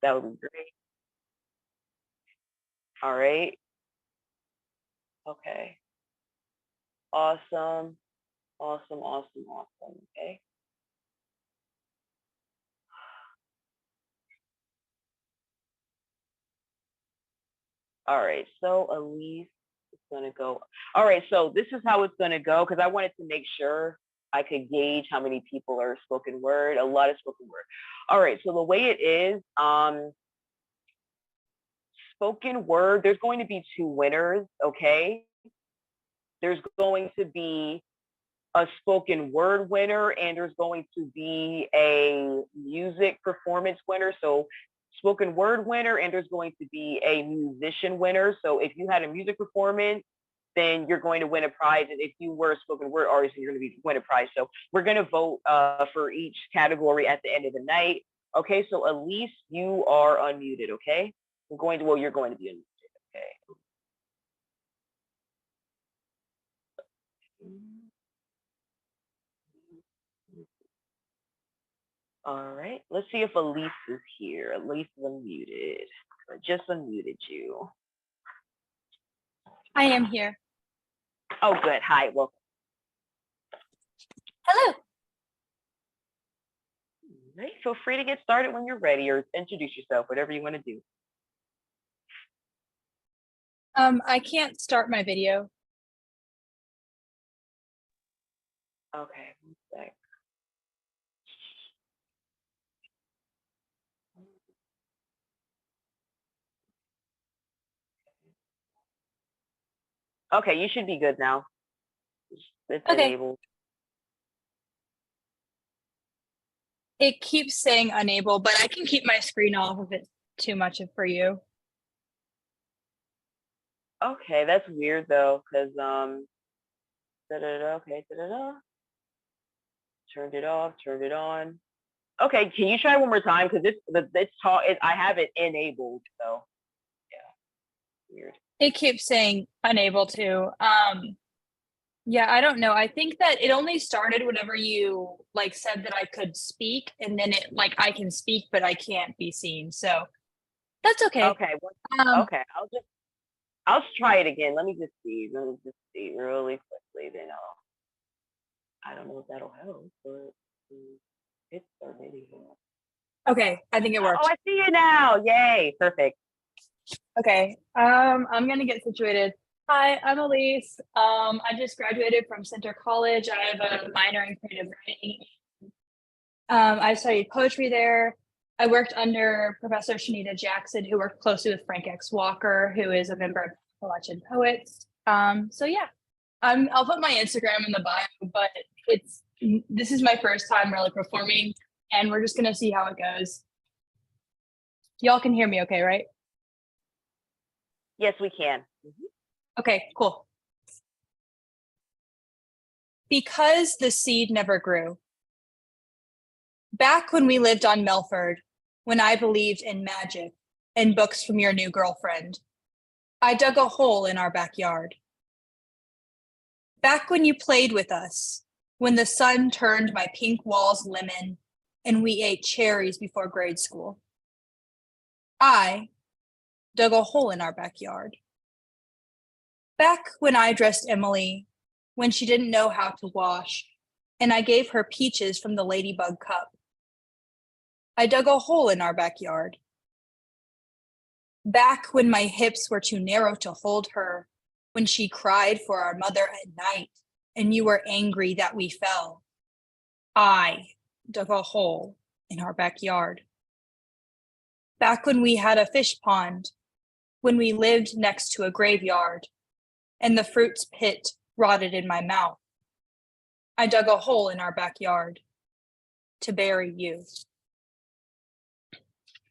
That would be great. All right. Okay. Awesome. Awesome, awesome, awesome. Okay. All right. So Elise is going to go. All right. So this is how it's going to go because I wanted to make sure I could gauge how many people are spoken word, a lot of spoken word. All right. So the way it is, spoken word, there's going to be two winners. Okay. There's going to be a spoken word winner and there's going to be a music performance winner. So spoken word winner and there's going to be a musician winner. So if you had a music performance, then you're going to win a prize. And if you were a spoken word artist, you're going to win a prize. So we're going to vote for each category at the end of the night. Okay, so Elise, you are unmuted, okay? You're going to be unmuted, okay? All right, let's see if Elise is here. Elise is unmuted. I just unmuted you. I am here. Oh, good. Hi, welcome. Hello. All right, feel free to get started when you're ready or introduce yourself, whatever you want to do. I can't start my video. Okay, one sec. Okay, you should be good now. It's Okay. enabled. It keeps saying unable, but I can keep my screen off if it's too much for you. Okay, that's weird though, because okay, turned it off, turned it on. Okay, can you try one more time? Because this talk I have it enabled, so yeah, weird. It keeps saying unable to. Yeah, I don't know. I think that it only started whenever you like said that I could speak, and then it like I can speak, but I can't be seen. So that's okay. Okay, okay, I'll try it again. Let me just see really quickly. Then I don't know if that'll help, but it's already. Okay, I think it works. Oh, I see you now! Yay! Perfect. Okay, I'm gonna get situated. Hi, I'm Elise. I just graduated from Center College. I have a minor in creative writing. I studied poetry there. I worked under Professor Shanita Jackson, who worked closely with Frank X. Walker, who is a member of Collection Poets. So yeah, I'll put my Instagram in the bio, but this is my first time really performing, and we're just gonna see how it goes. Y'all can hear me okay, right? Yes, we can. Okay, cool. Because the seed never grew. Back when we lived on Melford, when I believed in magic and books from your new girlfriend, I dug a hole in our backyard. Back when you played with us, when the sun turned my pink walls lemon and we ate cherries before grade school, I dug a hole in our backyard. Back when I dressed Emily, when she didn't know how to wash, and I gave her peaches from the ladybug cup, I dug a hole in our backyard. Back when my hips were too narrow to hold her, when she cried for our mother at night, and you were angry that we fell, I dug a hole in our backyard. Back when we had a fish pond, when we lived next to a graveyard, and the fruits pit rotted in my mouth, I dug a hole in our backyard to bury you.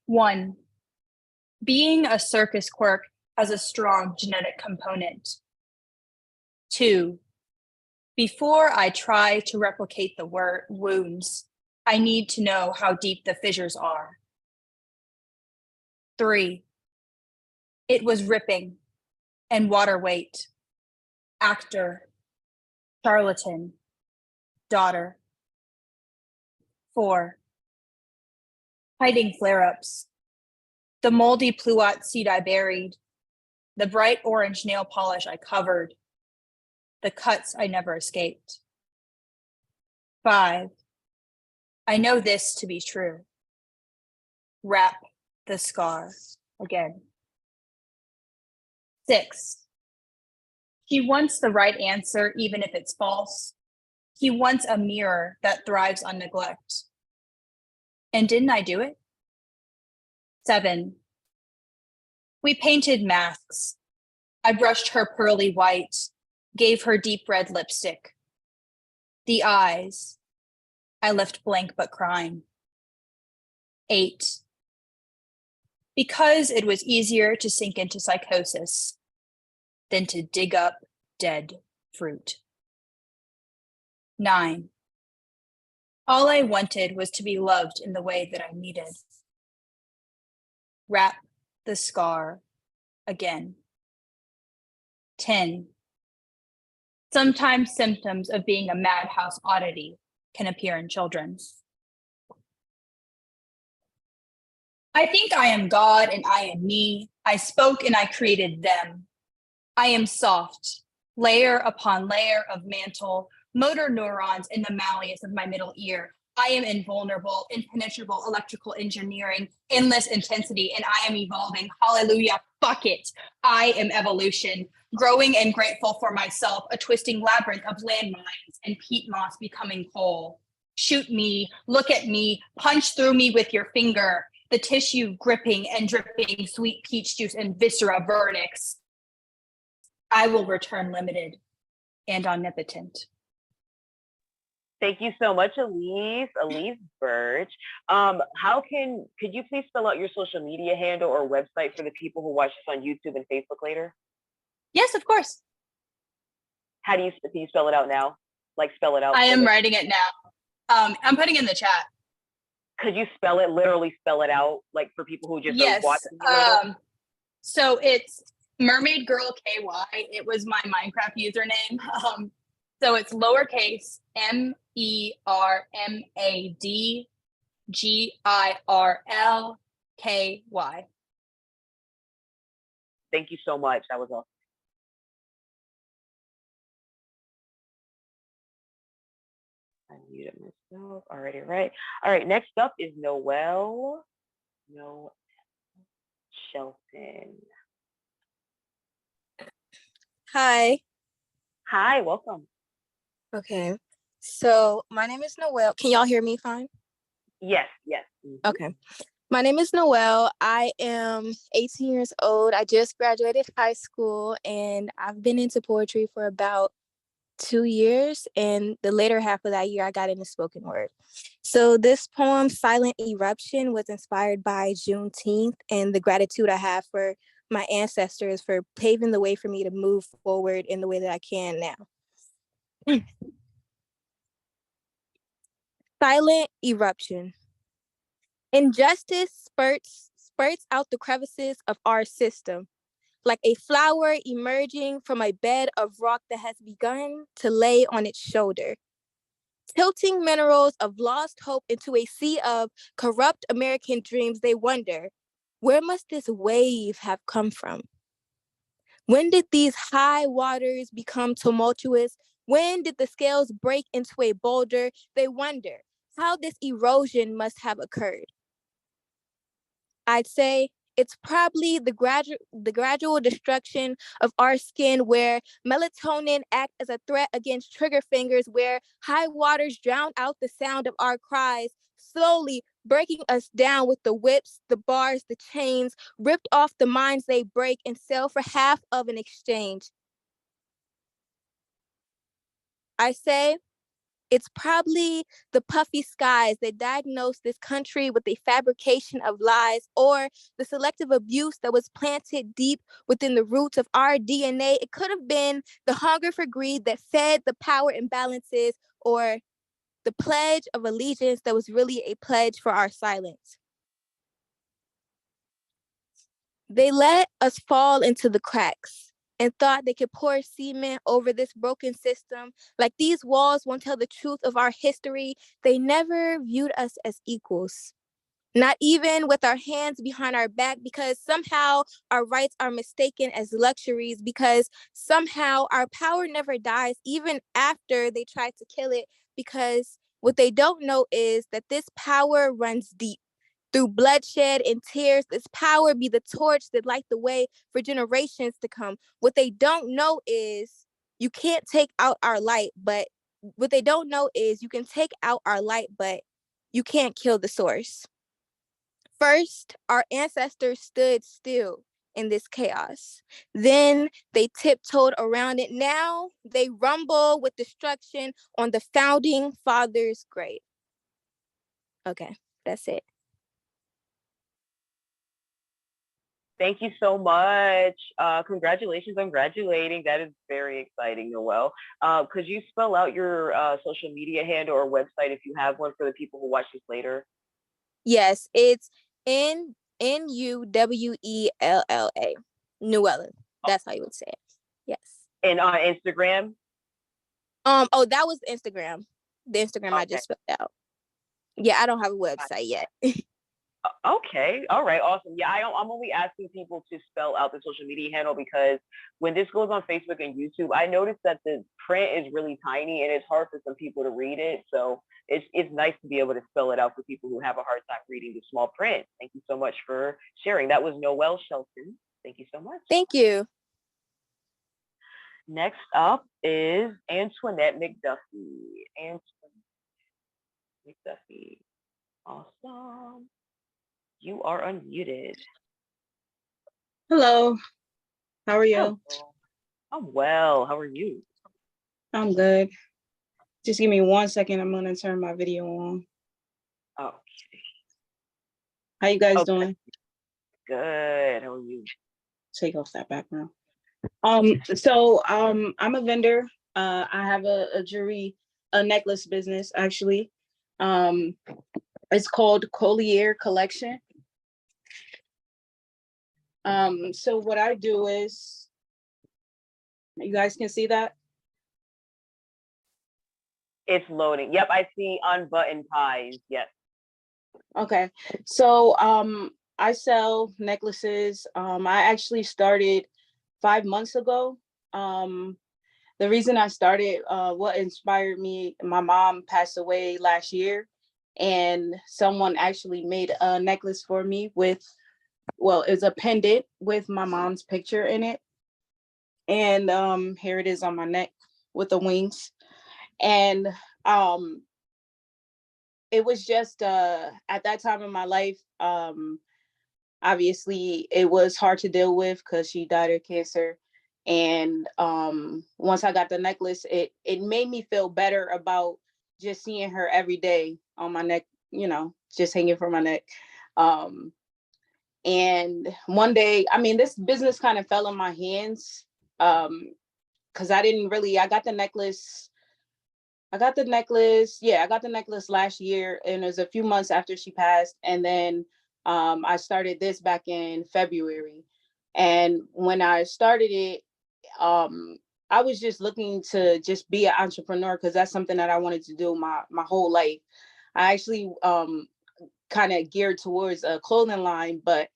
1. Being a circus quirk has a strong genetic component. 2. Before I try to replicate the wounds, I need to know how deep the fissures are. 3. It was ripping and water weight. Actor, charlatan, daughter. 4. Hiding flare-ups, The moldy pluot seed I buried, the bright orange nail polish I covered, the cuts I never escaped. 5. I know this to be true. Wrap the scar again. 6. He wants the right answer, even if it's false. He wants a mirror that thrives on neglect. And didn't I do it? 7. We painted masks. I brushed her pearly white, gave her deep red lipstick. The eyes, I left blank but crying. 8. Because it was easier to sink into psychosis than to dig up dead fruit. 9. All I wanted was to be loved in the way that I needed. Wrap the scar again. 10. Sometimes symptoms of being a madhouse oddity can appear in children. I think I am God and I am me. I spoke and I created them. I am soft, layer upon layer of mantle, motor neurons in the malleus of my middle ear. I am invulnerable, impenetrable electrical engineering, endless intensity, and I am evolving. Hallelujah, fuck it. I am evolution, growing and grateful for myself, a twisting labyrinth of landmines and peat moss becoming coal. Shoot me, look at me, punch through me with your finger, the tissue gripping and dripping sweet peach juice and viscera vernix. I will return limited and omnipotent. Thank you so much, Elise Birch. Could you please spell out your social media handle or website for the people who watch this on YouTube and Facebook later? Yes, of course. How do you spell it out now? Like spell it out. I am writing it now. I'm putting in the chat. Could you literally spell it out, like for people who just yes, are watching? So it's Mermaid Girl KY. It was my Minecraft username. So it's lowercase MERMADGIRLKY. Thank you so much. That was awesome. I muted myself. Already, right. All right. Next up is Noelle Shelton. Hi. Hi, welcome. Okay. So my name is Noelle. Can y'all hear me fine? Yes, yes. Mm-hmm. Okay. My name is Noelle. I am 18 years old. I just graduated high school and I've been into poetry for about 2 years. And the later half of that year, I got into spoken word. So this poem, Silent Eruption, was inspired by Juneteenth and the gratitude I have for my ancestors for paving the way for me to move forward in the way that I can now. Silent eruption. Injustice spurts out the crevices of our system, like a flower emerging from a bed of rock that has begun to lay on its shoulder. Tilting minerals of lost hope into a sea of corrupt American dreams, they wonder, where must this wave have come from? When did these high waters become tumultuous? When did the scales break into a boulder? They wonder how this erosion must have occurred. I'd say it's probably the gradual destruction of our skin, where melatonin acts as a threat against trigger fingers, where high waters drown out the sound of our cries, slowly breaking us down with the whips, the bars, the chains, ripped off the minds they break and sell for half of an exchange. I say it's probably the puffy skies that diagnose this country with a fabrication of lies, or the selective abuse that was planted deep within the roots of our DNA. It could have been the hunger for greed that fed the power imbalances, or the pledge of allegiance that was really a pledge for our silence. They let us fall into the cracks and thought they could pour cement over this broken system. Like these walls won't tell the truth of our history. They never viewed us as equals. not even with our hands behind our back, because somehow our rights are mistaken as luxuries, because somehow our power never dies even after they try to kill it, because what they don't know is that this power runs deep. Through bloodshed and tears, this power be the torch that light the way for generations to come. What they don't know is you can't take out our light, but what they don't know is you can take out our light, but you can't kill the source. First, our ancestors stood still in this chaos. Then they tiptoed around it. Now they rumble with destruction on the founding fathers' grave. Okay, that's it. Thank you so much. Congratulations on graduating. That is very exciting, Noelle. Could you spell out your social media handle or website if you have one for the people who watch this later? Yes, it's Nuwella. Nuwella. That's how you would say it. Yes. And on Instagram? Oh, that was Instagram. The Instagram I Okay. just spelled out. Yeah, I don't have a website yet. Okay. All right. Awesome. Yeah, I'm only asking people to spell out the social media handle because when this goes on Facebook and YouTube, I noticed that the print is really tiny and it's hard for some people to read it. So it's nice to be able to spell it out for people who have a hard time reading the small print. Thank you so much for sharing. That was Noelle Shelton. Thank you so much. Thank you. Next up is Antoinette McDuffie. Antoinette McDuffie. Awesome. You are unmuted. Hello, how are you? Hello. I'm well. How are you? I'm good. Just give me 1 second. I'm gonna turn my video on. Okay. How you guys Okay. doing? Good. How are you? Take off that background. I'm a vendor. I have a necklace business actually. It's called Collier Collection. So what I do is, you guys can see that? It's loading. Yep, I see unbuttoned ties. Yes. Okay, so I sell necklaces. I actually started 5 months ago. The reason I started, what inspired me, my mom passed away last year, and someone actually made a necklace for me with, well, it's a pendant with my mom's picture in it. And here it is on my neck with the wings. And it was just at that time in my life, obviously it was hard to deal with because she died of cancer. And once I got the necklace, it made me feel better about just seeing her every day on my neck, just hanging from my neck. And one day, I mean, this business kind of fell in my hands because I got the necklace. I got the necklace last year, and it was a few months after she passed. And then I started this back in February. And when I started it, I was just looking to just be an entrepreneur because that's something that I wanted to do my whole life. I actually kind of geared towards a clothing line, but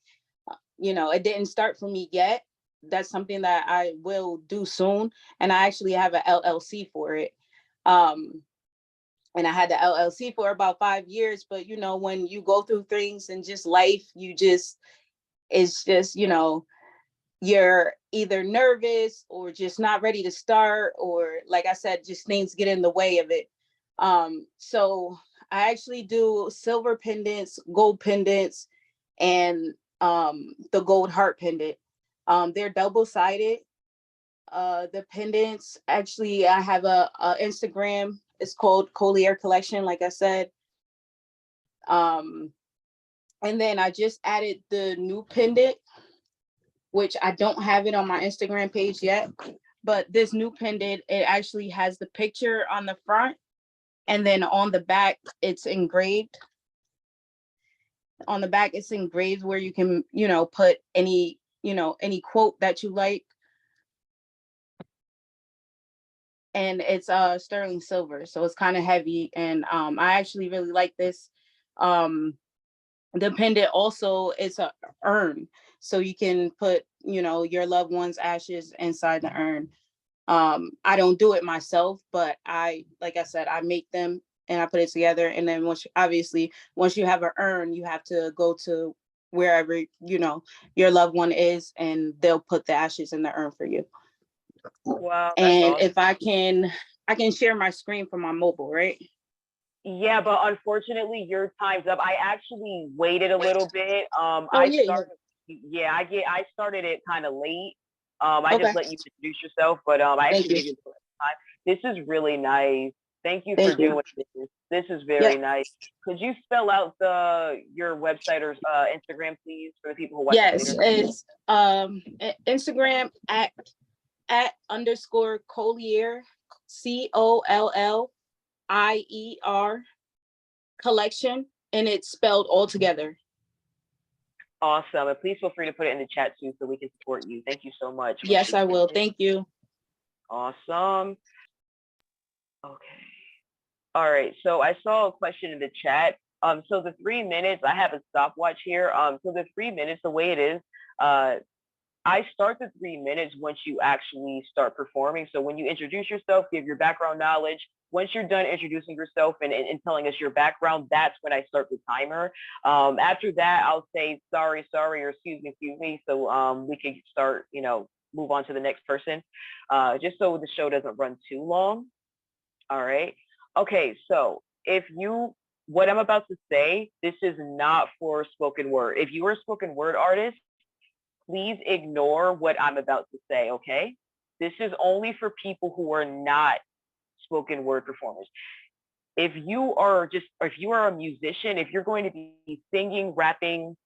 it didn't start for me yet. That's something that I will do soon, and I actually have an LLC for it. And I had the LLC for about 5 years, but when you go through things and just life, it's just, you're either nervous or just not ready to start, or like I said, just things get in the way of it. So I actually do silver pendants, gold pendants, and the gold heart pendant. They're double-sided. The pendants, actually, I have a Instagram. It's called Collier Collection, like I said. And then I just added the new pendant, which I don't have it on my Instagram page yet. But this new pendant, it actually has the picture on the front, and then on the back, it's engraved. On the back, it's engraved where you can, put any quote that you like. And it's sterling silver, so it's kind of heavy. And I actually really like this. dependent also is a urn. So you can put, you know, your loved one's ashes inside the urn. I don't do it myself, but like I said, I make them and I put it together. And then once you have an urn, you have to go to wherever, you know, your loved one is, and they'll put the ashes in the urn for you. Wow, that's And awesome. if I can share my screen from my mobile, right? Yeah, but unfortunately, your time's up. I actually waited a little bit. Oh, I yeah, started, yeah, I started it kind of late. I okay. just let you introduce yourself, but I Thank actually gave you. you the time. This is really nice. Thank you for Thank you. doing this. This is very Yep. nice. Could you spell out your website or Instagram, please, for the people who watch this Yes, later? it's Instagram at _ Collier, COLLIER collection, and it's spelled all together. Awesome. And please feel free to put it in the chat too, so we can support you. Thank you so much. Yes, I will. Thank you. Awesome. Okay. All right. So I saw a question in the chat. So the 3 minutes, I have a stopwatch here. So the 3 minutes, the way it is, I start the 3 minutes once you actually start performing. So when you introduce yourself, give your background knowledge. Once you're done introducing yourself and telling us your background, that's when I start the timer. After that, I'll say sorry, or excuse me. So we can start, move on to the next person, just so the show doesn't run too long. All right. Okay. So what I'm about to say, this is not for spoken word. If you are a spoken word artist, please ignore what I'm about to say, okay? This is only for people who are not spoken word performers. If you are a musician, if you're going to be singing, rapping,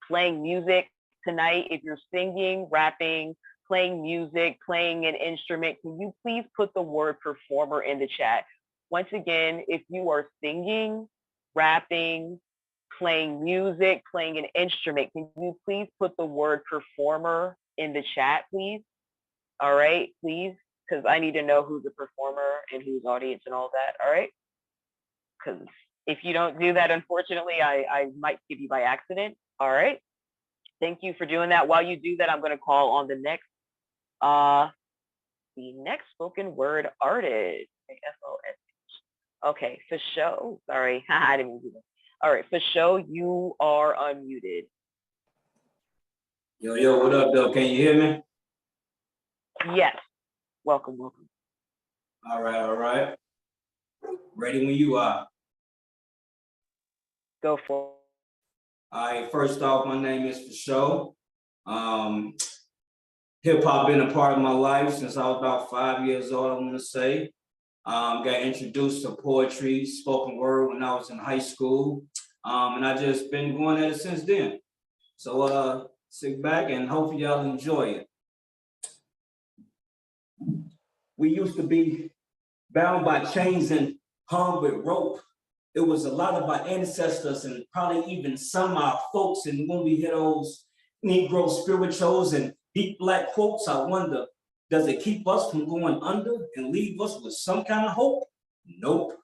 playing music tonight, if you're singing, rapping, playing music, playing an instrument, can you please put the word performer in the chat? Once again, if you are singing, rapping, playing music, playing an instrument, can you please put the word performer in the chat, please? All right, please, because I need to know who's a performer and who's audience and all that, all right? Because if you don't do that, unfortunately, I might skip you by accident, all right? Thank you for doing that. While you do that, I'm going to call on the next spoken word artist. Okay, for show. Sorry, I didn't mean to do that. All right, for show, you are unmuted. Yo, what up, though? Can you hear me? Yes. Welcome. All right. Ready when you are. Go for it. All right, first off, my name is For Show. Hip hop been a part of my life since I was about 5 years old, I want to say. Got introduced to poetry, spoken word when I was in high school. And I just been going at it since then. So sit back and hopefully y'all enjoy it. We used to be bound by chains and hung with rope. It was a lot of our ancestors and probably even some of our folks. And when we hear those Negro spirituals and deep Black quotes, I wonder, does it keep us from going under and leave us with some kind of hope? Nope.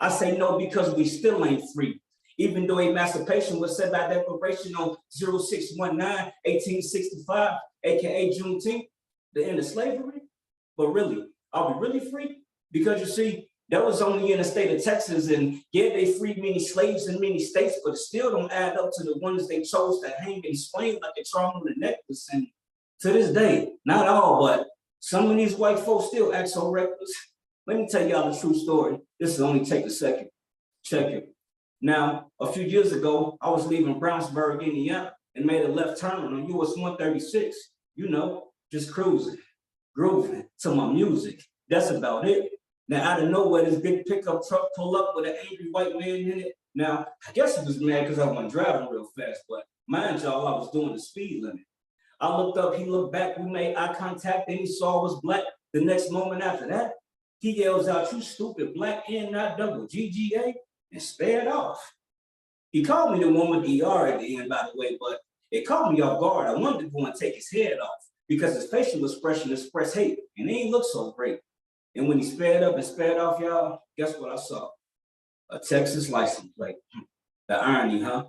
I say no because we still ain't free. Even though emancipation was set by declaration on 06/19/1865, aka Juneteenth, the end of slavery. But really, are we really free? Because you see, that was only in the state of Texas, and yeah, they freed many slaves in many states, but it still don't add up to the ones they chose to hang and explain like a charm on the necklace. And to this day, not all, but some of these white folks still act so reckless. Let me tell y'all the true story. This will only take a second. Check it. Now, a few years ago, I was leaving Brownsburg, Indiana, and made a left turn on US 136. You know, just cruising, grooving to my music. That's about it. Now, out of nowhere, this big pickup truck pulled up with an angry white man in it. Now, I guess he was mad because I wasn't driving real fast, but mind y'all, I was doing the speed limit. I looked up, he looked back, we made eye contact, and he saw I was Black. The next moment after that, he yells out, "You stupid Black N, not double GGA," and sped off. He called me the one with the ER at the end, by the way, but it caught me off guard. I wanted to go and take his head off because his facial expression expressed hate, and he ain't look so great. And when he sped up and sped off, y'all, guess what I saw? A Texas license plate. The irony, huh?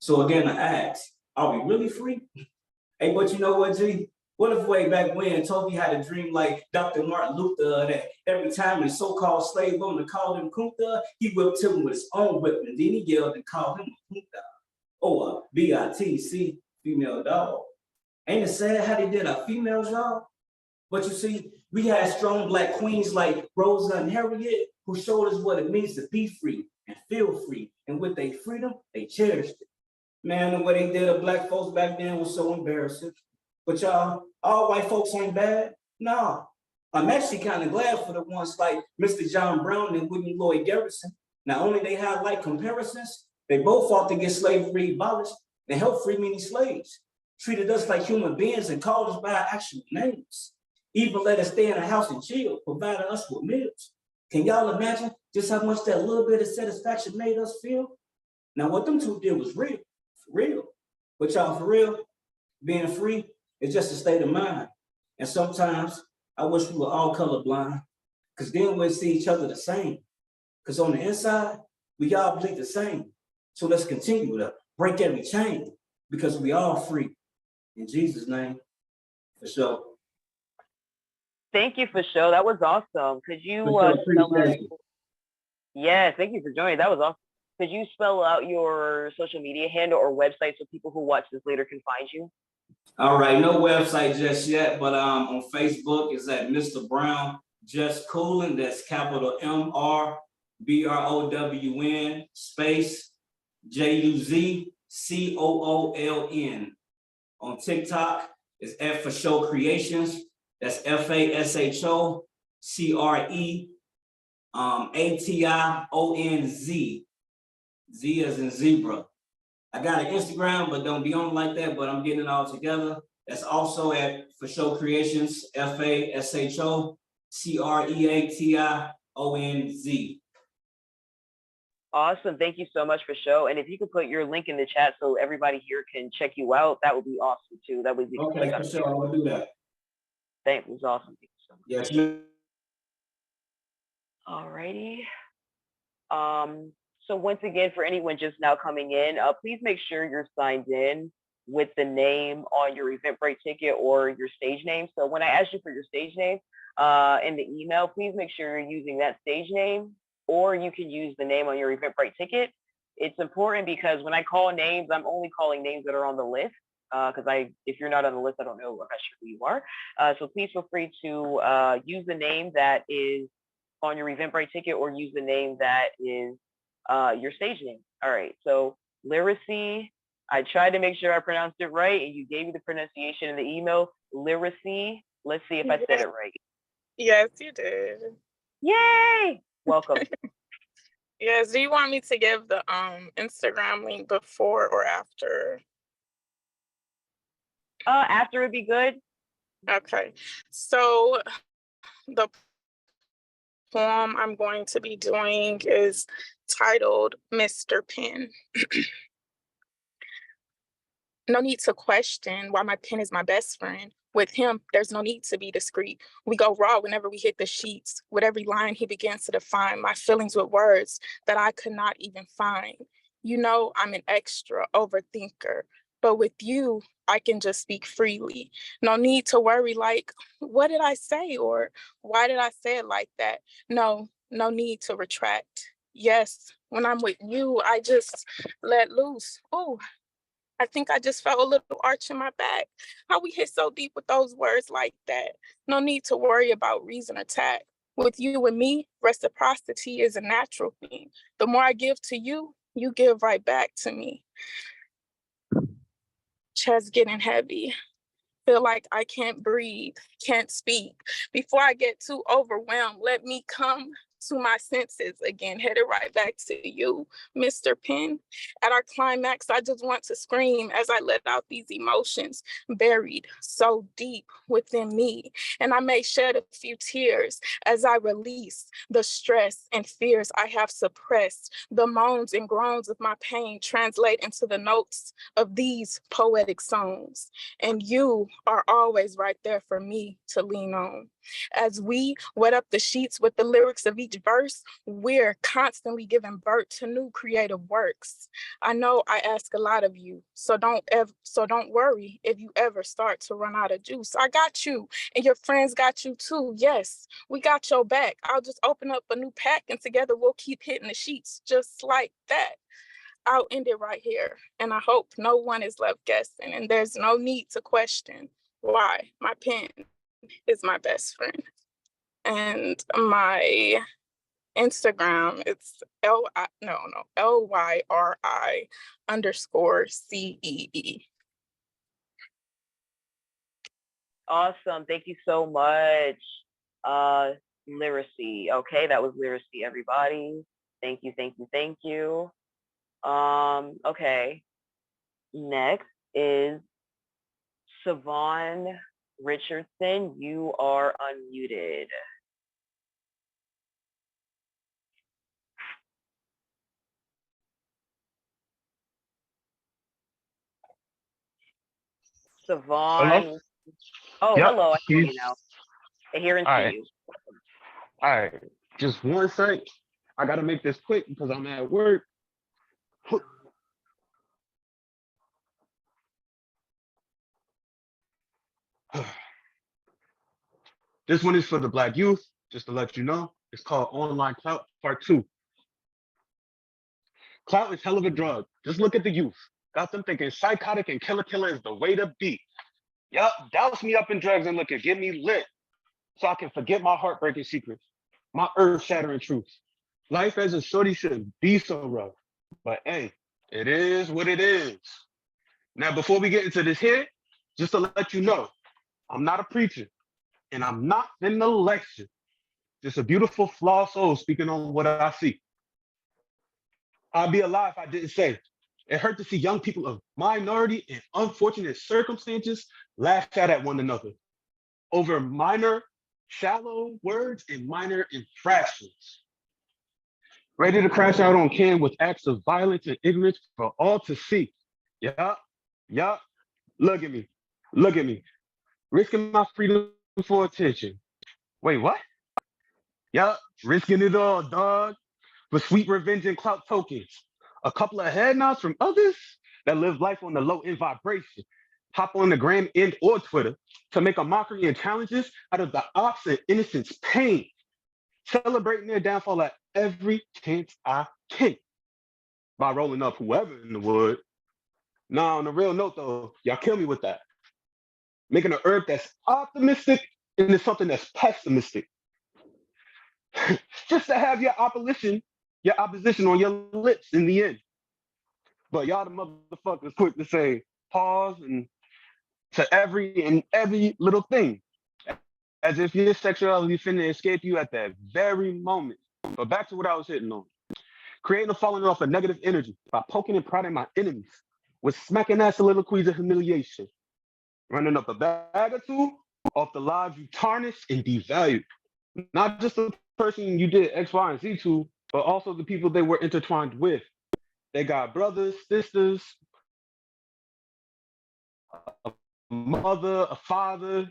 So again, I ask, are we really free? Hey, but you know what, G? What if way back when Toby had a dream like Dr. Martin Luther that every time a so-called slave owner called him Kunta, he whipped him with his own whip and then he yelled and called him a Kunta or a B-I-T-C, female dog. Ain't it sad how they did our females, y'all? But you see, we had strong Black queens like Rosa and Harriet who showed us what it means to be free and feel free. And with their freedom, they cherished it. Man, the way they did to Black folks back then was so embarrassing. But y'all, all white folks ain't bad. No, I'm actually kind of glad for the ones like Mr. John Brown and Whitney Lloyd Garrison. Not only they had like comparisons, they both fought to get slavery abolished and helped free many slaves, treated us like human beings and called us by our actual names. Even let us stay in a house and chill, providing us with meals. Can y'all imagine just how much that little bit of satisfaction made us feel? Now, what them two did was real, for real. But y'all, for real, being free is just a state of mind. And sometimes I wish we were all colorblind, because then we'd see each other the same. Because on the inside, we all bleed the same. So let's continue to break every chain, because we all free. In Jesus' name, for sure. Thank you for show. That was awesome. Could you spell out? Yes, thank you for joining. That was awesome. Could you spell out your social media handle or website so people who watch this later can find you? All right, no website just yet, but on Facebook it's at Mr. Brown Just Coolin. That's capital MRBROWN space JUZCOOLN. On TikTok is F for Show Creations. That's FASHOCREATIONZ. Z as in zebra. I got an Instagram, but don't be on like that, but I'm getting it all together. That's also at For Show Creations, FASHOCREATIONZ. Awesome. Thank you so much for show. And if you could put your link in the chat so everybody here can check you out, that would be awesome too. That would be okay, for sure. I will do that. That was awesome. Thank you so much. Yes, ma'am. All righty. So once again, for anyone just now coming in, please make sure you're signed in with the name on your Eventbrite ticket or your stage name. So when I ask you for your stage name in the email, please make sure you're using that stage name, or you can use the name on your Eventbrite ticket. It's important because when I call names, I'm only calling names that are on the list. Because if you're not on the list, I don't know. I'm not sure who you are. So please feel free to use the name that is on your Eventbrite ticket, or use the name that is your stage name. All right. So Lyracy, I tried to make sure I pronounced it right, and you gave me the pronunciation in the email. Lyracy. Let's see if I said it right. Yes, you did. Yay! Welcome. Yes. Do you want me to give the Instagram link before or after? After would be good. Okay. So the poem I'm going to be doing is titled Mr. Pen. No need to question why my pen is my best friend. With him, there's no need to be discreet. We go raw whenever we hit the sheets. With every line, he begins to define my feelings with words that I could not even find. You know, I'm an extra overthinker, but with you, I can just speak freely. No need to worry like, what did I say? Or why did I say it like that? No need to retract. Yes, when I'm with you, I just let loose. Oh, I think I just felt a little arch in my back. How we hit so deep with those words like that. No need to worry about reason or tact. With you and me, reciprocity is a natural thing. The more I give to you, you give right back to me. Chest getting heavy. Feel like I can't breathe, can't speak. Before I get too overwhelmed, let me come to my senses again, headed right back to you, Mr. Penn. At our climax, I just want to scream as I let out these emotions buried so deep within me. And I may shed a few tears as I release the stress and fears I have suppressed. The moans and groans of my pain translate into the notes of these poetic songs. And you are always right there for me to lean on. As we wet up the sheets with the lyrics of each verse, we're constantly giving birth to new creative works. I know I ask a lot of you, so don't worry if you ever start to run out of juice. I got you, and your friends got you too. Yes, we got your back. I'll just open up a new pack, and together we'll keep hitting the sheets just like that. I'll end it right here, and I hope no one is left guessing, and there's no need to question why my pen is my best friend. And my Instagram, it's LYRI_CEE. Awesome. Thank you so much. Literacy. Okay, that was literacy, everybody. Thank you, thank you, thank you. Okay. Next is Savon Richardson. You are unmuted. Savon. Hello? Oh, Yep. hello. I see you now. Adherence All to right. you. All right. Just one sec. I gotta make this quick because I'm at work. This one is for the Black youth, just to let you know. It's called Online Clout Part 2. Clout is hell of a drug. Just look at the youth. Got them thinking psychotic and killer is the way to be. Yup, douse me up in drugs and look at get me lit so I can forget my heartbreaking secrets, my earth-shattering truths. Life as a shorty shouldn't be so rough, but hey, it is what it is. Now, before we get into this here, just to let you know, I'm not a preacher and I'm not in the lecture. Just a beautiful, flawed soul speaking on what I see. I'd be a lie if I didn't say it hurt to see young people of minority and unfortunate circumstances laugh at one another over minor, shallow words and minor infractions. Ready to crash out on Ken with acts of violence and ignorance for all to see. Yup, yup. Look at me. Look at me. Risking my freedom for attention. Wait, what? Yup, risking it all, dog. For sweet revenge and clout tokens. A couple of head nods from others that live life on the low end vibration. Hop on the gram and or Twitter to make a mockery and challenges out of the ops and innocence pain. Celebrating their downfall at every chance I can. By rolling up whoever in the wood. Nah, on a real note though, y'all kill me with that. Making an herb that's optimistic into something that's pessimistic. Just to have your opposition on your lips in the end. But y'all the motherfuckers quick to say pause and to every little thing. As if your sexuality finna escape you at that very moment. But back to what I was hitting on. Creating a falling off of negative energy by poking and prodding my enemies with smacking ass soliloquies of humiliation. Running up a bag or two off the lives you tarnished and devalued. Not just the person you did X, Y, and Z to, but also the people they were intertwined with. They got brothers, sisters, a mother, a father,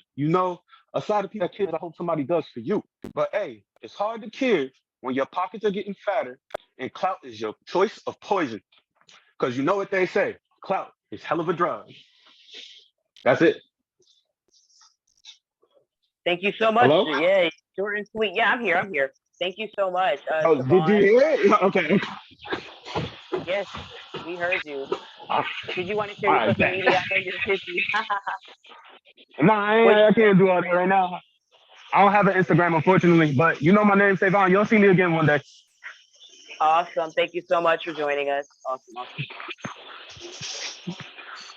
a side of people that kids I hope somebody does for you. But hey, it's hard to care when your pockets are getting fatter and clout is your choice of poison. Because you know what they say, clout is hell of a drug. That's it. Thank you so much. Hello? Yeah, short and sweet. Yeah, I'm here. Thank you so much. Oh, did you hear it? Okay. Yes, we heard you. Did you want to share All your right, social thanks. media? I know you're busy. Nah, I can't do all that right now. I don't have an Instagram, unfortunately, but you know my name, Savon. You'll see me again one day. Awesome. Thank you so much for joining us. Awesome.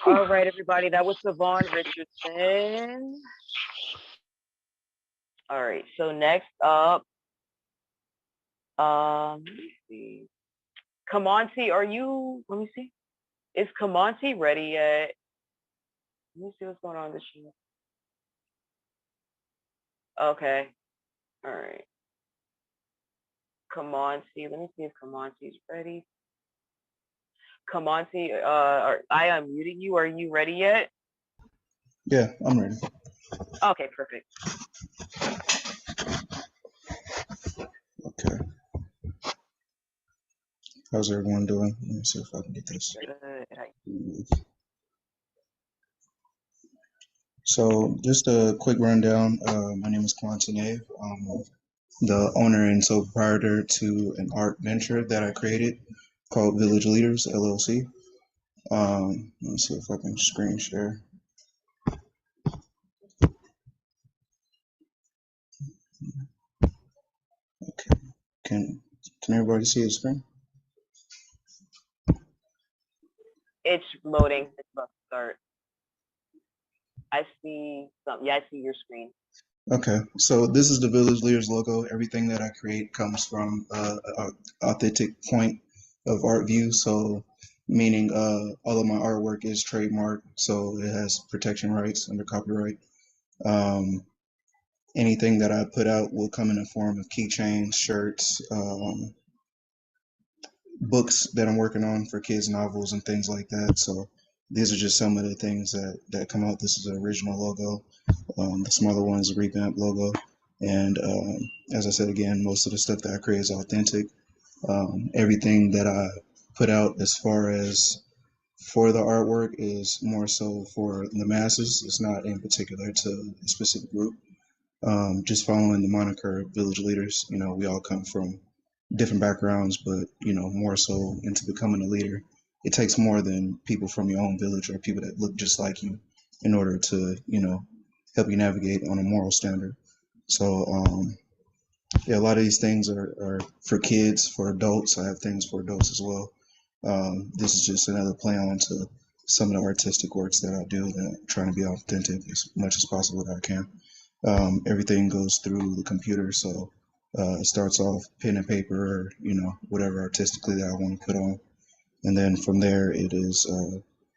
All right, everybody. That was Savon Richardson. All right. So next up, let me see. Kamonti, are you? Let me see. Is Kamonti ready yet? Let me see what's going on this year. Okay. All right. Kamonti. Let me see if Kamonti's ready. Kamonti, I unmuted you. Are you ready yet? Yeah, I'm ready. Okay, perfect. Okay. How's everyone doing? Let me see if I can get this. Good. So just a quick rundown. My name is Quantin Ave. I'm the owner and sole proprietor to an art venture that I created called Village Leaders LLC. Let me see if I can screen share. Okay. Can everybody see the screen? It's loading. It's about to start. I see something. Yeah, I see your screen. Okay, so this is the Village Leaders logo. Everything that I create comes from an authentic point of art view. So, meaning all of my artwork is trademarked, so it has protection rights under copyright. Um, Anything that I put out will come in the form of keychains, shirts, books that I'm working on for kids' novels and things like that. So these are just some of the things that come out. This is the original logo. The smaller one is a revamped logo. And as I said again, most of the stuff that I create is authentic. Everything that I put out as far as for the artwork is more so for the masses. It's not in particular to a specific group. Just following the moniker Village Leaders, you know, we all come from different backgrounds, but, you know, more so into becoming a leader. It takes more than people from your own village or people that look just like you in order to, you know, help you navigate on a moral standard. So, yeah, a lot of these things are for kids, for adults. I have things for adults as well. This is just another play on to some of the artistic works that I do, that I'm trying to be authentic as much as possible that I can. Everything goes through the computer, so it starts off pen and paper, or you know, whatever artistically that I want to put on, and then from there it is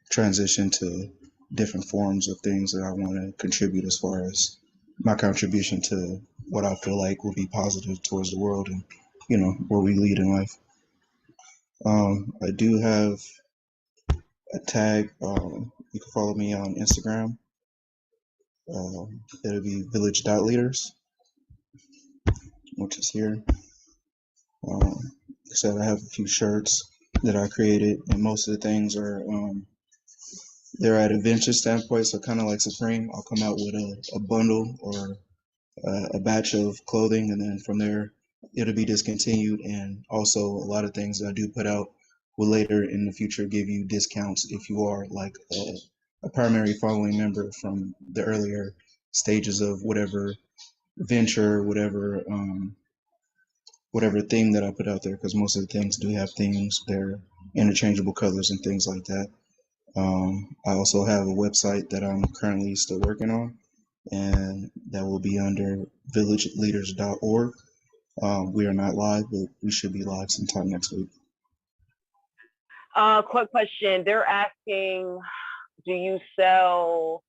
transition to different forms of things that I want to contribute as far as my contribution to what I feel like will be positive towards the world and you know where we lead in life. I do have a tag. You can follow me on Instagram. It'll be village.leaders, which is here. Like I said, I have a few shirts that I created, and most of the things are they're at a venture standpoint, so kind of like Supreme. I'll come out with a bundle or a batch of clothing, and then from there it'll be discontinued. And also, a lot of things that I do put out will later in the future give you discounts if you are like a primary following member from the earlier stages of whatever venture, whatever theme that I put out there, because most of the things do have themes. They're interchangeable colors and things like that. I also have a website that I'm currently still working on, and that will be under villageleaders.org. We are not live, but we should be live sometime next week. Quick question. They're asking, do you sell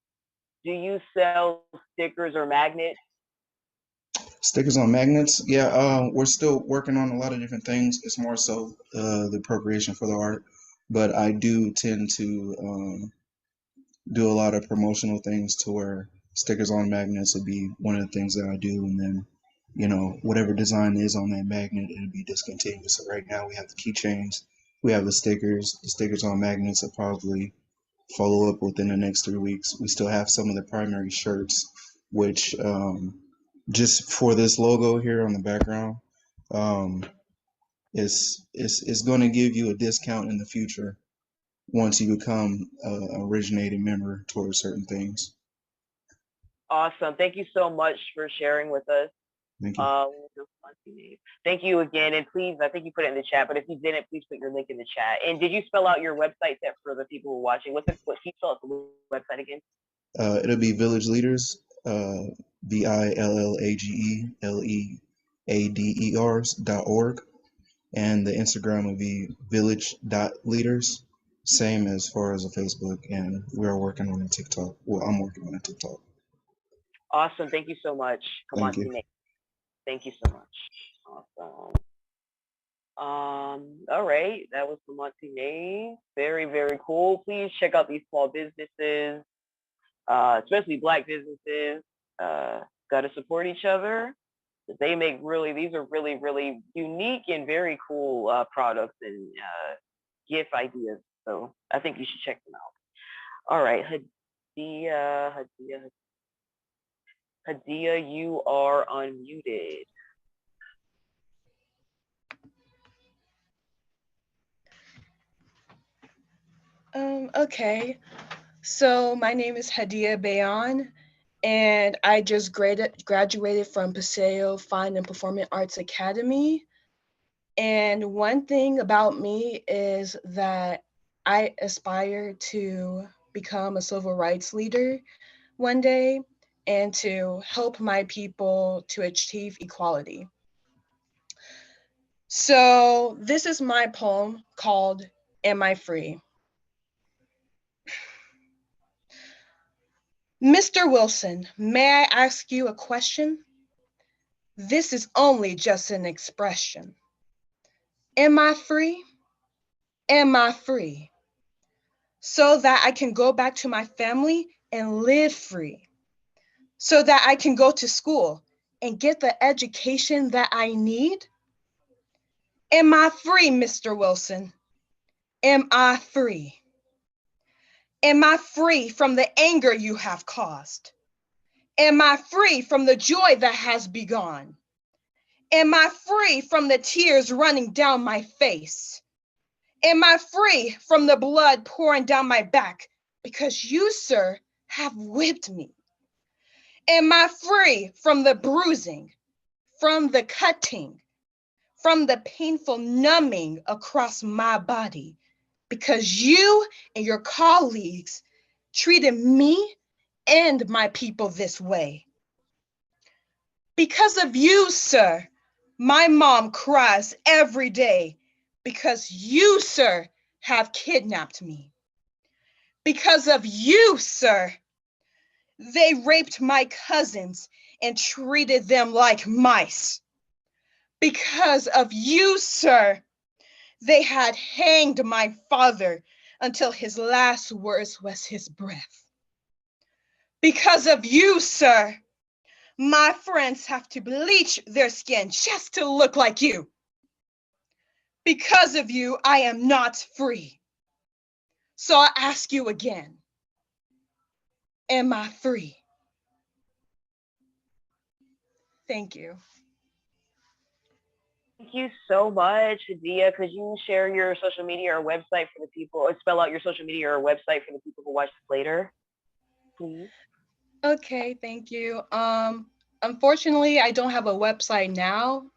stickers or magnets? Stickers on magnets, yeah. We're still working on a lot of different things. It's more so the appropriation for the art, but I do tend to do a lot of promotional things to where stickers on magnets would be one of the things that I do, and then you know whatever design is on that magnet, it'll be discontinued. So right now we have the keychains, we have the stickers. The stickers on magnets will probably follow up within the next 3 weeks. We still have some of the primary shirts, which just for this logo here on the background, um, is going to give you a discount in the future once you become an originating member towards certain things. Awesome. Thank you so much for sharing with us. Thank you. Thank you again. And please, I think you put it in the chat, but if you didn't, please put your link in the chat. And did you spell out your website for the people who are watching? What can you spell out the website again? It'll be Village Leaders, VILLAGELEADERS.org. And the Instagram will be village.leaders, same as far as the Facebook. And we're working on a TikTok. Well, I'm working on a TikTok. Awesome. Thank you so much. Come on, teammate. Thank you so much. Awesome. All right, that was the Monty Name. Very, very cool. Please check out these small businesses. especially Black businesses, got to support each other. They make these are really, really unique and very cool products and gift ideas. So I think you should check them out. All right, Hadia, you are unmuted. Okay, so my name is Hadia Bayan, and I just graduated from Paseo Fine and Performing Arts Academy. And one thing about me is that I aspire to become a civil rights leader one day and to help my people to achieve equality. So this is my poem called Am I Free? Mr. Wilson, may I ask you a question? This is only just an expression. Am I free? Am I free? So that I can go back to my family and live free. So that I can go to school and get the education that I need? Am I free, Mr. Wilson? Am I free? Am I free from the anger you have caused? Am I free from the joy that has begun? Am I free from the tears running down my face? Am I free from the blood pouring down my back because you, sir, have whipped me? Am I free from the bruising, from the cutting, from the painful numbing across my body because you and your colleagues treated me and my people this way? Because of you, sir, my mom cries every day because you, sir, have kidnapped me. Because of you, sir, they raped my cousins and treated them like mice. Because of you, sir, they had hanged my father until his last words was his breath. Because of you, sir, my friends have to bleach their skin just to look like you. Because of you, I am not free. So I ask you again, am I free? Thank you. Thank you so much, Hadia. Could you share your social media or website for the people, or spell out your social media or website for the people who watch this later, please? Okay, thank you. Unfortunately, I don't have a website now,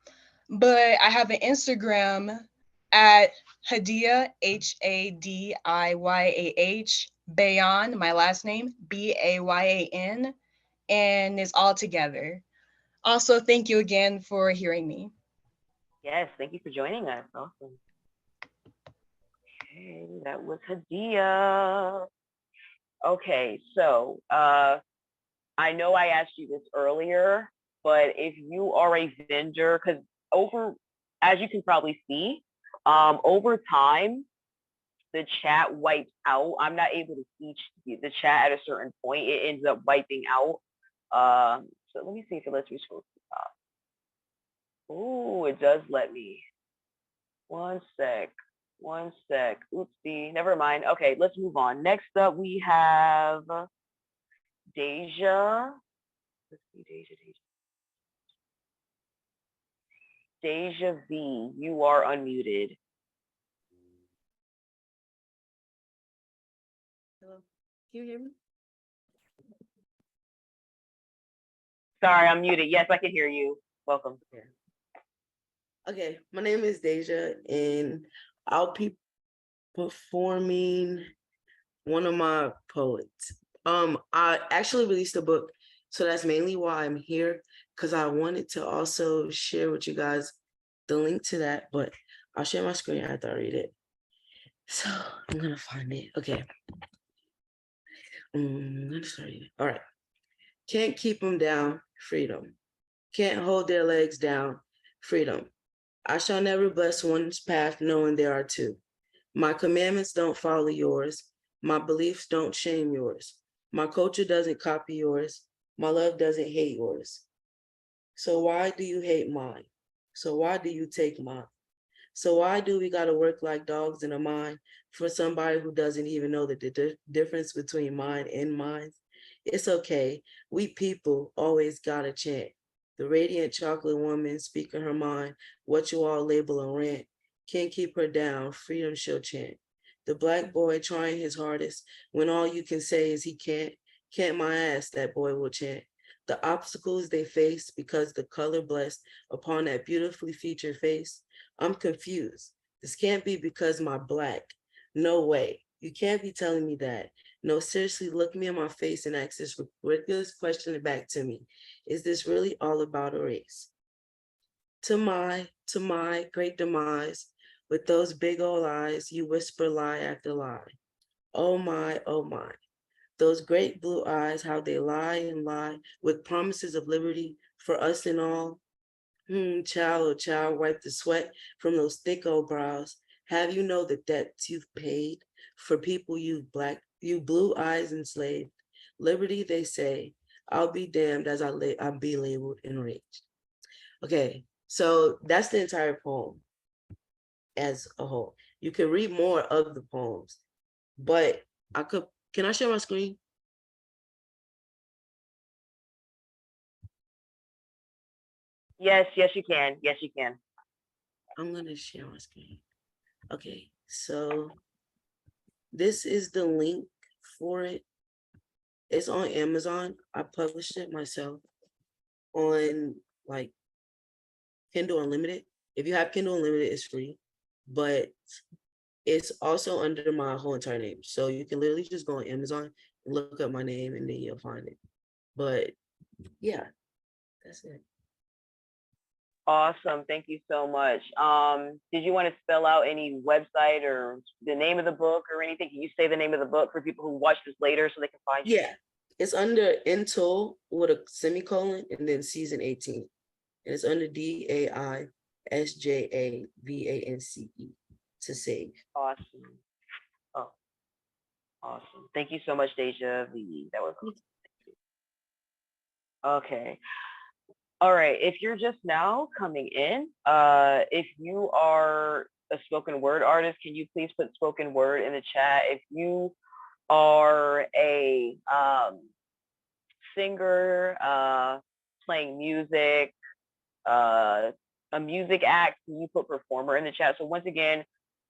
but I have an Instagram at Hadia, Hadiyyah, Bayan, my last name, Bayan, and it's all together. Also, thank you again for hearing me. Yes, thank you for joining us. Awesome. Okay, that was Hadia. Okay, so I know I asked you this earlier, but if you are a vendor, because as you can probably see, over time, the chat wipes out. I'm not able to see the chat at a certain point. It ends up wiping out. So let me see if it lets me scroll to the top. Oh, it does let me. One sec. Oopsie, never mind. Okay, let's move on. Next up, we have Deja. Let's see, Deja V, you are unmuted. Hello, can you hear me? Sorry, I'm muted. Yes, I can hear you. Welcome. Okay, my name is Deja, and I'll be performing one of my poets. I actually released a book, so that's mainly why I'm here, because I wanted to also share with you guys the link to that, but I'll share my screen after I read it. So I'm gonna find it. Okay. Let's start it. All right. Can't keep them down, freedom. Can't hold their legs down, freedom. I shall never bless one's path knowing there are two. My commandments don't follow yours. My beliefs don't shame yours. My culture doesn't copy yours. My love doesn't hate yours. So why do you hate mine? So why do you take mine? So why do we gotta work like dogs in a mine for somebody who doesn't even know the difference between mine and mine? It's okay. We people always gotta chant. The radiant chocolate woman speaking her mind, what you all label a rant. Can't keep her down, freedom she'll chant. The black boy trying his hardest when all you can say is he can't my ass, that boy will chant. The obstacles they face because the color blessed upon that beautifully featured face. I'm confused. This can't be because my black. No way. You can't be telling me that. No, seriously, look me in my face and ask this ridiculous question back to me. Is this really all about a race? To my great demise, with those big old eyes, you whisper lie after lie. Oh my, oh my. Those great blue eyes, how they lie and lie with promises of liberty for us and all. Child, oh child, wipe the sweat from those thick old brows. Have you know the debts you've paid for people you blue eyes enslaved? Liberty, they say. I'll be damned as I'll be labeled enraged. Okay, so that's the entire poem as a whole. You can read more of the poems, but can I share my screen? Yes, yes, you can. Yes, you can. I'm gonna share my screen. Okay, so this is the link for it. It's on Amazon. I published it myself on like Kindle Unlimited. If you have Kindle Unlimited, it's free, but it's also under my whole entire name. So you can literally just go on Amazon and look up my name and then you'll find it. But yeah, that's it. Awesome. Thank you so much. Did you want to spell out any website or the name of the book or anything? Can you say the name of the book for people who watch this later so they can find you? Yeah, it's under Intel with a semicolon and then season 18. And it's under DAISJAVANCE to save. Awesome. Oh, awesome. Thank you so much, Deja. That was okay. All right. If you're just now coming in, if you are a spoken word artist, can you please put spoken word in the chat? If you are a singer, playing music, a music act, can you put performer in the chat? So once again,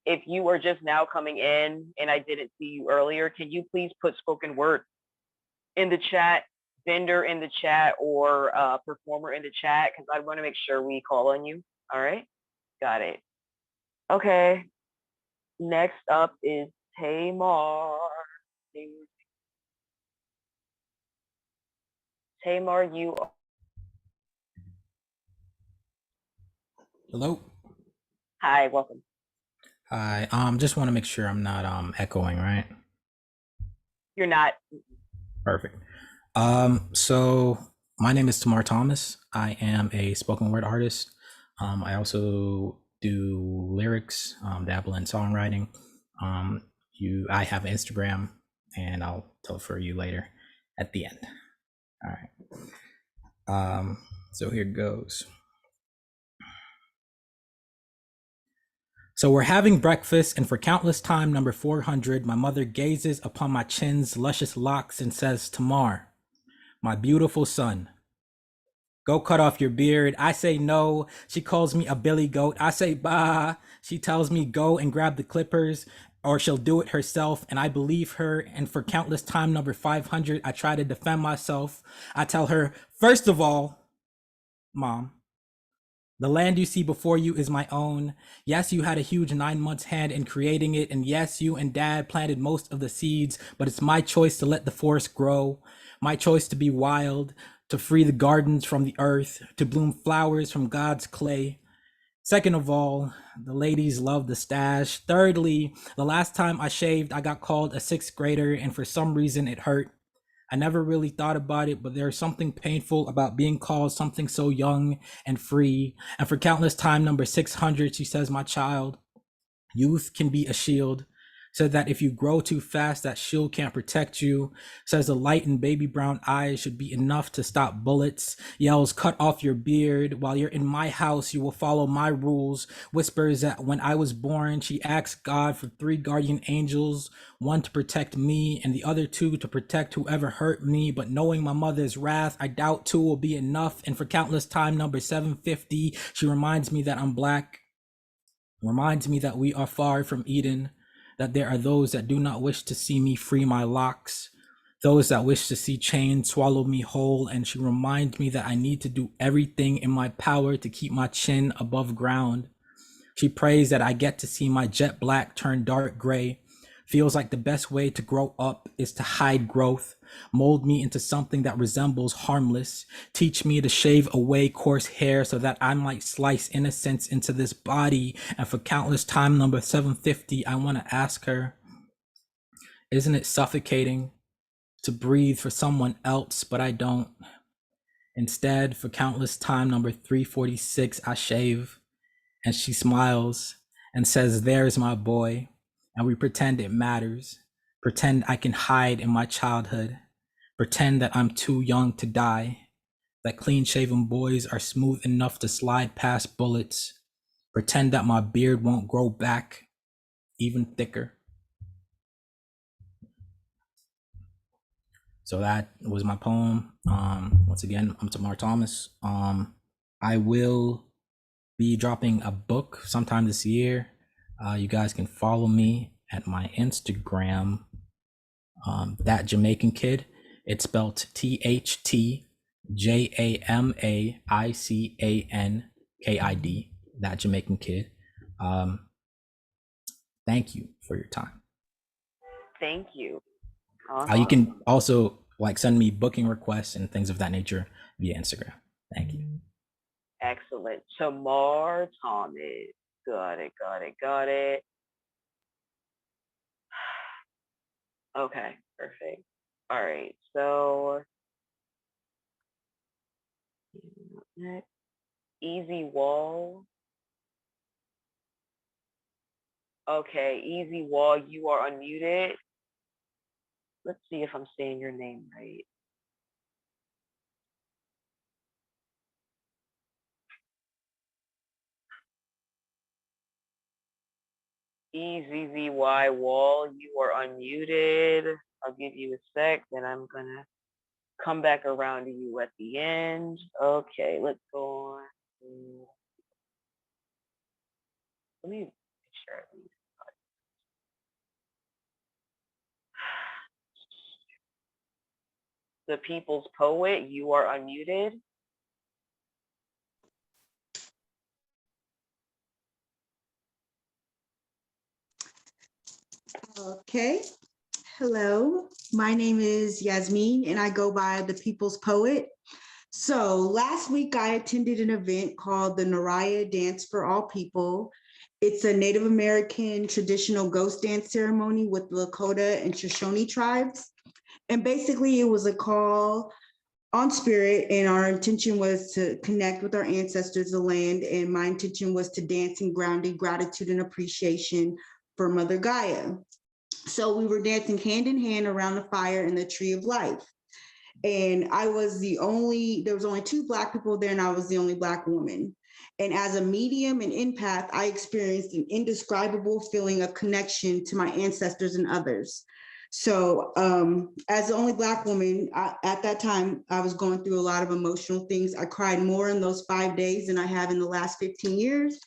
if you are just now coming in and I didn't see you earlier, can you please put spoken word in the chat, vendor in the chat, or performer in the chat? Because I want to make sure we call on you. All right, got it. Okay, next up is Tamar. Tamar, you are. Hello. Hi, welcome. Hi. Just want to make sure I'm not echoing, right? You're not. Perfect. So my name is Tamar Thomas. I am a spoken word artist. I also do lyrics, dabble in songwriting. I have Instagram, and I'll tell for you later at the end. All right. So here goes. So we're having breakfast, and for countless time number 400, my mother gazes upon my chin's luscious locks and says, Tamar, my beautiful son, go cut off your beard. I say no. She calls me a billy goat. I say bah. She tells me go and grab the clippers, or she'll do it herself, and I believe her. And for countless time number 500, I try to defend myself. I tell her, first of all, Mom, the land you see before you is my own. Yes, you had a huge 9 months hand in creating it. And yes, you and Dad planted most of the seeds, but it's my choice to let the forest grow. My choice to be wild, to free the gardens from the earth, to bloom flowers from God's clay. Second of all, the ladies love the stash. Thirdly, the last time I shaved, I got called a sixth grader, and for some reason it hurt. I never really thought about it, but there's something painful about being called something so young and free. And for countless time number 600, she says, my child, youth can be a shield. Said that if you grow too fast, that shield can't protect you. Says the light in baby brown eyes should be enough to stop bullets. Yells, cut off your beard. While you're in my house, you will follow my rules. Whispers that when I was born, she asked God for 3 guardian angels, 1 to protect me and the other 2 to protect whoever hurt me. But knowing my mother's wrath, I doubt 2 will be enough. And for countless time, number 750, she reminds me that I'm black. Reminds me that we are far from Eden, that there are those that do not wish to see me free my locks, those that wish to see chains swallow me whole. And she reminds me that I need to do everything in my power to keep my chin above ground. She prays that I get to see my jet black turn dark gray. Feels like the best way to grow up is to hide growth, mold me into something that resembles harmless, teach me to shave away coarse hair so that I might slice innocence into this body. And for countless time, number 750, I want to ask her, isn't it suffocating to breathe for someone else, but I don't? Instead, for countless time, number 346, I shave, and she smiles and says, there's my boy. And we pretend it matters, pretend I can hide in my childhood, pretend that I'm too young to die, that clean-shaven boys are smooth enough to slide past bullets, pretend that my beard won't grow back even thicker. So that was my poem. Once again, I'm Tamar Thomas. I will be dropping a book sometime this year. You guys can follow me at my Instagram, That Jamaican Kid. It's spelled THTJAMAICANKID, That Jamaican Kid. Thank you for your time. Thank you. You can also send me booking requests and things of that nature via Instagram. Thank you. Excellent. Tamar Thomas. Got it. Okay, perfect. All right, so next, Easy Wall. Okay, Easy Wall, you are unmuted. Let's see if I'm saying your name right. EZZY Wall, you are unmuted. I'll give you a sec, then I'm gonna come back around to you at the end. Okay, let's go on. Let me make sure. The People's Poet, you are unmuted. Okay. Hello, my name is Yasmin and I go by the People's Poet. So last week I attended an event called the Naraya Dance for All People. It's a Native American traditional ghost dance ceremony with Lakota and Shoshone tribes. And basically it was a call on spirit, and our intention was to connect with our ancestors, the land, and my intention was to dance in grounded gratitude and appreciation for Mother Gaia. So we were dancing hand in hand around the fire in the Tree of Life. And I was there was only 2 Black people there, and I was the only Black woman. And as a medium and empath, I experienced an indescribable feeling of connection to my ancestors and others. So as the only Black woman, at that time, I was going through a lot of emotional things. I cried more in those 5 days than I have in the last 15 years.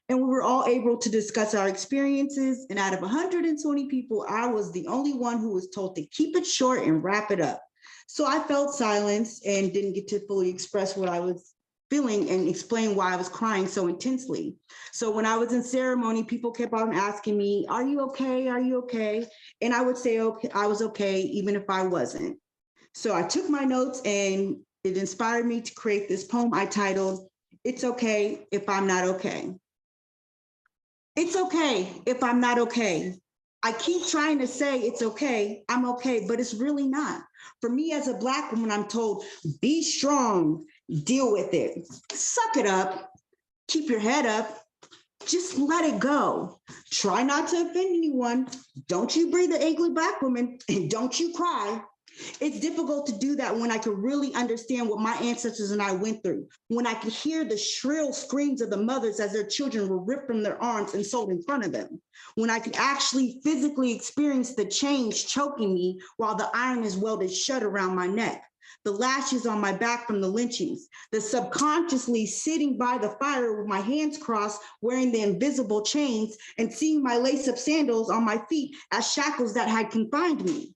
And we were all able to discuss our experiences. And out of 120 people, I was the only one who was told to keep it short and wrap it up. So I felt silenced and didn't get to fully express what I was feeling and explain why I was crying so intensely. So when I was in ceremony, people kept on asking me, are you okay? Are you okay? And I would say, okay, I was okay, even if I wasn't. So I took my notes and it inspired me to create this poem I titled, It's Okay If I'm Not Okay. It's okay if I'm not okay. I keep trying to say it's okay, I'm okay, but it's really not. For me as a Black woman, I'm told, be strong, deal with it, suck it up, keep your head up, Just let it go. Try not to offend anyone. Don't you breathe an ugly Black woman, and don't you cry. It's difficult to do that when I can really understand what my ancestors and I went through, when I could hear the shrill screams of the mothers as their children were ripped from their arms and sold in front of them, when I could actually physically experience the chains choking me while the iron is welded shut around my neck, the lashes on my back from the lynchings, the subconsciously sitting by the fire with my hands crossed, wearing the invisible chains, and seeing my lace-up sandals on my feet as shackles that had confined me,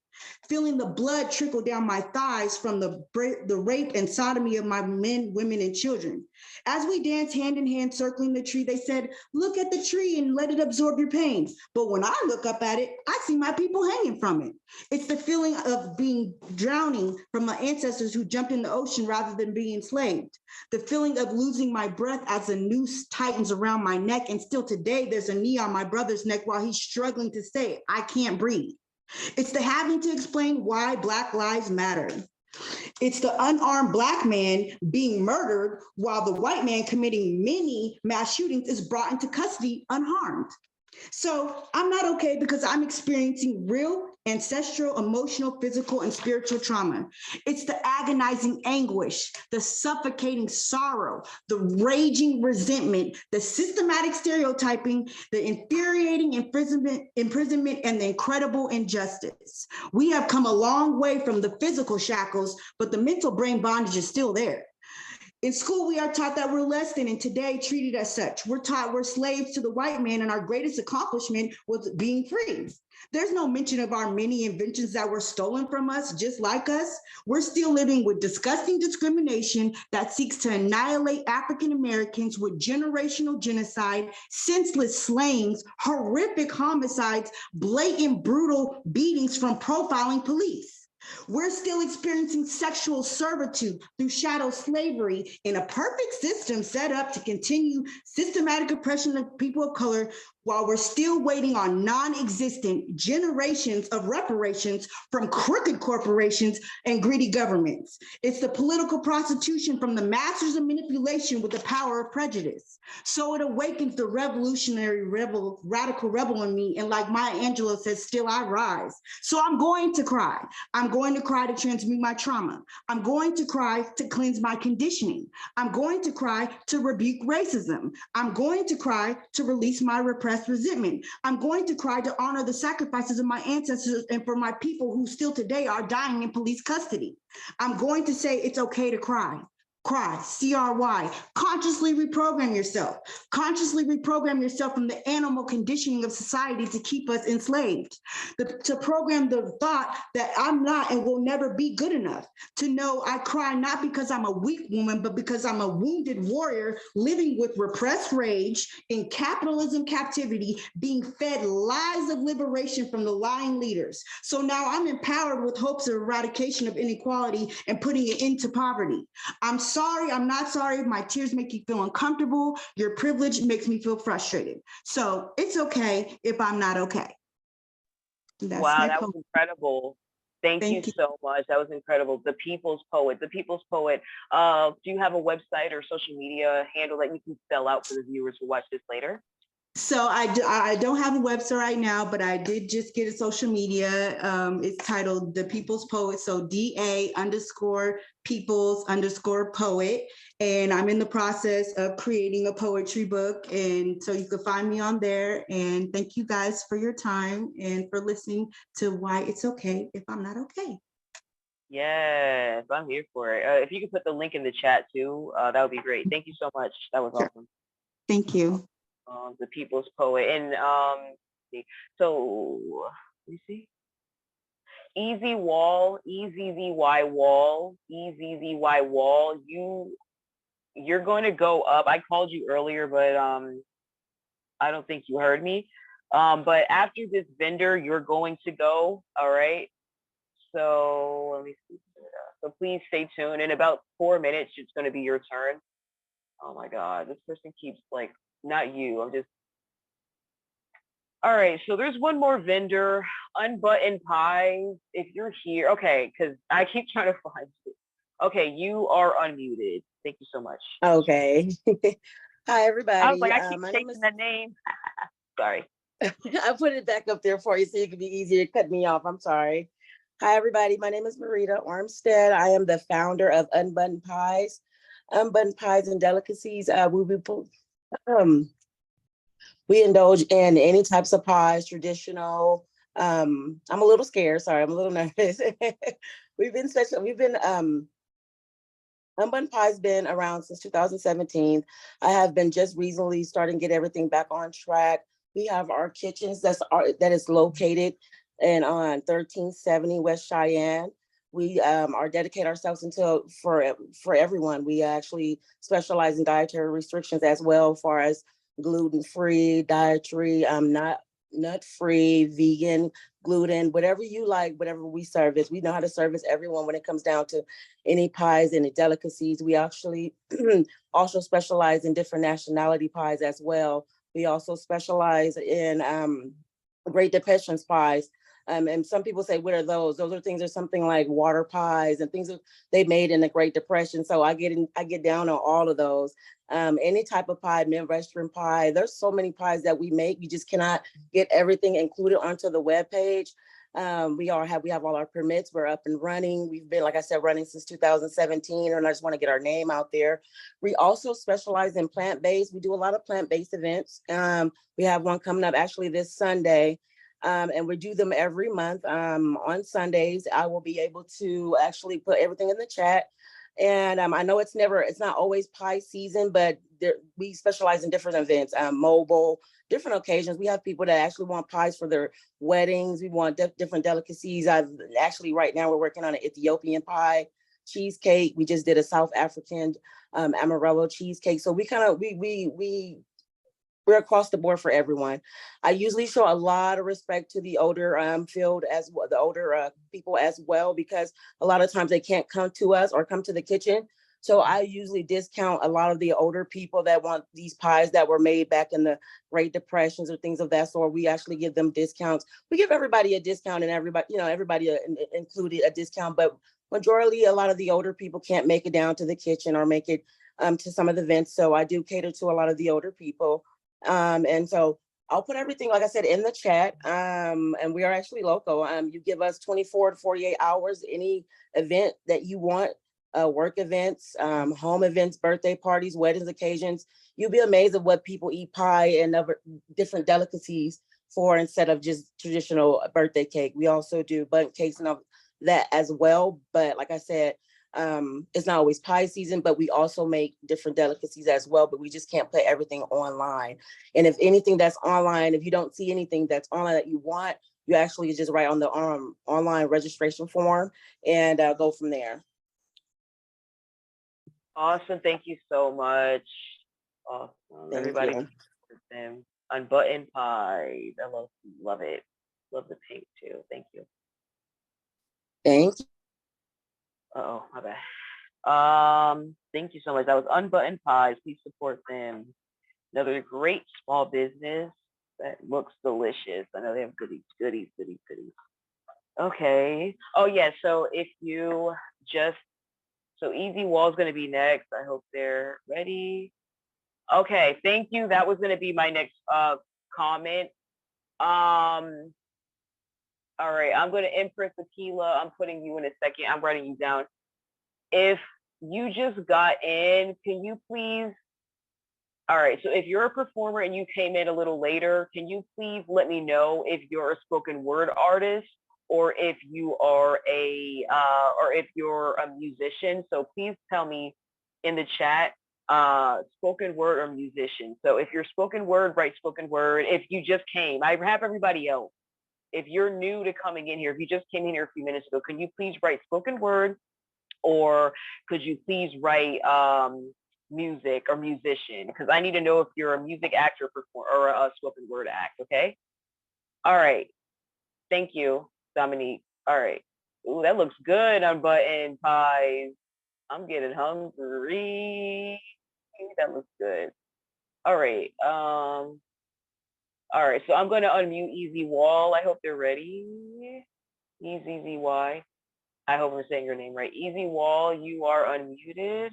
feeling the blood trickle down my thighs from the rape and sodomy of my men, women, and children. As we danced hand in hand circling the tree, they said, look at the tree and let it absorb your pain. But when I look up at it, I see my people hanging from it. It's the feeling of being drowning from my ancestors who jumped in the ocean rather than being enslaved. The feeling of losing my breath as a noose tightens around my neck. And still today, there's a knee on my brother's neck while he's struggling to say, I can't breathe. It's the having to explain why Black lives matter. It's the unarmed Black man being murdered while the white man committing many mass shootings is brought into custody unharmed. So I'm not okay because I'm experiencing real ancestral, emotional, physical, and spiritual trauma. It's the agonizing anguish, the suffocating sorrow, the raging resentment, the systematic stereotyping, the infuriating imprisonment, and the incredible injustice. We have come a long way from the physical shackles, but the mental brain bondage is still there. In school, we are taught that we're less than, and today treated as such. We're taught we're slaves to the white man, and our greatest accomplishment was being free. There's no mention of our many inventions that were stolen from us, just like us. We're still living with disgusting discrimination that seeks to annihilate African Americans with generational genocide, senseless slayings, horrific homicides, blatant, brutal beatings from profiling police. We're still experiencing sexual servitude through shadow slavery in a perfect system set up to continue systematic oppression of people of color while we're still waiting on non-existent generations of reparations from crooked corporations and greedy governments. It's the political prostitution from the masters of manipulation with the power of prejudice. So it awakens the revolutionary rebel, radical rebel in me, and like Maya Angelou says, still I rise. So I'm going to cry. I'm going to cry to transmute my trauma. I'm going to cry to cleanse my conditioning. I'm going to cry to rebuke racism. I'm going to cry to release my repressed resentment. I'm going to cry to honor the sacrifices of my ancestors and for my people who still today are dying in police custody. I'm going to say it's okay to cry. Cry, C-R-Y, consciously reprogram yourself. Consciously reprogram yourself from the animal conditioning of society to keep us enslaved. To program the thought that I'm not and will never be good enough. To know I cry not because I'm a weak woman, but because I'm a wounded warrior living with repressed rage in capitalism captivity, being fed lies of liberation from the lying leaders. So now I'm empowered with hopes of eradication of inequality and putting it into poverty. I'm sorry, I'm not sorry. My tears make you feel uncomfortable. Your privilege makes me feel frustrated. So it's okay if I'm not okay. Wow, that was incredible. Thank you so much. That was incredible. The People's Poet. The People's Poet. Do you have a website or social media handle that you can spell out for the viewers who watch this later? So I don't have a website right now, but I did just get a social media. It's titled The People's Poet. So DA_Peoples_Poet. And I'm in the process of creating a poetry book. And so you can find me on there. And thank you guys for your time and for listening to Why It's Okay If I'm Not Okay. Yes, I'm here for it. If you could put the link in the chat too, that would be great. Thank you so much. That was awesome. Thank you. The People's Poet. And so let me see. Easy Wall, EZZY Wall, EZZY Wall. You're going to go up. I called you earlier, but I don't think you heard me. But after this vendor, you're going to go. All right. So let me see. So please stay tuned. In about 4 minutes, it's going to be your turn. Oh my God, this person keeps like, not you. I'm just. All right, so there's one more vendor, Unbuttoned Pies. If you're here, okay, because I keep trying to find you. Okay, you are unmuted. Thank you so much. Okay. Hi, I was everybody. like, I keep My name chasing is. the name. Sorry. I put it back up there for you so you can be easier to cut me off. I'm sorry. Hi, everybody. My name is Marita Armstead. I am the founder of Unbuttoned Pies. Unbuttoned Pies and Delicacies. Um, we indulge in any types of pies, traditional. I'm a little scared. Sorry, I'm a little nervous. we've been special. We've been Unbun Pie's been around since 2017. I have been just recently starting to get everything back on track. We have our kitchens that is located in on 1370 West Cheyenne. We are dedicate ourselves until for everyone. We actually specialize in dietary restrictions as well, as far as gluten-free, dietary, not nut-free, vegan, gluten, whatever you like, whatever we service. We know how to service everyone when it comes down to any pies, any delicacies. We actually also specialize in different nationality pies as well. We also specialize in Great Depressions pies. And some people say, what are those? Those are things are something like water pies and things that they made in the Great Depression. So I get down on all of those. Any type of pie, Midwestern pie. There's so many pies that we make. You just cannot get everything included onto the webpage. We have all our permits. We're up and running. We've been, like I said, running since 2017, and I just want to get our name out there. We also specialize in plant-based. We do a lot of plant-based events. We have one coming up actually this Sunday. And we do them every month. On Sundays, I will be able to actually put everything in the chat. And I know it's not always pie season, but we specialize in different events, mobile, different occasions. We have people that actually want pies for their weddings. We want different delicacies. Right now we're working on an Ethiopian pie, cheesecake. We just did a South African Amarillo cheesecake. So we're across the board for everyone. I usually show a lot of respect to the older field as well, the older people as well, because a lot of times they can't come to us or come to the kitchen. So I usually discount a lot of the older people that want these pies that were made back in the Great Depressions or things of that sort. We actually give them discounts. We give everybody a discount, and everybody included a discount, but majority, a lot of the older people can't make it down to the kitchen or make it to some of the events. So I do cater to a lot of the older people. And so I'll put everything, like I said, in the chat. And we are actually local. You give us 24 to 48 hours, any event that you want, work events, home events, birthday parties, weddings, occasions. You'll be amazed at what people eat pie and other different delicacies for instead of just traditional birthday cake. We also do bundt cakes and that as well. But like I said, it's not always pie season, but we also make different delicacies as well, but we just can't put everything online. And if anything that's online, if you don't see anything that's online that you want, you actually just write on the online registration form and go from there. Awesome. Thank you so much. Awesome. Everybody, them. Unbuttoned Pies. I love it. Love the pink too. Thank you. Thank you. Oh, my bad. Thank you so much. That was Unbuttoned Pies. Please support them. Another great small business that looks delicious. I know they have goodies. Okay. Oh yeah. So Easy Wall is going to be next. I hope they're ready. Okay. Thank you. That was going to be my next comment. All right, I'm going to Empress Tequila. I'm putting you in a second. I'm writing you down. If you just got in, can you please? All right, so if you're a performer and you came in a little later, can you please let me know if you're a spoken word artist or if you are or if you're a musician? So please tell me in the chat, spoken word or musician. So if you're spoken word, write spoken word. If you just came, I have everybody else. If you're new to coming in here, if you just came in here a few minutes ago, can you please write spoken word, or could you please write music or musician? Because I need to know if you're a music actor or a spoken word act. Okay. All right. Thank you, Dominique. All right. Ooh, that looks good on Unbuttoned Pies. I'm getting hungry. That looks good. All right. All right, so I'm going to unmute Easy Wall. I hope they're ready. Easy Y. I hope I'm saying your name right. Easy Wall, you are unmuted.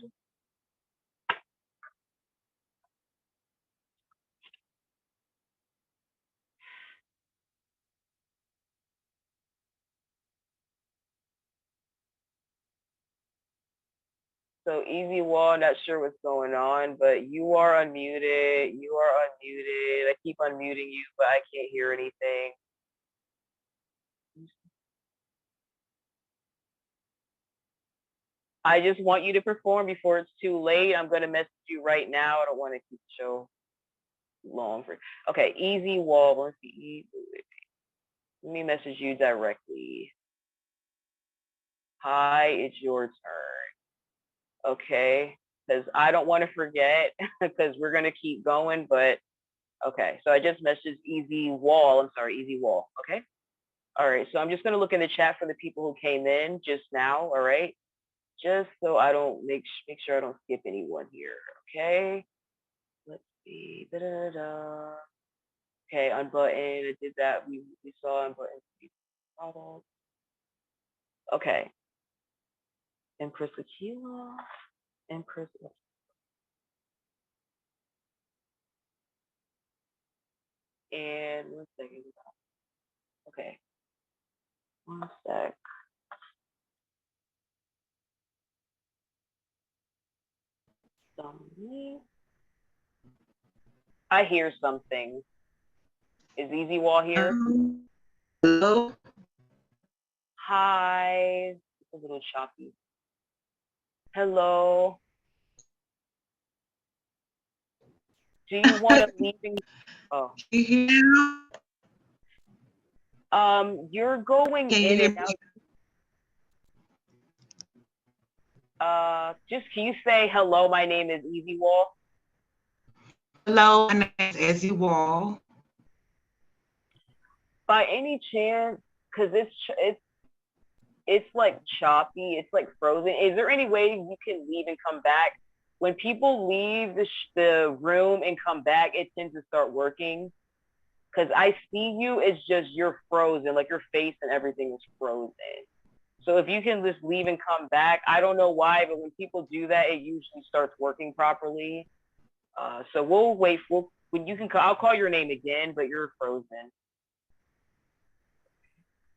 So Easy Wall, not sure what's going on, but you are unmuted. You are unmuted. I keep unmuting you, but I can't hear anything. I just want you to perform before it's too late. I'm gonna message you right now. I don't want to keep the show long for. Okay, Easy Wall. Let's see. Let me message you directly. Hi, it's your turn. Okay, because I don't want to forget because we're gonna keep going. But okay, so I just messaged Easy Wall. I'm sorry, Easy Wall. Okay. All right, so I'm just gonna look in the chat for the people who came in just now. All right, just so I don't make sure I don't skip anyone here. Okay. Let's see. Da-da-da. Okay, unbutton. I did that. We saw unbutton. Okay. Empress Aquila. Empress. And 1 second. Okay. 1 sec. I hear something. Is Easy Wall here? Hello. Hi. It's a little choppy. Hello. Do you want to leave? Oh. You're going in and out. Just can you say hello? My name is Easy Wall. Hello, my name is Easy Wall. By any chance, because it's like choppy, it's like frozen. Is there any way you can leave and come back? When people leave the room and come back, it tends to start working. Because I see you, it's just you're frozen, like your face and everything is frozen. So if you can just leave and come back, I don't know why, but when people do that, it usually starts working properly. So we'll wait. When you can, I'll call your name again, but you're frozen.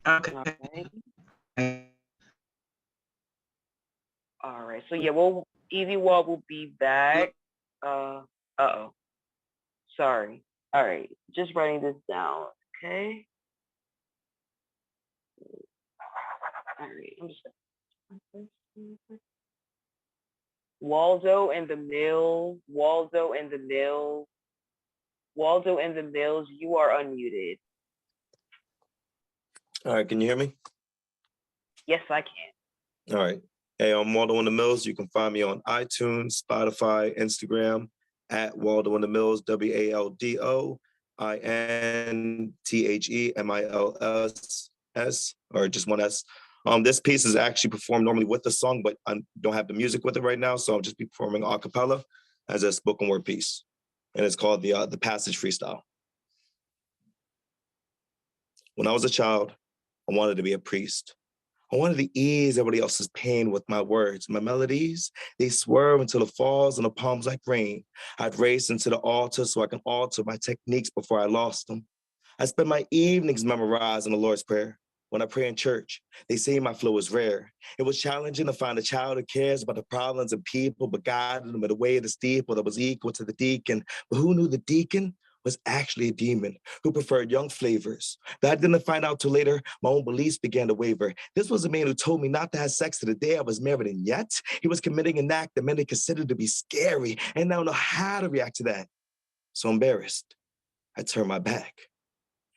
Okay. All right. So yeah, Easy Wall will be back. Uh-oh. Sorry. All right. Just writing this down. Okay. All right. I'm just. Waldo and the Mills. Waldo and the Mills. Waldo and the Mills. You are unmuted. All right, can you hear me? Yes, I can. All right. Hey, I'm Waldo in the Mills. You can find me on iTunes, Spotify, Instagram at Waldo in the Mills, WALDOINTHEMILSS, or just one S. This piece is actually performed normally with the song, but I don't have the music with it right now, so I'll just be performing a cappella as a spoken word piece. And it's called the Passage Freestyle. When I was a child, I wanted to be a priest. I wanted to ease everybody else's pain with my words. My melodies, they swerve until it falls on the palms like rain. I'd race into the altar so I can alter my techniques before I lost them. I spend my evenings memorizing the Lord's Prayer. When I pray in church, they say my flow is rare. It was challenging to find a child who cares about the problems of people, but guided them in a way of the steeple that was equal to the deacon. But who knew the deacon was actually a demon who preferred young flavors? That I didn't find out till later. My own beliefs began to waver. This was a man who told me not to have sex to the day I was married, and yet he was committing an act that many considered to be scary, and I don't know how to react to that. So embarrassed, I turned my back.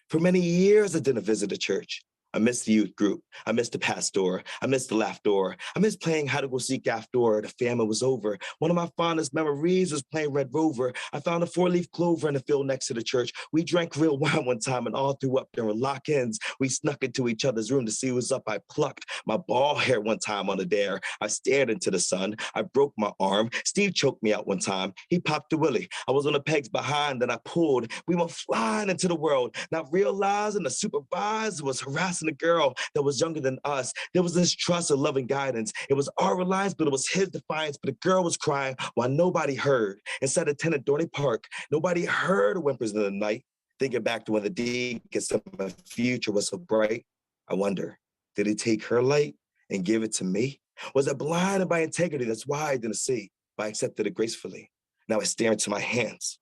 For many years, I didn't visit a church. I missed the youth group. I missed the pastor. I missed the laughter. I missed playing hide and go seek after the famine was over. One of my fondest memories was playing Red Rover. I found a 4-leaf clover in the field next to the church. We drank real wine one time and all threw up during lock-ins. We snuck into each other's room to see who was up. I plucked my ball hair one time on a dare. I stared into the sun. I broke my arm. Steve choked me out one time. He popped a willy. I was on the pegs behind, then I pulled. We went flying into the world, not realizing the supervisor was harassing a girl that was younger than us. There was this trust and loving guidance. It was our reliance, but it was his defiance. But the girl was crying while nobody heard. Inside of tenant Dorney Park, nobody heard the whimpers in the night. Thinking back to when the deacon said my future was so bright, I wonder, did he take her light and give it to me? Was I blinded by integrity? That's why I didn't see, but I accepted it gracefully. Now I stare into my hands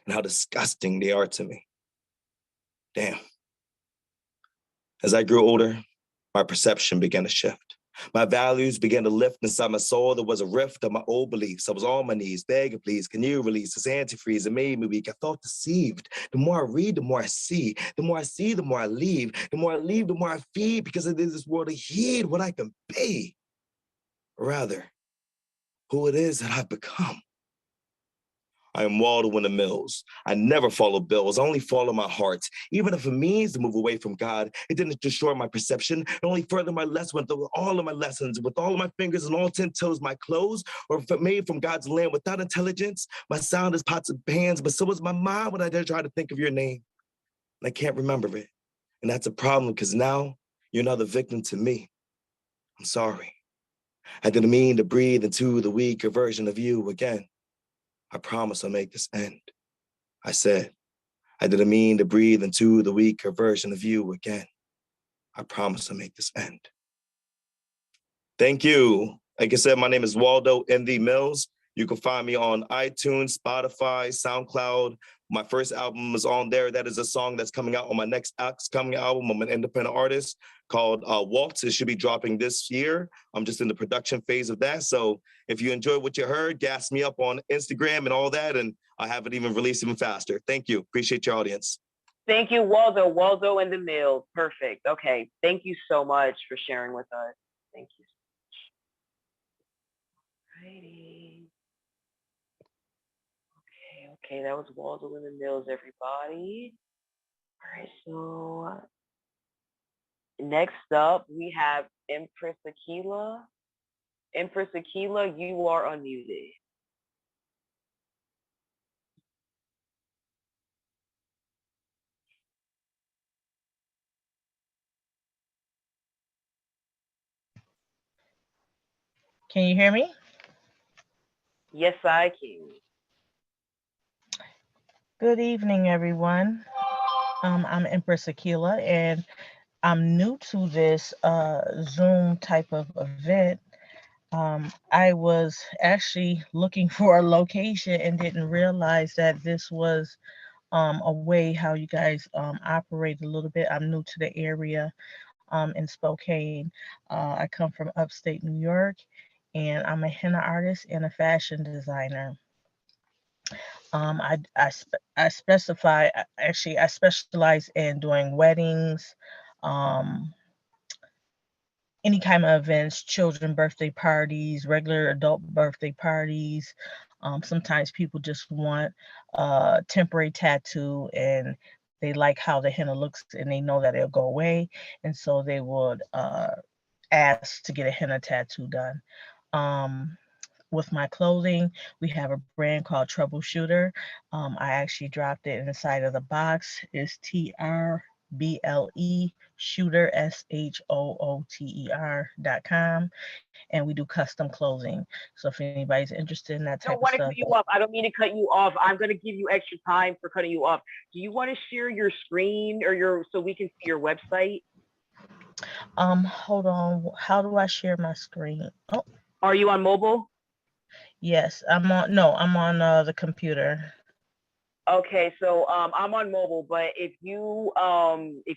and how disgusting they are to me. Damn. As I grew older, my perception began to shift. My values began to lift inside my soul. There was a rift of my old beliefs. I was on my knees, begging, please, can you release this antifreeze? It made me weak. I felt deceived. The more I read, the more I see. The more I see, the more I leave. The more I leave, the more I feed, because it is this world to heed what I can be. Or rather, who it is that I've become. I am Waldo in the Mills. I never follow bills. I only follow my heart. Even if it means to move away from God, it didn't destroy my perception. It only furthered my lesson with all of my lessons, with all of my fingers and all 10 toes, my clothes, or if it made from God's land without intelligence, my sound is pots and pans, but so is my mind when I dare try to think of your name. And I can't remember it. And that's a problem because now you're another victim to me. I'm sorry. I didn't mean to breathe into the weaker version of you again. I promise I'll make this end. I said, I didn't mean to breathe into the weaker version of you again. I promise I'll make this end. Thank you. Like I said, my name is Waldo in the Mills. You can find me on iTunes, Spotify, SoundCloud. My first album is on there. That is a song that's coming out on my next upcoming album. I'm an independent artist called Waltz. It should be dropping this year. I'm just in the production phase of that. So if you enjoyed what you heard, gas me up on Instagram and all that, and I have it even released even faster. Thank you. Appreciate your audience. Thank you, Waldo. Waldo in the Mills. Perfect. Okay. Thank you so much for sharing with us. Thank you so much. Alrighty. Okay, that was Waldo in the Mills, everybody. All right, so next up we have Empress Aquila. Empress Aquila, you are unmuted. Can you hear me? Yes, I can. Good evening, everyone. I'm Empress Aquila, and I'm new to this Zoom type of event. I was actually looking for a location and didn't realize that this was a way how you guys operate a little bit. I'm new to the area in Spokane. I come from upstate New York, and I'm a henna artist and a fashion designer. I specify, actually, I specialize in doing weddings, um, any kind of events, children birthday parties, regular adult birthday parties. Sometimes people just want a temporary tattoo and they like how the henna looks and they know that it'll go away. And so they would ask to get a henna tattoo done. With my clothing, we have a brand called Troubleshooter. I actually dropped it inside of the box. It's TRBLE Shooter SHOOTER.com, and we do custom clothing. So if anybody's interested in that I type don't of want to stuff, cut you off. I don't mean to cut you off. I'm going to give you extra time for cutting you off. Do you want to share your screen or so we can see your website? hold on. How do I share my screen? Oh, are you on mobile? Yes, I'm on. No, I'm on the computer. Okay, so I'm on mobile, but if you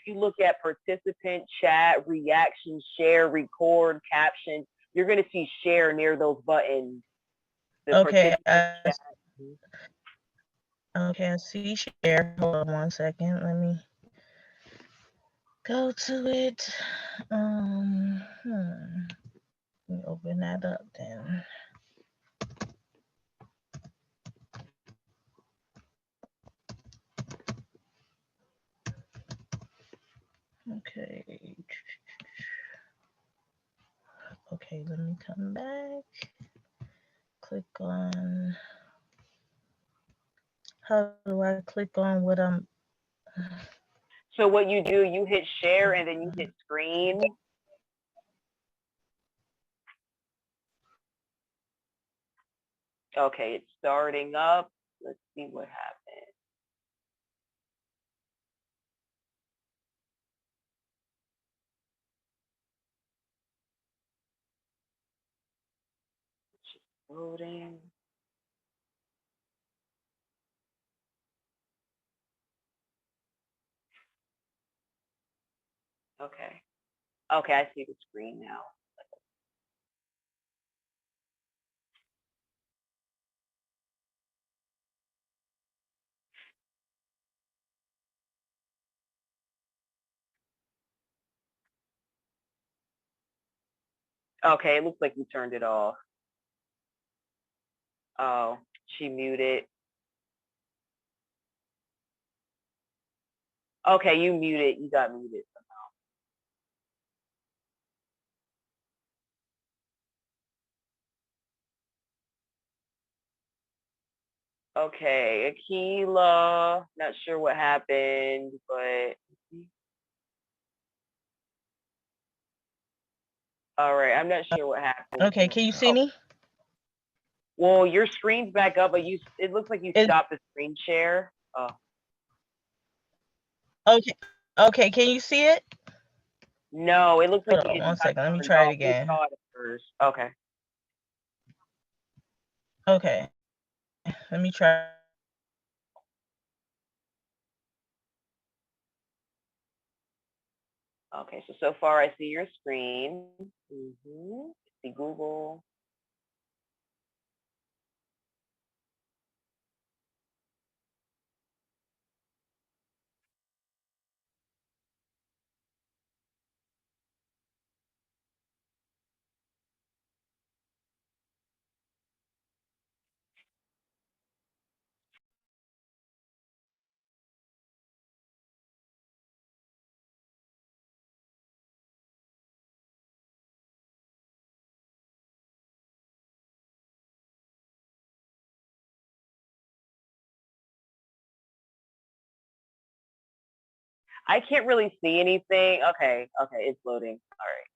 look at participant, chat, reaction, share, record, caption, you're gonna see share near those buttons. Okay. Okay, I see share. Hold on one second. Let me go to it. Let me open that up then. Okay. Okay, let me come back. Click on. How do I click on what I'm? So what you do, you hit share and then you hit screen. Okay, it's starting up. Let's see what happens. Loading. Okay. Okay, I see the screen now. Okay, it looks like you turned it off. Oh, she muted. Okay, you muted. You got muted somehow. Okay, Akila. Not sure what happened, but all right. I'm not sure what happened. Okay, can you see me? Well, your screen's back up, but it looks like you stopped the screen share. Oh. Okay. Okay, can you see it? No, it looks like Hold you on 1 second. Let me try it again. First. Okay. Okay. Let me try. Okay, so far I see your screen. See Google. I can't really see anything. Okay, it's loading. All right.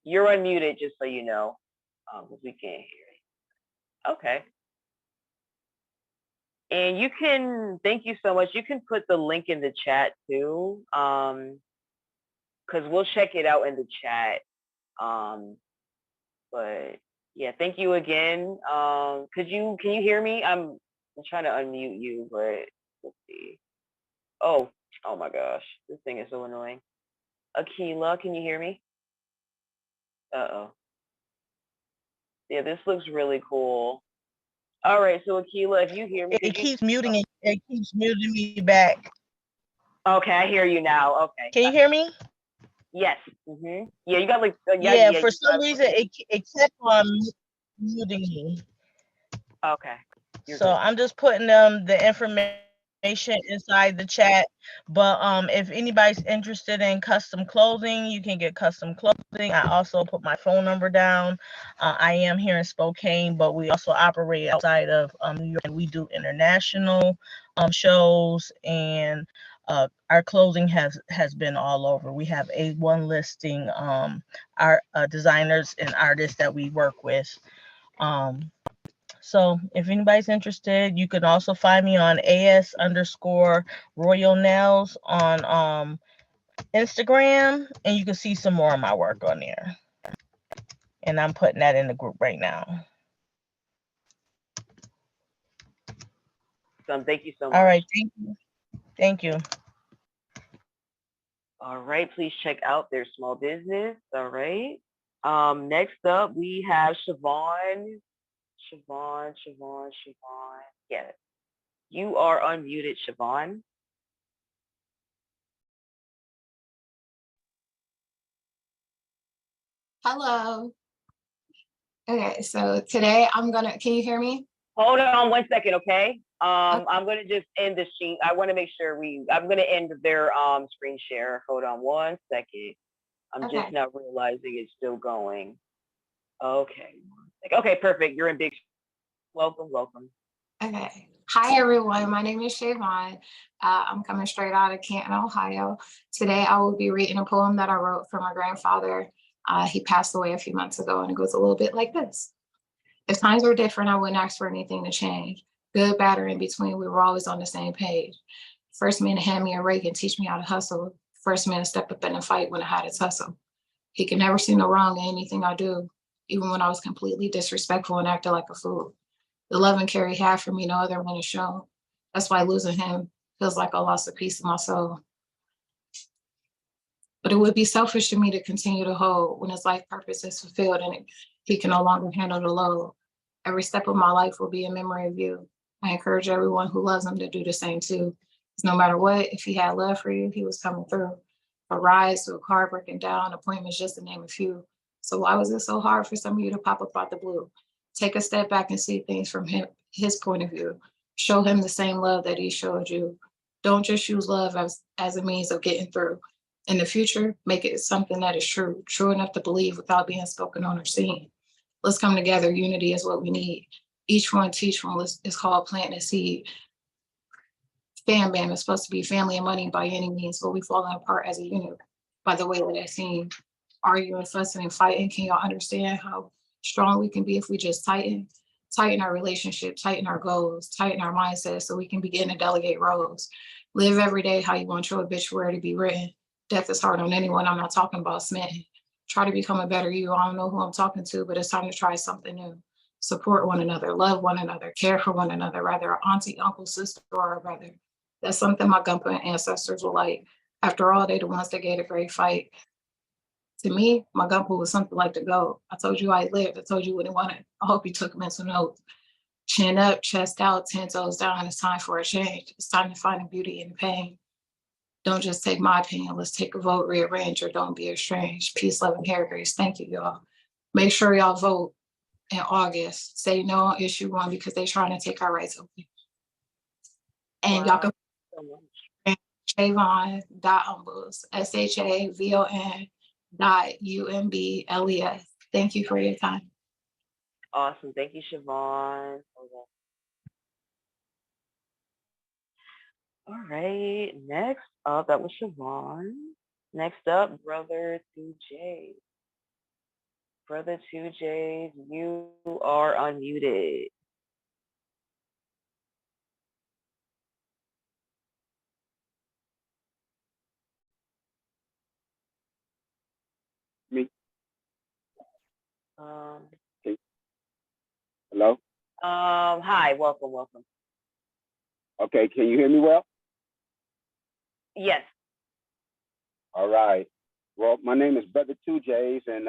You're unmuted, just so you know, because we can't hear you. Okay. And you can, thank you so much. You can put the link in the chat too, because we'll check it out in the chat. But yeah, thank you again. Can you hear me? I'm trying to unmute you, but let's see. Oh my gosh, this thing is so annoying. Akila, can you hear me? Uh-oh. Yeah, this looks really cool. All right, so Akila, if you hear me, it keeps muting it. It keeps muting me back. Okay, I hear you now. Okay. Can you hear me? Yes. Yeah, you got like yeah. For some reason, it kept on muting me. Okay. So good. I'm just putting the information inside the chat. But if anybody's interested in custom clothing, you can get custom clothing. I also put my phone number down. I am here in Spokane, but we also operate outside of New York, and we do international shows, and our clothing has been all over. We have A1 listing our designers and artists that we work with. So if anybody's interested, you can also find me on AS_Royal Nails on Instagram, and you can see some more of my work on there. And I'm putting that in the group right now. Thank you so much. All right, thank you. Thank you. All right, please check out their small business. All right. Next up, we have Siobhan. Siobhan. Yeah. You are unmuted, Siobhan. Hello. Okay, so today can you hear me? Hold on 1 second, okay? I'm gonna just end the sheet. I want to make sure I'm gonna end their screen share. Hold on one second. I'm just now realizing it's still going. Okay. Okay, perfect. You're in big. Welcome, welcome. Okay. Hi, everyone. My name is Shavon. I'm coming straight out of Canton, Ohio. Today, I will be reading a poem that I wrote for my grandfather. He passed away a few months ago, and it goes a little bit like this. If times were different, I wouldn't ask for anything to change. Good, bad, or in between, we were always on the same page. First man to hand me a rake and teach me how to hustle. First man to step up in a fight when I had to tussle. He could never see no wrong in anything I do, even when I was completely disrespectful and acted like a fool. The love and care he had for me, no other one has shown. That's why losing him feels like I lost a piece of my soul. But it would be selfish of me to continue to hold when his life purpose is fulfilled and he can no longer handle the load. Every step of my life will be a memory of you. I encourage everyone who loves him to do the same too. Because no matter what, if he had love for you, he was coming through. A rise to a car breaking down, appointments just to name a few. So why was it so hard for some of you to pop up out the blue? Take a step back and see things from his point of view. Show him the same love that he showed you. Don't just use love as a means of getting through. In the future, make it something that is true enough to believe without being spoken on or seen. Let's come together. Unity is what we need. Each one teach one is called planting a seed. Fam Bam is supposed to be family and money by any means, but we've fallen apart as a unit by the way that it seemed. Arguing, fussing, and fighting. Can y'all understand how strong we can be if we just tighten our relationship, tighten our goals, tighten our mindset so we can begin to delegate roles. Live every day how you want your obituary to be written. Death is hard on anyone. I'm not talking about smitten. Try to become a better you. I don't know who I'm talking to, but it's time to try something new. Support one another, love one another, care for one another, rather an auntie, uncle, sister, or a brother. That's something my Gumpa ancestors were like. After all, they the ones that gave a great fight. To me, my Gumpa was something like the GOAT. I told you I lived. I told you what he wanted. I hope you took mental notes. Chin up, chest out, 10 toes down. It's time for a change. It's time to find the beauty in the pain. Don't just take my opinion. Let's take a vote, rearrange, or don't be estranged. Peace, love, and hair grace. Thank you, y'all. Make sure y'all vote in August. Say no on issue 1 because they're trying to take our rights away. And y'all can Shavon.umbles, SHAVON.UMBLES. Thank you for your time. Awesome. Thank you, Shavon. All right. Next up, that was Shavon. Next up, Brother 2J. Brother 2J, you are unmuted. Me. Okay. Hello? Hi, welcome. Okay, can you hear me well? Yes. All right. Well, my name is Brother 2J's, and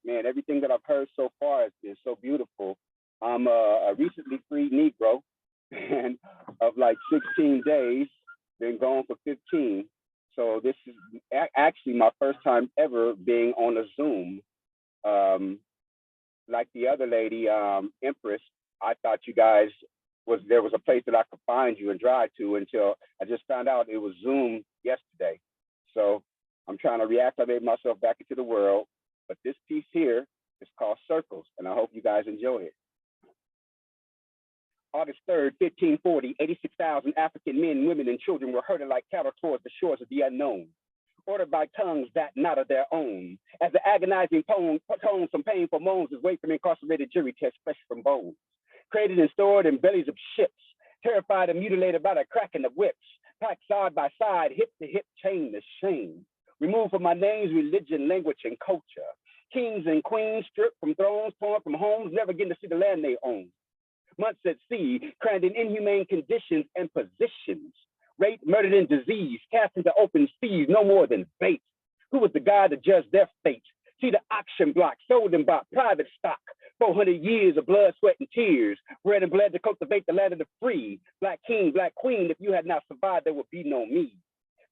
man, everything that I've heard so far has been so beautiful. I'm a recently freed Negro, and of like 16 days, been gone for 15. So this is actually my first time ever being on a Zoom. Like the other lady, Empress, I thought you guys there was a place that I could find you and drive to until I just found out it was Zoom yesterday. So I'm trying to reactivate myself back into the world. But this piece here is called Circles, and I hope you guys enjoy it. August 3rd, 1540, 86,000 African men, women, and children were herded like cattle towards the shores of the unknown, ordered by tongues that not of their own. As the agonizing tones some painful moans is wait from incarcerated jury tests fresh from bones, created and stored in bellies of ships, terrified and mutilated by the cracking of whips, packed side by side, hip to hip, chain to chain, removed from my names, religion, language, and culture. Kings and queens stripped from thrones, torn from homes, never getting to see the land they own. Months at sea, crammed in inhumane conditions and positions, raped, murdered, and disease, cast into open seas, no more than bait. Who was the God to judge their fate? See the auction block, sold and bought private stock. 400 years of blood, sweat, and tears, bred and bled to cultivate the land of the free. Black king, black queen, if you had not survived, there would be no me.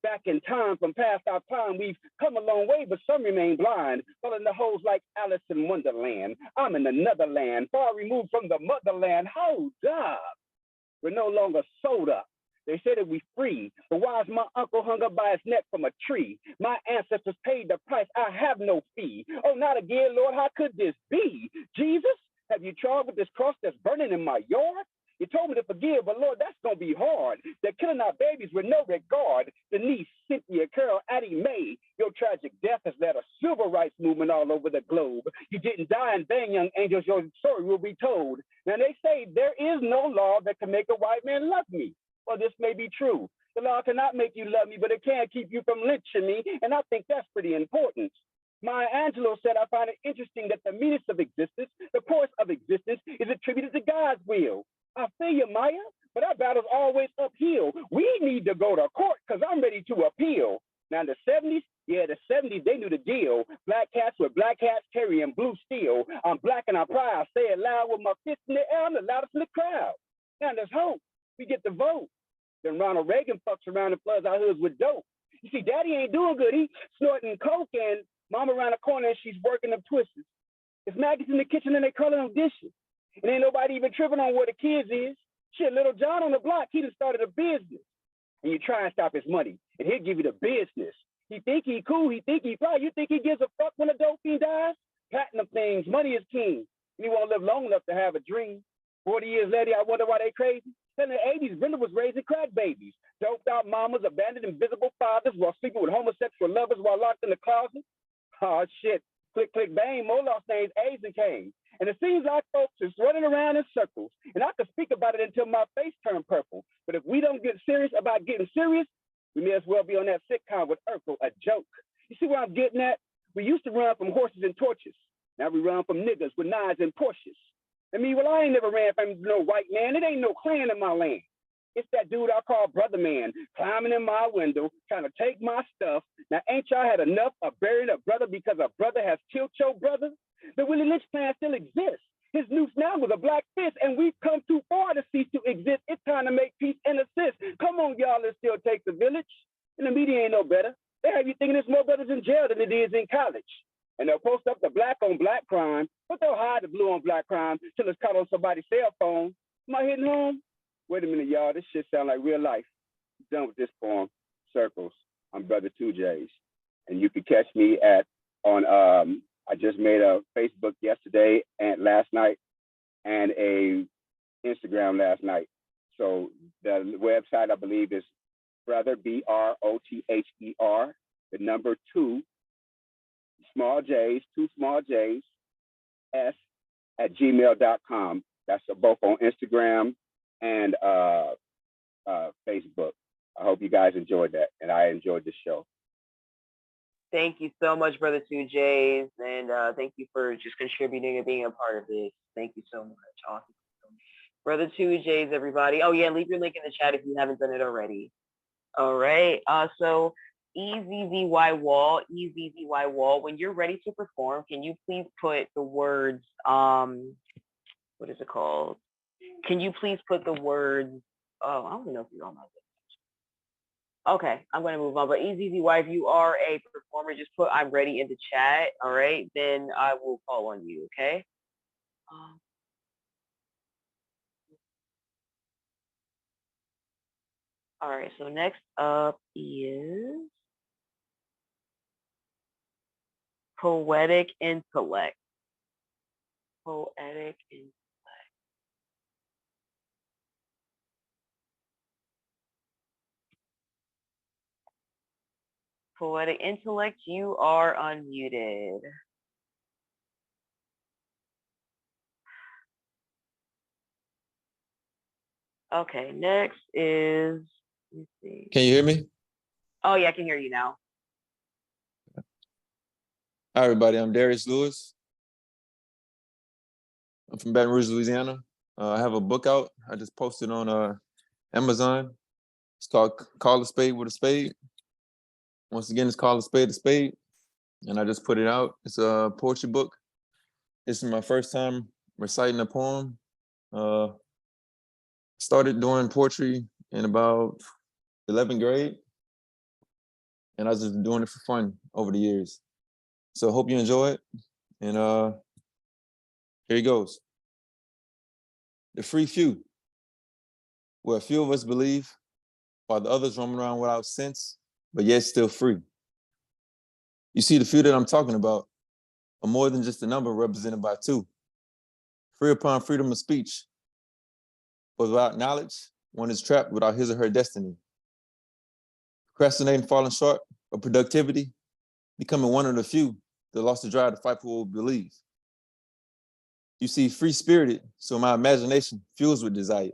Back in time, from past our time, we've come a long way, but some remain blind, following the holes like Alice in Wonderland. I'm in another land, far removed from the motherland. Hold up. We're no longer sold up. They say that we free, but why is my uncle hung up by his neck from a tree? My ancestors paid the price. I have no fee. Oh, not again, Lord. How could this be? Jesus, have you tried with this cross that's burning in my yard? You told me to forgive, but Lord, that's going to be hard. They're killing our babies with no regard. Denise, Cynthia, Carol, Addie Mae, your tragic death has led a civil rights movement all over the globe. You didn't die in vain, young angels. Your story will be told. Now, they say there is no law that can make a white man love me. Well, this may be true. The law cannot make you love me, but it can keep you from lynching me, and I think that's pretty important. Maya Angelou said, I find it interesting that the meanest of existence, the course of existence, is attributed to God's will. I feel you, Maya, but our battle's always uphill. We need to go to court because I'm ready to appeal. Now, in the 70s, yeah, the 70s, they knew the deal. Black cats with black hats carrying blue steel. I'm black and I'm proud. I say it loud with my fist in the air. I'm the loudest in the crowd. Now, there's hope. We get the vote. Then Ronald Reagan fucks around and floods our hoods with dope. You see, daddy ain't doing good. He's snorting coke, and mom around the corner and she's working them twisters. It's maggots in the kitchen and they color them dishes. And ain't nobody even tripping on where the kids is. Shit, little John on the block, he done started a business. And you try and stop his money, and he'll give you the business. He think he cool, he think he fly. You think he gives a fuck when a dope fiend dies? Platinum things, money is king. And he won't live long enough to have a dream. 40 years later, I wonder why they crazy. In the 80s, Brenda was raising crack babies. Doped out mamas, abandoned invisible fathers while sleeping with homosexual lovers while locked in the closet. Oh, shit. Click, click, bang, more lost names, AIDS and Kane. And it seems like folks is running around in circles. And I could speak about it until my face turned purple. But if we don't get serious about getting serious, we may as well be on that sitcom with Urkel, a joke. You see where I'm getting at? We used to run from horses and torches. Now we run from niggas with knives and Porsches. I mean, well, I ain't never ran from no white man. It ain't no clan in my land. It's that dude I call Brother Man, climbing in my window, trying to take my stuff. Now, ain't y'all had enough of burying a brother because a brother has killed your brother? The Willie Lynch plan still exists. His noose now with a black fist, and we've come too far to cease to exist. It's time to make peace and assist. Come on, y'all, it still takes a village. And the media ain't no better. They have you thinking there's more brothers in jail than it is in college. And they'll post up the black on black crime, but they'll hide the blue on black crime till it's caught on somebody's cell phone. Am I hitting home? Wait a minute, y'all. This shit sound like real life. I'm done with this poem. Circles. I'm Brother 2J's. And you can catch me I just made a Facebook yesterday and last night and a Instagram last night. So the website, I believe, is Brother, BROTHER, the number 2, small J's, 2 small J's, S at gmail.com. That's both on Instagram and Facebook. I hope you guys enjoyed that, and I enjoyed the show. Thank you so much, Brother 2J's, and thank you for just contributing and being a part of this. Thank you so much. Awesome. Brother 2J's, everybody. Oh, yeah, leave your link in the chat if you haven't done it already. All right. So EZZY Wall, when you're ready to perform, can you please put the words, what is it called? Can you please put the words, oh, I don't know if you're on my list. Okay, I'm going to move on. But EZZY, if you are a performer, just put I'm ready in the chat. All right, then I will call on you. Okay. All right, so next up is Poetic Intellect. Poetic Intellect. Poetic Intellect, you are unmuted. Okay, next is, let's see. Can you hear me? Oh, yeah, I can hear you now. Hi, everybody. I'm Darius Lewis. I'm from Baton Rouge, Louisiana. I have a book out. I just posted on Amazon. It's called Call a Spade with a Spade. Once again, it's called a spade, and I just put it out. It's a poetry book. This is my first time reciting a poem. Started doing poetry in about 11th grade, and I was just doing it for fun over the years. So hope you enjoy it, and here he goes. The Free Few. where a few of us believe, while the others roam around without sense, but yet still free. You see, the few that I'm talking about are more than just a number represented by two. Free upon freedom of speech, but without knowledge, one is trapped without his or her destiny. Procrastinating, falling short of productivity, becoming one of the few that lost the drive to fight for what we believe. You see, free-spirited, so my imagination fuels with desire.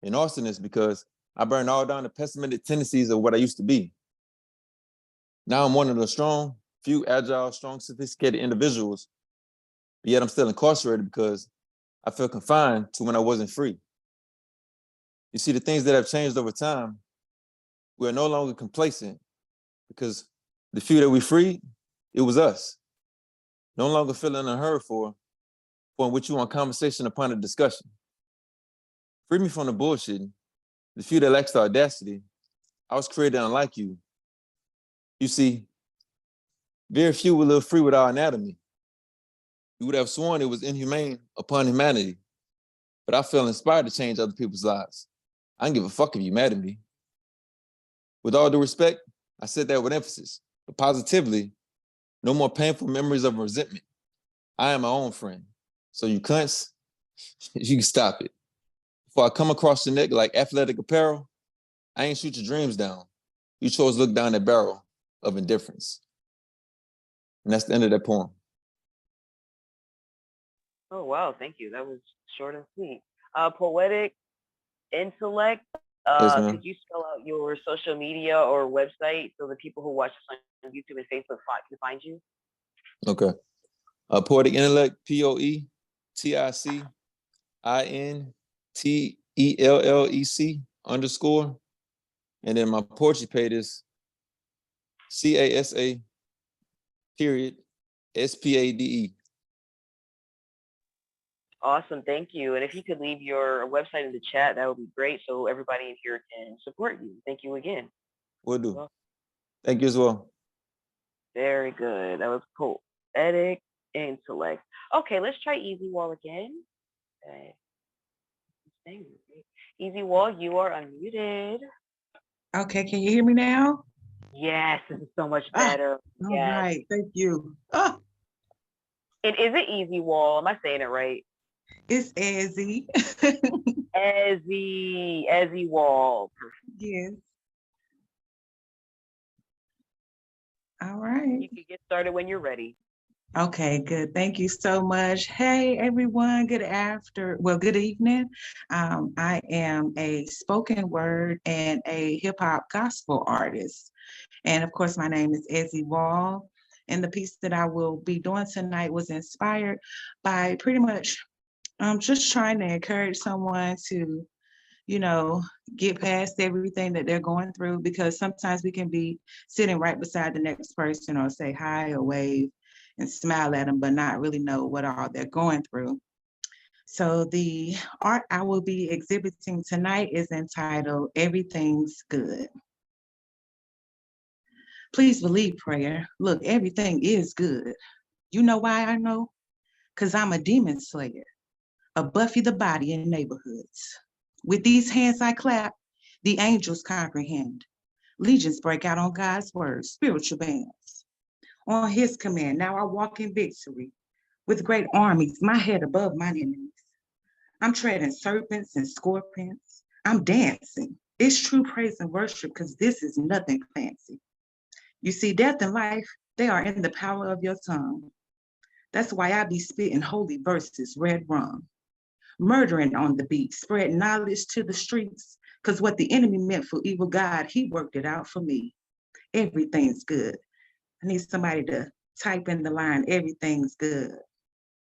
And awesomeness because I burn all down the pessimistic tendencies of what I used to be. Now I'm one of the strong, few agile, strong, sophisticated individuals, but yet I'm still incarcerated because I feel confined to when I wasn't free. You see, the things that have changed over time, we're no longer complacent because the few that we freed, it was us. No longer feeling unheard for in which you want conversation upon a discussion. Free me from the bullshitting. The few that lacks the audacity, I was created unlike you. You see, very few will live free with our anatomy. You would have sworn it was inhumane upon humanity, but I feel inspired to change other people's lives. I don't give a fuck if you're mad at me. With all due respect, I said that with emphasis, but positively, no more painful memories of resentment. I am my own friend, so you cunts, you can stop it. Before I come across your neck like athletic apparel, I ain't shoot your dreams down. You chose to look down that barrel of indifference. And that's the end of that poem. Oh, wow. Thank you. That was short and sweet. Poetic Intellect. Yes, ma'am. Could you spell out your social media or website so the people who watch this on YouTube and Facebook can find you? Okay. Poetic Intellect, POETICINTELLEC _ And then my poetry page is CASA period SPADE. Awesome. Thank you. And if you could leave your website in the chat, that would be great so everybody in here can support you. Thank you again. Will do. Thank you as well. Very good. That was Poetic Intellect. Okay, let's try Easy Wall again. Okay. Easy Wall, you are unmuted. Okay, can you hear me now? Yes, this is so much better. All Yes. right, thank you. And is it Easy Wall? Am I saying it right? It's Ezzy. Ezzy Wall. Yes. All right. You can get started when you're ready. Okay, good. Thank you so much. Hey, everyone. Good evening. I am a spoken word and a hip hop gospel artist. And of course, my name is Ezzy Wall. And the piece that I will be doing tonight was inspired by pretty much just trying to encourage someone to, get past everything that they're going through, because sometimes we can be sitting right beside the next person or say hi or wave and smile at them, but not really know what all they're going through. So the art I will be exhibiting tonight is entitled Everything's Good. Please believe prayer. Look, everything is good. You know why I know? Because I'm a demon slayer, a Buffy the Body in neighborhoods. With these hands I clap, the angels comprehend. Legions break out on God's word, spiritual bands. On his command, now I walk in victory. With great armies, my head above my enemies. I'm treading serpents and scorpions. I'm dancing. It's true praise and worship, because this is nothing fancy. You see, death and life, they are in the power of your tongue. That's why I be spitting holy verses, red rum. Murdering on the beat, spreading knowledge to the streets, because what the enemy meant for evil, God, he worked it out for me. Everything's good. I need somebody to type in the line, everything's good.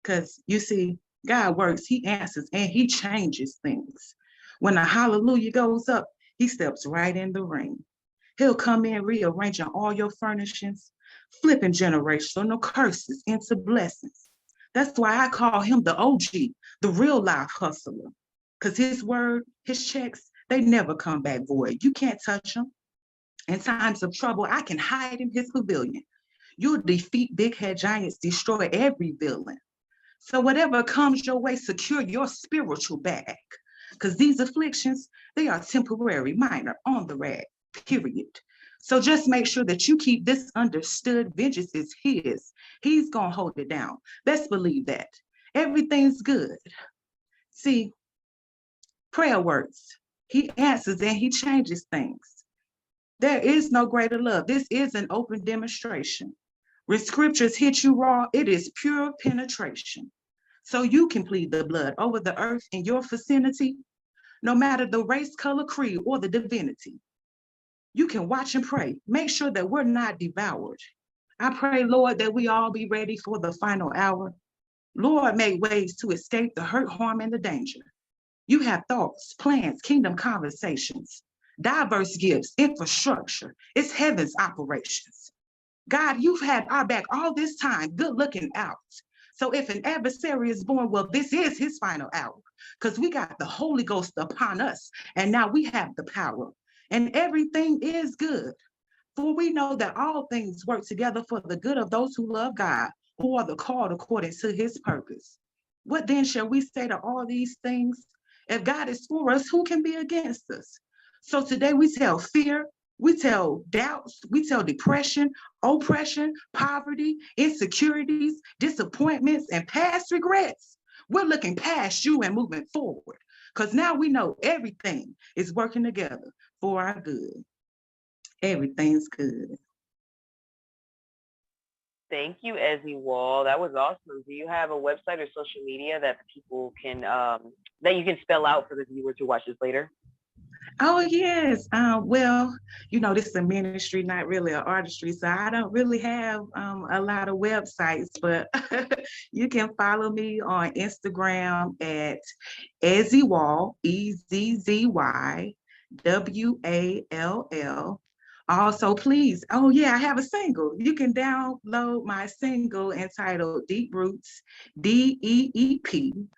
Because you see, God works, he answers, and he changes things. When a hallelujah goes up, he steps right in the ring. He'll come in rearranging all your furnishings, flipping generational curses into blessings. That's why I call him the OG, the real life hustler. Because his word, his checks, they never come back void. You can't touch them. In times of trouble, I can hide in his pavilion. You'll defeat big head giants, destroy every villain. So whatever comes your way, secure your spiritual bag. because these afflictions, they are temporary, minor, on the rag, period. So just make sure that you keep this understood. Vengeance is his. He's going to hold it down. Let's believe that. Everything's good. See, prayer works. He answers and he changes things. There is no greater love. This is an open demonstration. When scriptures hit you raw, it is pure penetration. So you can plead the blood over the earth in your vicinity, no matter the race, color, creed, or the divinity. You can watch and pray. Make sure that we're not devoured. I pray, Lord, that we all be ready for the final hour. Lord, make ways to escape the hurt, harm, and the danger. You have thoughts, plans, kingdom conversations, diverse gifts, infrastructure. It's heaven's operations. God, you've had our back all this time, good looking out. So if an adversary is born, well, this is his final hour, because we got the Holy Ghost upon us, and now we have the power. And everything is good. For we know that all things work together for the good of those who love God, who are the called according to his purpose. What then shall we say to all these things? If God is for us, who can be against us? So today we tell fear, we tell doubts, we tell depression, oppression, poverty, insecurities, disappointments, and past regrets. We're looking past you and moving forward, because now we know everything is working together for our good. Everything's good. Thank you, Ezzy Wall. That was awesome. Do you have a website or social media that people can that you can spell out for the viewers who watch this later? Oh, yes. Well, this is a ministry, not really an artistry, so I don't really have a lot of websites, but you can follow me on Instagram at Ezzy Wall, EZZYWALL. Also, please, oh yeah, I have a single. You can download my single entitled Deep Roots, DEEPROOTS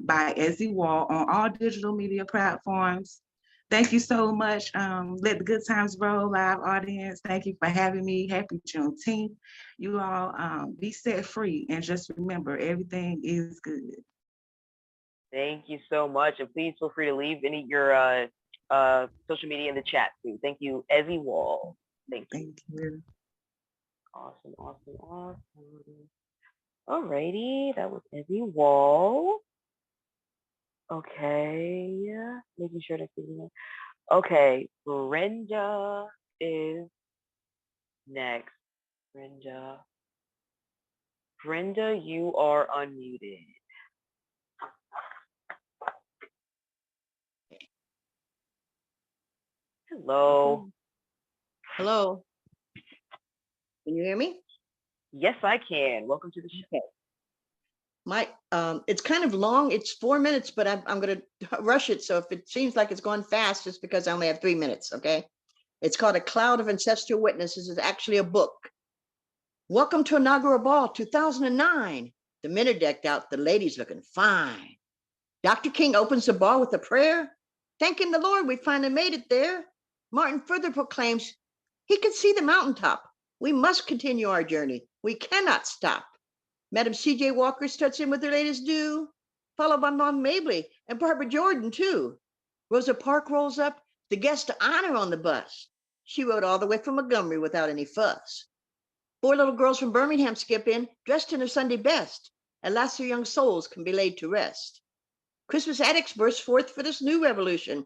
by Ezzy Wall on all digital media platforms. Thank you so much. Let the good times roll, live audience. Thank you for having me. Happy Juneteenth. You all be set free, and just remember, everything is good. Thank you so much. And please feel free to leave any of your social media in the chat too. Thank you, Ezzy Wall. Thank you. Awesome. Alrighty, that was Ezzy Wall. Okay, making sure to see that. Okay, Brenda is next. Brenda, you are unmuted. Hello. Hello. Can you hear me? Yes, I can. Welcome to the show. It's kind of long. It's 4 minutes, but I'm going to rush it. So if it seems like it's going fast, it's because I only have 3 minutes. Okay. It's called A Cloud of Ancestral Witnesses. It's actually a book. Welcome to Inaugural Ball 2009. The men are decked out. The ladies looking fine. Dr. King opens the ball with a prayer. Thanking the Lord, we finally made it there. Martin further proclaims, he can see the mountaintop. We must continue our journey. We cannot stop. Madam C.J. Walker starts in with her latest due, followed by Mom Mabley and Barbara Jordan, too. Rosa Parks rolls up, the guest to honor on the bus. She rode all the way from Montgomery without any fuss. 4 little girls from Birmingham skip in, dressed in their Sunday best. At last their young souls can be laid to rest. Christmas addicts burst forth for this new revolution,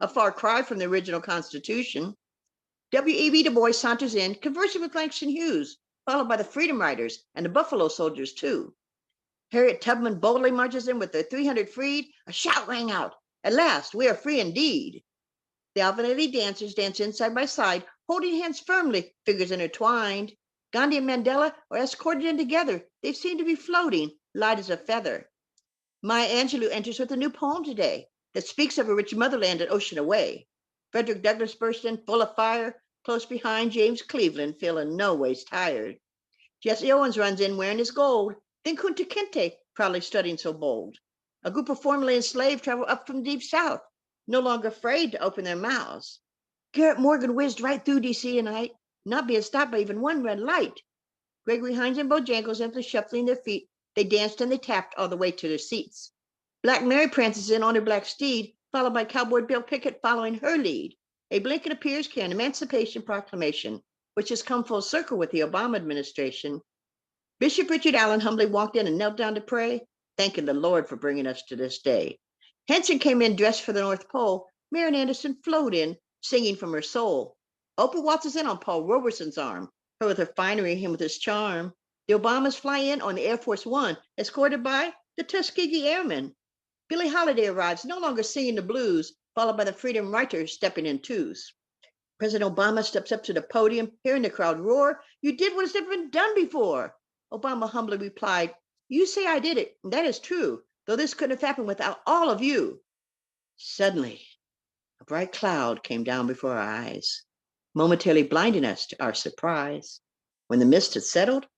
a far cry from the original Constitution. W.E.B. Du Bois saunters in, conversing with Langston Hughes, followed by the Freedom Riders and the Buffalo Soldiers, too. Harriet Tubman boldly marches in with their 300 freed. A shout rang out. At last, we are free indeed. The Alvin Ailey dancers dance in side by side, holding hands firmly, figures intertwined. Gandhi and Mandela are escorted in together. They seem to be floating, light as a feather. Maya Angelou enters with a new poem today that speaks of a rich motherland an ocean away. Frederick Douglass burst in full of fire, close behind James Cleveland, feeling no ways tired. Jesse Owens runs in wearing his gold, then Kunta Kinte, proudly strutting so bold. A group of formerly enslaved travel up from the deep south, no longer afraid to open their mouths. Garrett Morgan whizzed right through D.C. tonight, not being stopped by even one red light. Gregory Hines and Bojangles, simply shuffling their feet, they danced and they tapped all the way to their seats. Black Mary prances in on her black steed, followed by Cowboy Bill Pickett following her lead. A Lincoln appears carrying an Emancipation Proclamation, which has come full circle with the Obama administration. Bishop Richard Allen humbly walked in and knelt down to pray, thanking the Lord for bringing us to this day. Henson came in dressed for the North Pole. Marian Anderson flowed in, singing from her soul. Oprah waltzes in on Paul Robeson's arm, her with her finery, him with his charm. The Obamas fly in on the Air Force One, escorted by the Tuskegee Airmen. Billie Holiday arrives, no longer singing the blues, followed by the Freedom Writers stepping in twos. President Obama steps up to the podium, hearing the crowd roar, "You did what has never been done before." Obama humbly replied, "You say I did it, and that is true, though this couldn't have happened without all of you." Suddenly, a bright cloud came down before our eyes, momentarily blinding us to our surprise. When the mist had settled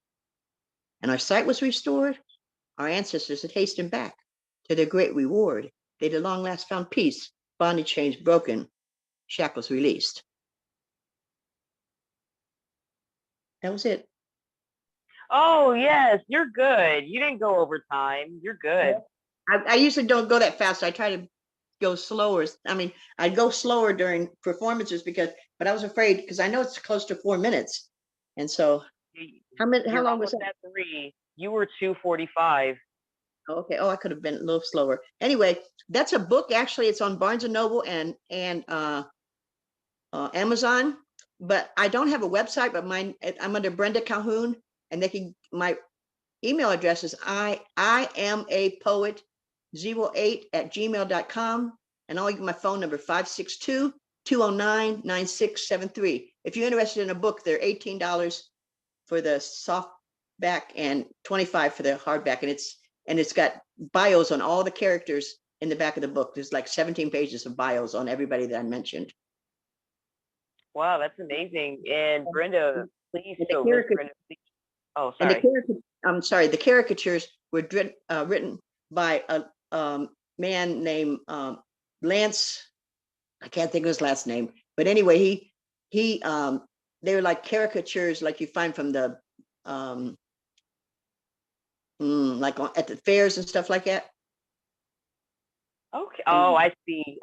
and our sight was restored, our ancestors had hastened back to their great reward. They'd at long last found peace, bondage chains broken, shackles released. That was it. Oh, yes, you're good. You didn't go over time. You're good. I usually don't go that fast. I try to go slower. I mean, I go slower during performances but I was afraid because I know it's close to 4 minutes. And so how You're long was almost that? at 3. You were 2:45. Okay. Oh, I could have been a little slower. Anyway, that's a book. Actually, it's on Barnes and Noble and Amazon. But I don't have a website. But I'm under Brenda Calhoun, and my email address is I am a poet 08@gmail.com, and I'll give my phone number 562-209-9673. If you're interested in a book, they're $18 for the softback and $25 for the hardback, and it's got bios on all the characters in the back of the book. There's like 17 pages of bios on everybody that I mentioned. Wow, that's amazing. And Brenda, please, And so Miss Brenda, please. Oh, sorry. The caricatures were written by a man named Lance. I can't think of his last name, but anyway, they were like caricatures like you find from the like at the fairs and stuff like that. Okay. Oh, I see.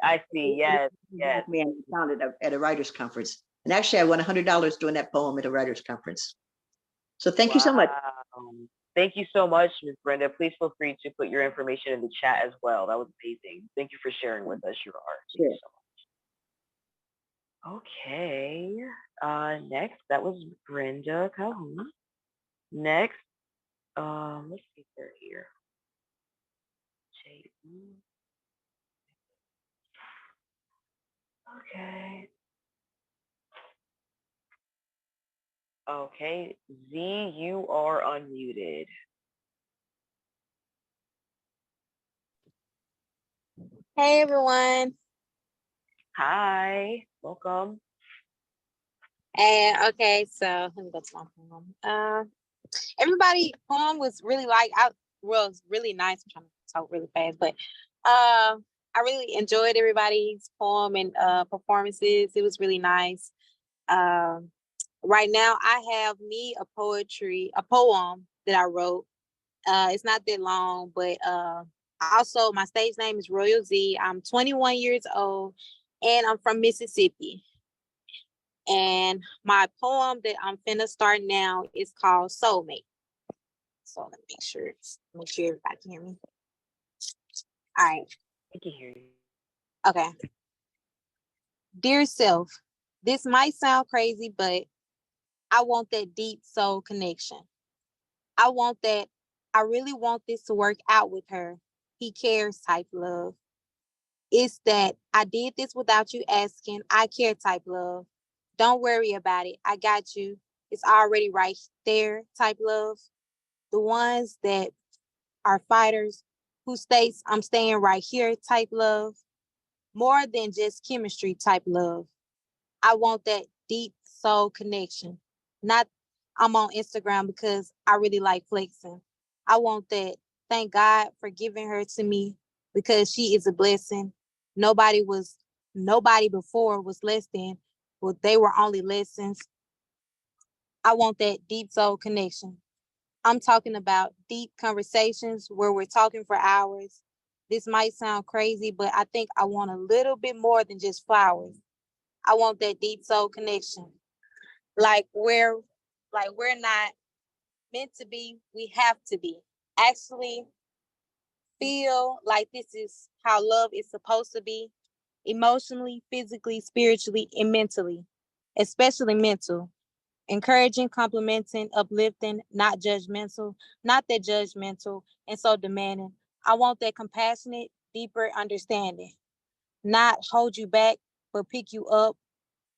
Yes, yes. Man found it at a writers' conference, and actually, I won $100 doing that poem at a writers' conference. So thank you so much. Thank you so much, Ms. Brenda. Please feel free to put your information in the chat as well. That was amazing. Thank you for sharing with us your art. Thank you so much. Okay. Next, that was Brenda Calhoun. Next, let's see her here. Okay. Okay, Z, you are unmuted. Hey everyone. Hi, welcome. And okay, so let me go to my poem. Everybody poem was really it's really nice. I'm trying to talk really fast, but I really enjoyed everybody's poem and performances. It was really nice. Right now I have me a poem that I wrote. It's not that long, but also my stage name is Royal Z. I'm 21 years old and I'm from Mississippi. And my poem that I'm finna start now is called Soulmate. So let me make sure everybody can hear me. All right. I can hear you. Okay. Dear self, this might sound crazy, but I want that deep soul connection. I want that. I really want this to work out with her. He cares type love. It's that I did this without you asking. I care type love. Don't worry about it. I got you. It's already right there type love. The ones that are fighters who states I'm staying right here type love. More than just chemistry type love. I want that deep soul connection. Not I'm on Instagram because I really like flexing. I want that. Thank God for giving her to me because she is a blessing. Nobody before was less than, well, they were only lessons. I want that deep soul connection. I'm talking about deep conversations where we're talking for hours. This might sound crazy, but I think I want a little bit more than just flowers. I want that deep soul connection. Like we're not meant to be, we have to be. Actually feel like this is how love is supposed to be, emotionally, physically, spiritually, and mentally, especially mental. Encouraging, complimenting, uplifting, not judgmental, not that judgmental and so demanding. I want that compassionate, deeper understanding, not hold you back, but pick you up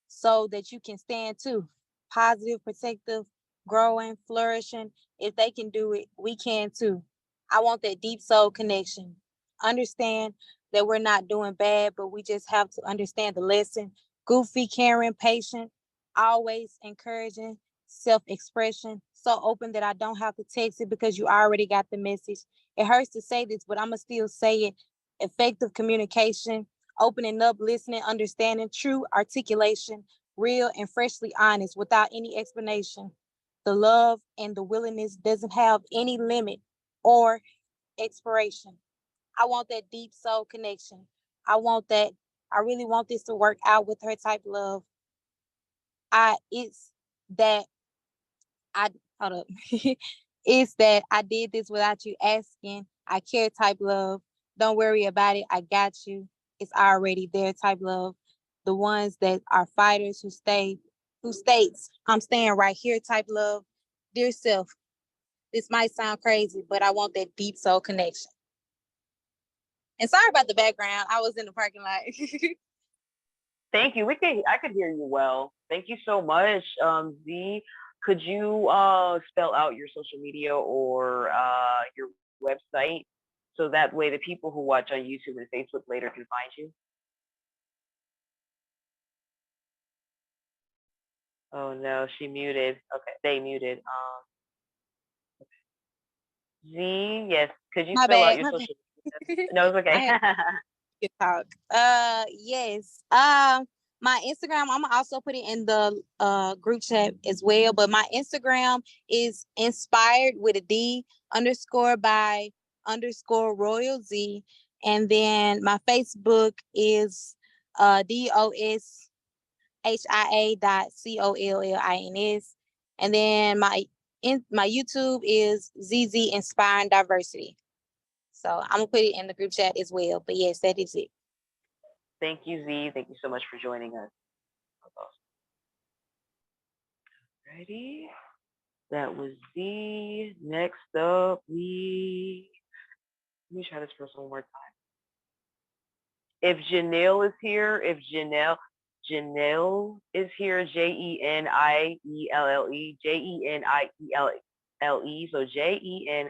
so that you can stand too. Positive, protective, growing, flourishing. If they can do it, we can too. I want that deep soul connection. Understand that we're not doing bad, but we just have to understand the lesson. Goofy, caring, patient, always encouraging, self expression, so open that I don't have to text it because you already got the message. It hurts to say this, but I'm going to still say it. Effective communication, opening up, listening, understanding, true articulation, real and freshly honest without any explanation. The love and the willingness doesn't have any limit or expiration. I want that deep soul connection. I want that. I really want this to work out with her type love. It's that I hold up. It's that I did this without you asking. I care type love. Don't worry about it. I got you. It's already there type love. The ones that are fighters who states, I'm staying right here type love. Dear self, this might sound crazy, but I want that deep soul connection. And sorry about the background. I was in the parking lot. Thank you. I could hear you well. Thank you so much. Z, could you spell out your social media or your website so that way the people who watch on YouTube and Facebook later can find you? Oh no, she muted. Okay, they muted. Z, yes. Could you My spell out bad. your My social bad. media? No, it's okay. I had to talk. Yes. My Instagram, I'm gonna also put it in the group chat as well. But my Instagram is inspired with a D underscore by underscore Royal Z. And then my Facebook is DOSHIA.COLLINS. And then my YouTube is ZZ Inspiring Diversity. So I'm gonna put it in the group chat as well. But yes, that is it. Thank you, Z. Thank you so much for joining us. Ready? That was Z. Next up, let me try this person one more time. If Janelle is here, Janelle is here, JENIELLE, JENIELLE. So JENIELLE.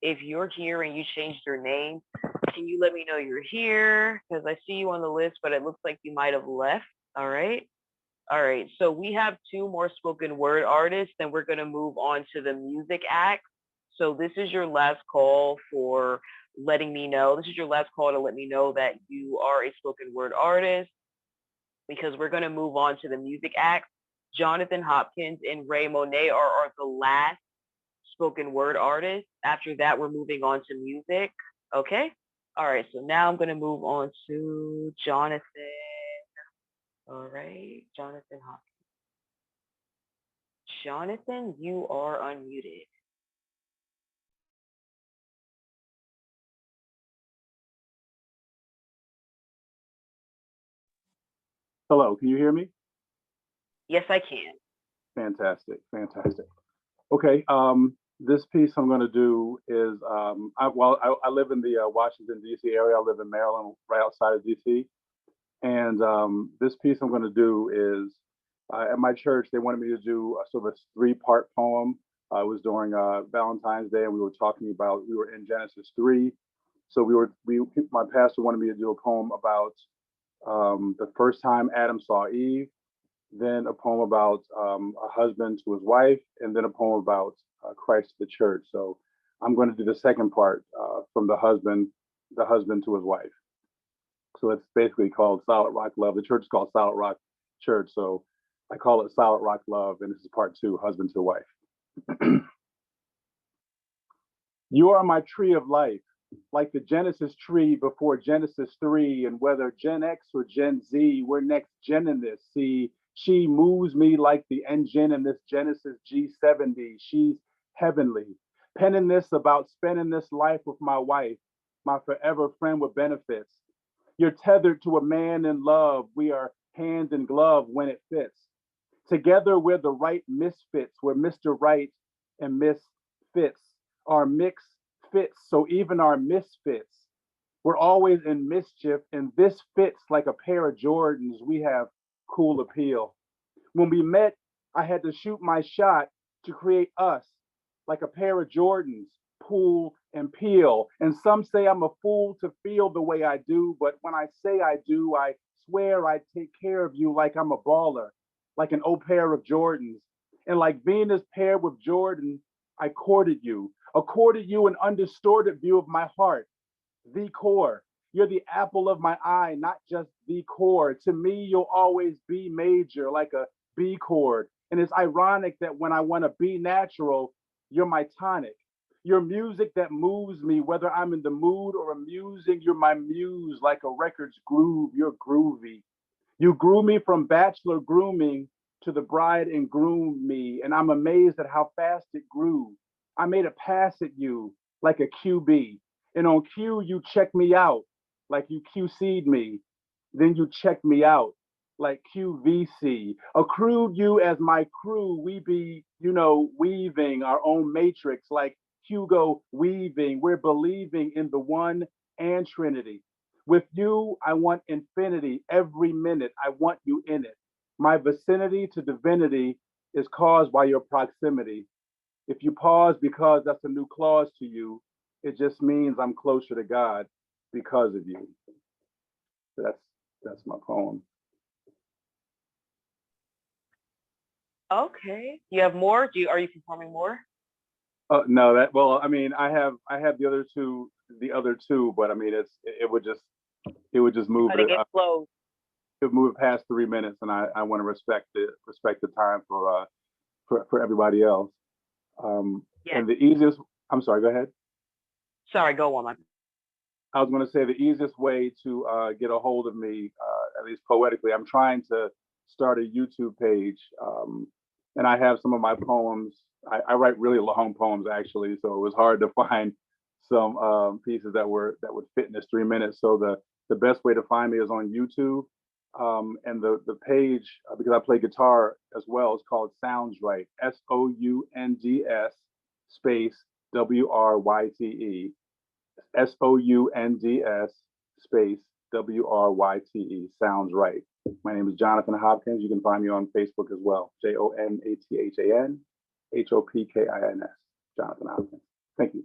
If you're here and you changed your name, can you let me know you're here? Because I see you on the list, but it looks like you might have left. All right. All right. So we have two more spoken word artists, and we're going to move on to the music act. So this is your last call for letting me know. This is your last call to let me know that you are a spoken word artist, because we're going to move on to the music act. Jonathan Hopkins and Ray Monet are the last spoken word artists. After that, we're moving on to music. Okay. All right. So now I'm going to move on to Jonathan. All right. Jonathan Hopkins. Jonathan, you are unmuted. Hello, can you hear me? Yes, I can. Fantastic, fantastic. Okay, this piece I'm going to do is, I live in the Washington, D.C. area. I live in Maryland, right outside of D.C. And this piece I'm going to do is, at my church, they wanted me to do a sort of a 3-part poem. It was during Valentine's Day, and we were in Genesis 3. So my pastor wanted me to do a poem about the first time Adam saw Eve, then a poem about a husband to his wife, and then a poem about Christ to the church. So I'm going to do the second part from the husband to his wife. So it's basically called Solid Rock Love. The church is called Solid Rock Church, so I call it Solid Rock Love, and this is part 2, husband to wife. You are my tree of life, like the Genesis tree before Genesis 3, and whether Gen X or Gen Z, we're next gen in this. See, she moves me like the engine in this Genesis G70. She's heavenly. Penning this about spending this life with my wife, my forever friend with benefits. You're tethered to a man in love. We are hand in glove when it fits. Together, we're the right misfits. We're Mr. Right and Miss Fits. Our mix fits, so even our misfits. We're always in mischief, and this fits like a pair of Jordans. We have cool appeal. When we met, I had to shoot my shot to create us, like a pair of Jordans, pull and peel. And some say I'm a fool to feel the way I do, but when I say I do, I swear I take care of you like I'm a baller, like an old pair of Jordans. And like Venus paired with Jordan, I accorded you an undistorted view of my heart, the core. You're the apple of my eye, not just the core. To me, you'll always be major, like a B chord. And it's ironic that when I want to be natural, you're my tonic. Your music that moves me, whether I'm in the mood or amusing, you're my muse, like a record's groove, you're groovy. You grew me from bachelor grooming to the bride and groom me, and I'm amazed at how fast it grew. I made a pass at you like a QB, and on cue, you check me out like you QC'd me. Then you check me out like QVC. Accrued you as my crew, we be, weaving our own matrix like Hugo weaving. We're believing in the one and Trinity. With you, I want infinity every minute. I want you in it. My vicinity to divinity is caused by your proximity. If you pause because that's a new clause to you, it just means I'm closer to God because of you. That's my poem. Okay. You have more? Are you performing more? No, I have the other two, but I mean it would just move it. Get close. It would move it past 3 minutes, and I want to respect the time for everybody else. And the easiest, I'm sorry, go ahead. Sorry, go on. I was going to say the easiest way to get a hold of me, at least poetically, I'm trying to start a YouTube page, and I have some of my poems. I write really long poems actually, so it was hard to find some pieces that would fit in this 3 minutes. So the best way to find me is on YouTube, and the page, because I play guitar as well, is called Sounds Right, SOUNDS space WRYTE. SOUNDS space WRYTE. Sounds Right. My name is Jonathan Hopkins. You can find me on Facebook as well. JONATHAN HOPKINS. Jonathan Hopkins. Thank you.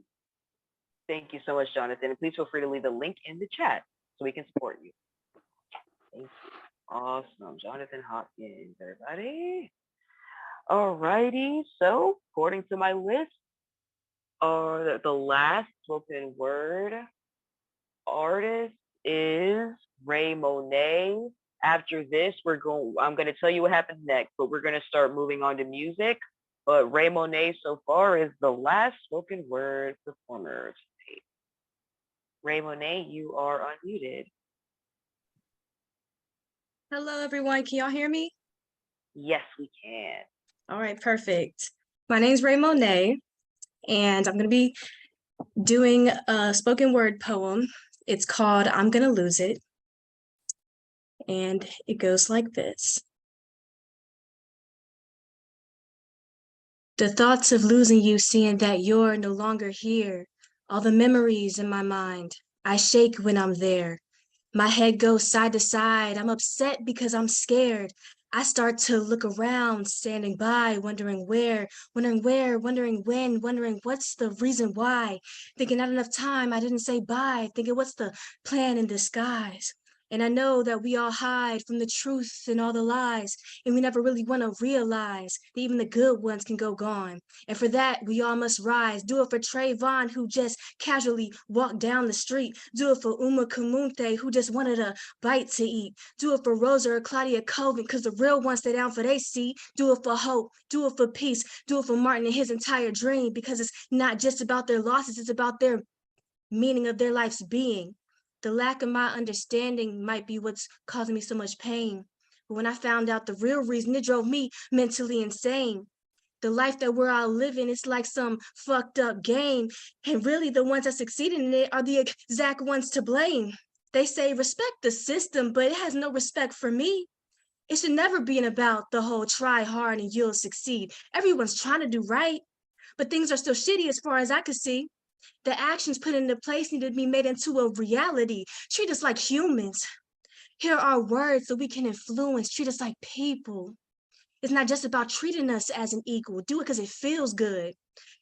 Thank you so much, Jonathan. And please feel free to leave the link in the chat so we can support you. Thank you. Awesome. Jonathan Hopkins, everybody. All righty. So according to my list, the last spoken word artist is Ray Monet. After this, I'm going to tell you what happens next, but we're going to start moving on to music. But Ray Monet so far is the last spoken word performer. Ray Monet, you are unmuted. Hello, everyone. Can y'all hear me? Yes, we can. All right, perfect. My name's Ray Monet, and I'm going to be doing a spoken word poem. It's called I'm Gonna Lose It. And it goes like this. The thoughts of losing you, seeing that you're no longer here, all the memories in my mind, I shake when I'm there. My head goes side to side. I'm upset because I'm scared. I start to look around, standing by, wondering where, wondering when, wondering what's the reason why. Thinking not enough time, I didn't say bye. Thinking what's the plan in disguise. And I know that we all hide from the truth and all the lies, and we never really want to realize that even the good ones can go gone. And for that, we all must rise. Do it for Trayvon, who just casually walked down the street. Do it for Uma Kamunte, who just wanted a bite to eat. Do it for Rosa or Claudia Colvin, because the real ones stay down for they seat. Do it for hope. Do it for peace. Do it for Martin and his entire dream, because it's not just about their losses, it's about their meaning of their life's being. The lack of my understanding might be what's causing me so much pain. But when I found out the real reason, it drove me mentally insane. The life that we're all living, it's like some fucked up game. And really the ones that succeeded in it are the exact ones to blame. They say respect the system, but it has no respect for me. It should never be about the whole try hard and you'll succeed. Everyone's trying to do right, but things are still shitty as far as I could see. The actions put into place need to be made into a reality. Treat us like humans. Hear our words so we can influence. Treat us like people. It's not just about treating us as an equal. Do it because it feels good.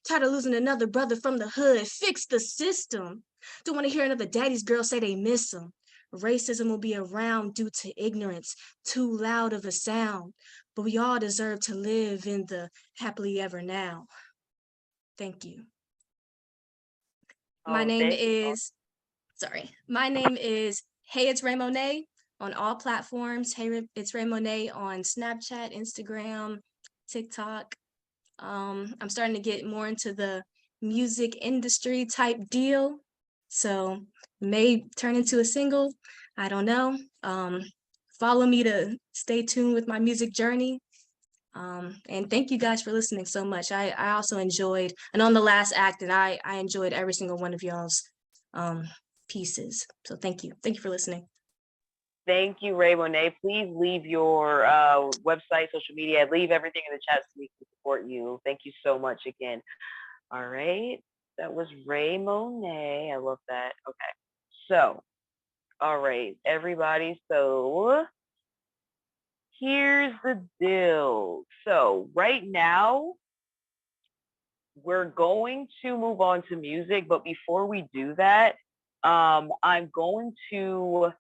Tired of losing another brother from the hood. Fix the system. Don't want to hear another daddy's girl say they miss him. Racism will be around due to ignorance, too loud of a sound. But we all deserve to live in the happily ever now. Thank you. My name is Hey It's Ray Monet on all platforms. Hey It's Ray Monet on Snapchat, Instagram, TikTok. I'm starting to get more into the music industry type deal. So may turn into a single. I don't know. Follow me to stay tuned with my music journey. And thank you guys for listening so much. I also enjoyed, and on the last act, and I enjoyed every single one of y'all's pieces. So thank you. Thank you for listening. Thank you, Ray Monet. Please leave your website, social media, leave everything in the chat so we can support you. Thank you so much again. All right. That was Ray Monet. I love that. Okay. So, all right, everybody. So here's the deal. So right now, we're going to move on to music, but before we do that, I'm going to,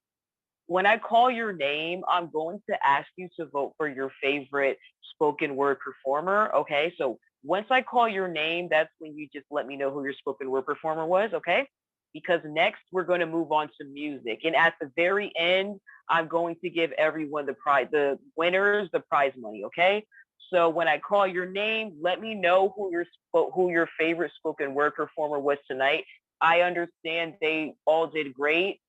when I call your name, I'm going to ask you to vote for your favorite spoken word performer, okay? So once I call your name, that's when you just let me know who your spoken word performer was, okay? Because next we're going to move on to music. And at the very end, I'm going to give everyone the prize, the winners, the prize money, okay? So when I call your name, let me know who your favorite spoken word performer was tonight. I understand they all did great.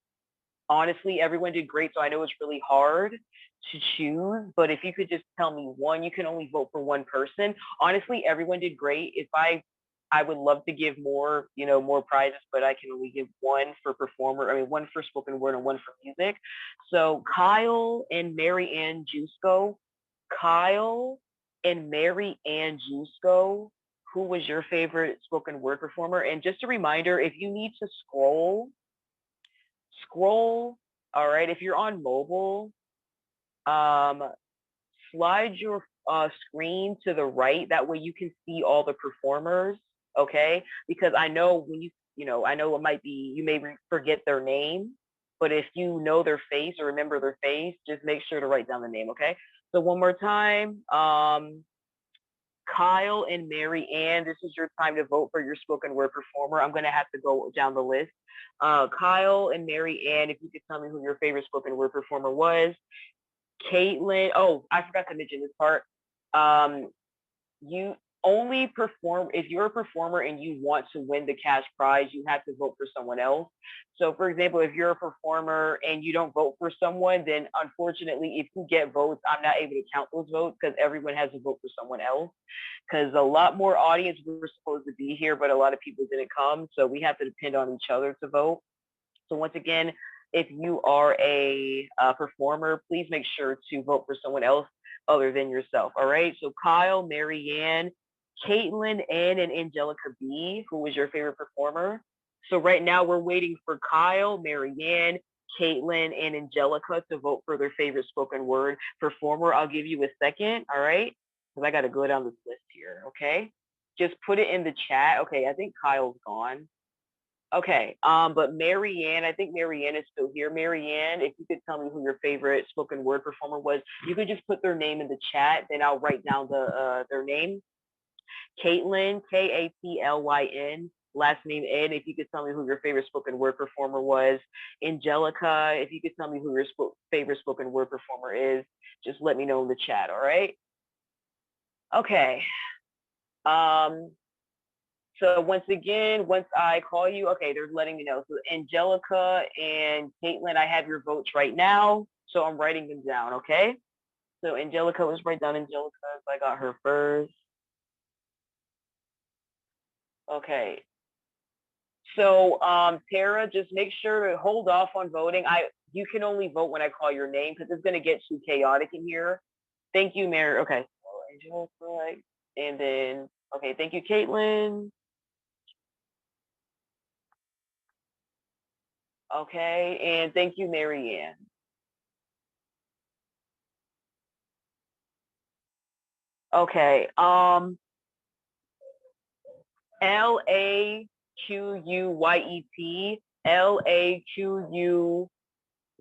Honestly, everyone did great, so I know it's really hard to choose, but if you could just tell me one, you can only vote for one person. Honestly, everyone did great. If I would love to give more, more prizes, but I can only give one for performer, one for spoken word and one for music. So Kyle and Mary Ann Jusko. Kyle and Mary Ann Jusko, who was your favorite spoken word performer? And just a reminder, if you need to scroll, all right, if you're on mobile, slide your screen to the right. That way you can see all the performers, okay? Because I know when I know it might be, you may forget their name, but if you know their face or remember their face, just make sure to write down the name, okay? So one more time, Kyle and Mary Ann, this is your time to vote for your spoken word performer. I'm gonna have to go down the list. Kyle and Mary Ann, if you could tell me who your favorite spoken word performer was. Caitlin, oh, I forgot to mention this part. You only perform, if you're a performer and you want to win the cash prize, you have to vote for someone else. So for example, if you're a performer and you don't vote for someone, then unfortunately, if you get votes, I'm not able to count those votes because everyone has to vote for someone else. Because a lot more audience were supposed to be here, but a lot of people didn't come. So we have to depend on each other to vote. So once again, if you are a performer, please make sure to vote for someone else other than yourself. All right. So Kyle, Mary Ann, Caitlin, Ann, and Angelica B, who was your favorite performer? So right now we're waiting for Kyle, Mary Ann, Caitlin, and Angelica to vote for their favorite spoken word performer. I'll give you a second. All right. Because I got to go down this list here. Okay. Just put it in the chat. Okay. I think Kyle's gone. Okay, but Mary Ann, I think Mary Ann is still here. Mary Ann, if you could tell me who your favorite spoken word performer was, you could just put their name in the chat, then I'll write down their name. Caitlin, Katlyn, last name N, if you could tell me who your favorite spoken word performer was. Angelica, if you could tell me who your favorite spoken word performer is, just let me know in the chat, all right? Okay. So once again, once I call you, okay, they're letting me know. So Angelica and Caitlin, I have your votes right now. So I'm writing them down, okay? So Angelica, let's write down Angelica. So I got her first. Okay. So Tara, just make sure to hold off on voting. You can only vote when I call your name because it's gonna get too chaotic in here. Thank you, Mary. Okay. So Angelica, and then okay, thank you, Caitlin. Okay, and thank you, Marianne. Okay, Laquyet,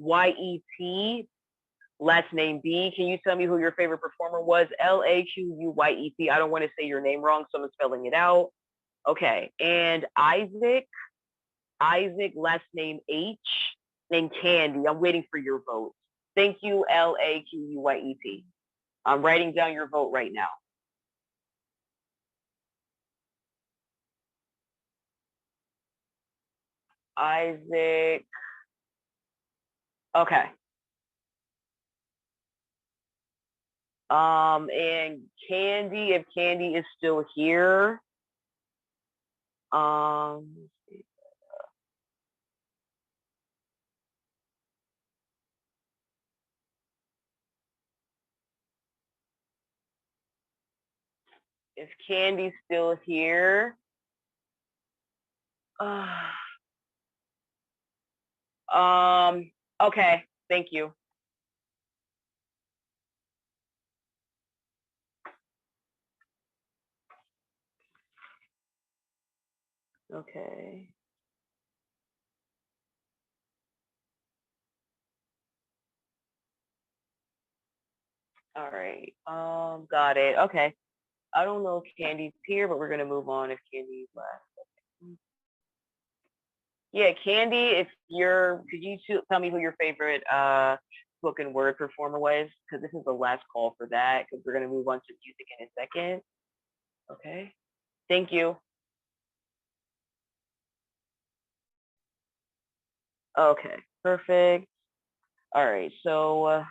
Laquyet, last name B. Can you tell me who your favorite performer was? Laquyet. I don't want to say your name wrong, so I'm spelling it out. Okay, and Isaac, last name H, and Candy. I'm waiting for your vote. Thank you, Laquyet. I'm writing down your vote right now. Isaac. Okay. And Candy, if Candy is still here. If Candy's still here. Okay, thank you. Okay. All right. Got it. Okay. I don't know if Candy's here, but we're gonna move on if Candy's left. Yeah, Candy, if could you tell me who your favorite spoken word performer was? Because this is the last call for that. Because we're gonna move on to music in a second. Okay. Thank you. Okay. Perfect. All right. So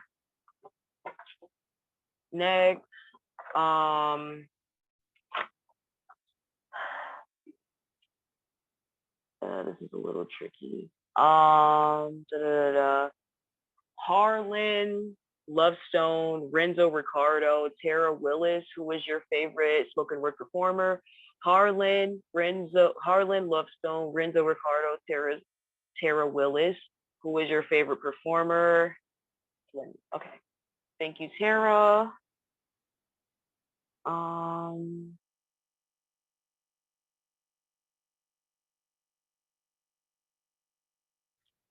next, this is a little tricky. Harlan, Lovestone, Renzo Ricardo, Tara Willis, who was your favorite spoken word performer? Harlan, Lovestone, Renzo Ricardo, Tara Willis, who was your favorite performer? Okay. Thank you, Tara.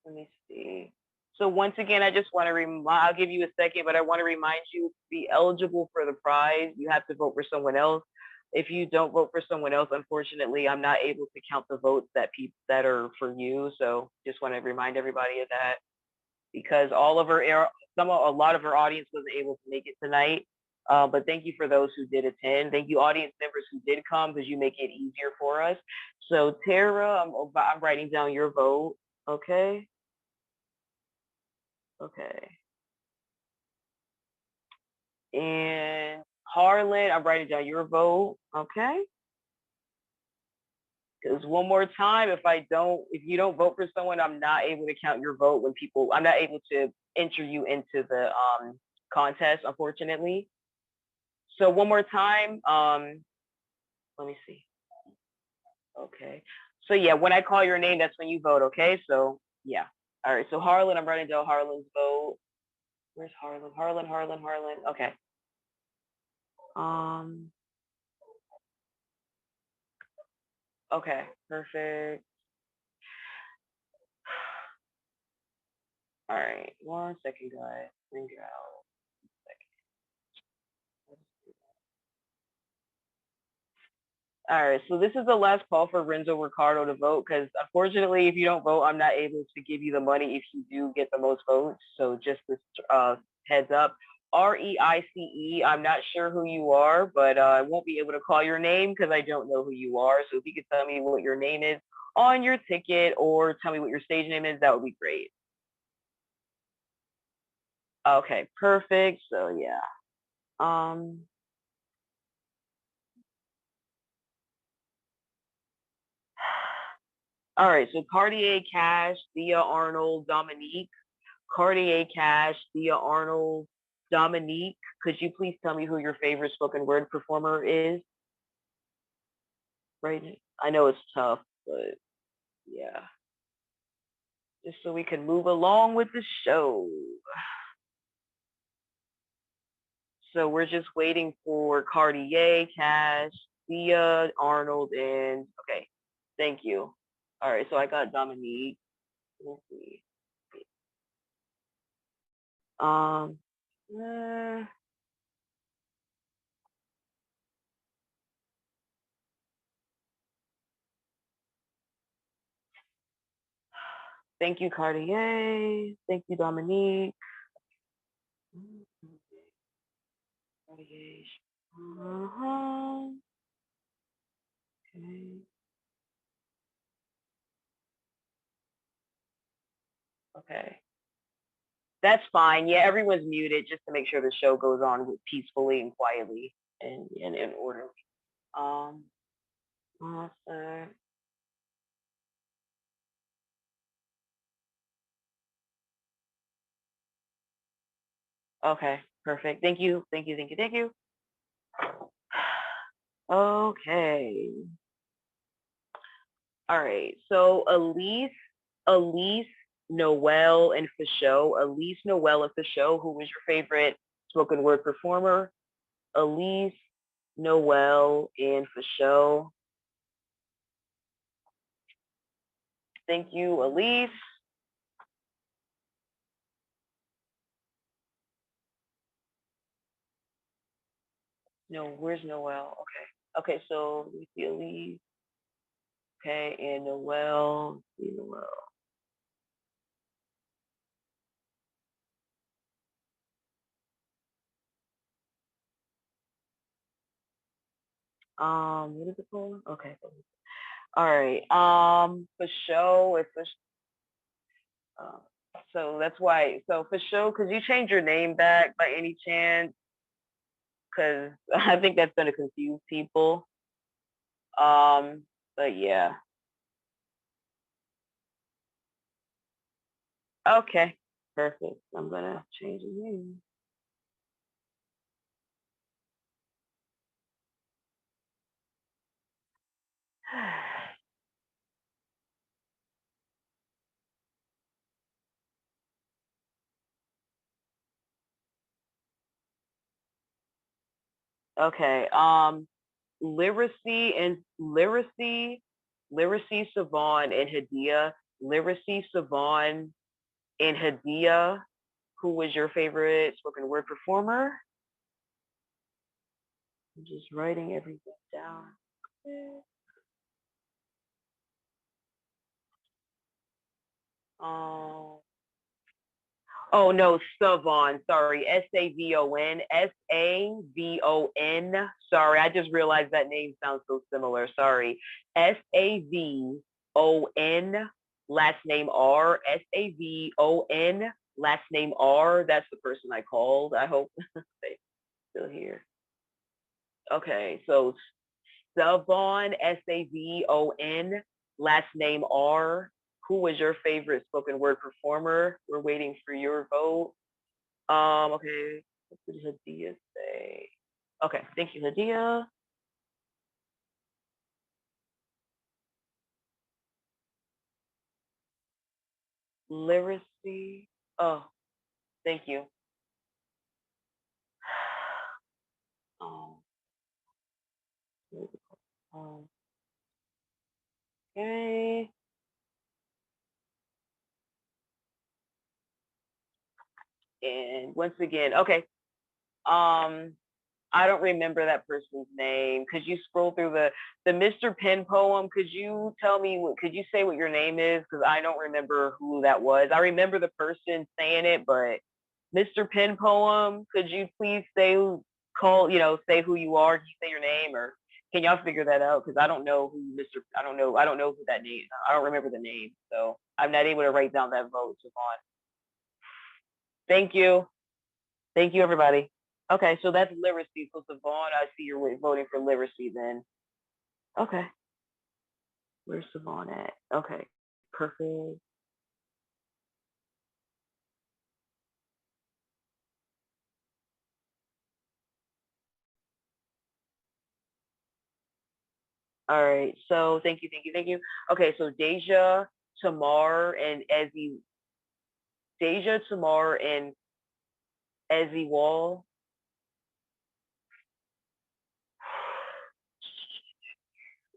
Let me see. So once again, I just want to I'll give you a second, but I want to remind you to be eligible for the prize. You have to vote for someone else. If you don't vote for someone else, unfortunately, I'm not able to count the votes that are for you. So just want to remind everybody of that because a lot of our audience wasn't able to make it tonight. But thank you for those who did attend. Thank you, audience members who did come because you make it easier for us. So Tara, I'm writing down your vote. Okay. Okay. And Harlan, I'm writing down your vote. Okay. Because one more time, if you don't vote for someone, I'm not able to count your vote I'm not able to enter you into the contest, unfortunately. So one more time, let me see. Okay. So yeah, when I call your name, that's when you vote, okay? So yeah. All right, so Harlan, I'm writing down Harlan's vote. Where's Harlan? Harlan. Okay. Okay, perfect. All right, 1 second, guys. Bring it out. All right, so this is the last call for Renzo Ricardo to vote because unfortunately, if you don't vote, I'm not able to give you the money if you do get the most votes. So just this heads up. Reice. I'm not sure who you are, but I won't be able to call your name because I don't know who you are. So if you could tell me what your name is on your ticket or tell me what your stage name is, that would be great. Okay, perfect. So yeah. All right, so Cartier Cash, Thea Arnold, Dominique. Cartier Cash, Thea Arnold, Dominique. Could you please tell me who your favorite spoken word performer is? Right? I know it's tough, but yeah. Just so we can move along with the show. So we're just waiting for Cartier, Cash, Thea, Arnold, and okay. Thank you. All right, so I got Dominique. Let's see. Eh, thank you, Cartier. Thank you, Dominique. Cartier. Okay. Okay. That's fine. Yeah, everyone's muted just to make sure the show goes on peacefully and quietly and in order. Awesome. Okay, perfect. Thank you. Thank you. Thank you. Thank you. Okay. All right. So Elise, Noel, and Fichot. Elise, Noel, and Fichot. Who was your favorite spoken word performer? Elise, Noel, and Fichot. Thank you, Elise. No, where's Noel? Okay. Okay, so we see Elise. Okay, and Noel. See Noel. What is it called? Okay. All right. For show, it's so that's why. So for show, could you change your name back by any chance? Because I think that's gonna confuse people. But yeah. Okay. Perfect. I'm gonna change the name. Okay. Lyracy Savon and Hadia. Lyracy Savon and Hadia. Who was your favorite spoken word performer? I'm just writing everything down. Um, oh no, Savon. Sorry, Savon. Savon. Sorry, I just realized that name sounds so similar. Sorry, Savon. Last name R. Savon. Last name R. That's the person I called. I hope they're still here. Okay, so Savon, Savon, last name R. Who was your favorite spoken word performer? We're waiting for your vote. Okay, what did Hadia say? Okay, thank you, Hadia. Literacy. Oh, thank you. Okay. And once again, okay. I don't remember that person's name. Could you scroll through the Mr. Penn poem? Could you tell me? Could you say what your name is? Because I don't remember who that was. I remember the person saying it, but Mr. Pen Poem, could you please say say who you are? Can you say your name, or can y'all figure that out? Because I don't know who Mr. I don't know who that name. I don't remember the name, so I'm not able to write down that vote, Javon. Thank you. Thank you, everybody. Okay, so that's literacy. So Savon, I see you're voting for literacy then. Okay. Where's Savon at? Okay, perfect. All right, so thank you, thank you, thank you. Okay, so Deja, Tamar, and Ezzy. Deja, Tamar, and Ezzy Wall.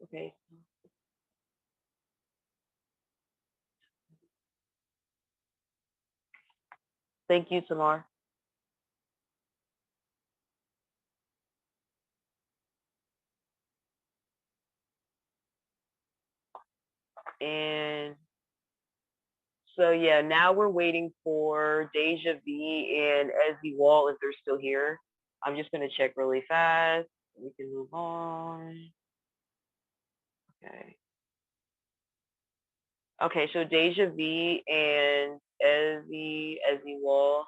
Okay. Thank you, Tamar. And so yeah, now we're waiting for Deja V and Ezzy Wall if they're still here. I'm just gonna check really fast. We can move on. Okay. Okay, so Deja V and Ezzy Wall.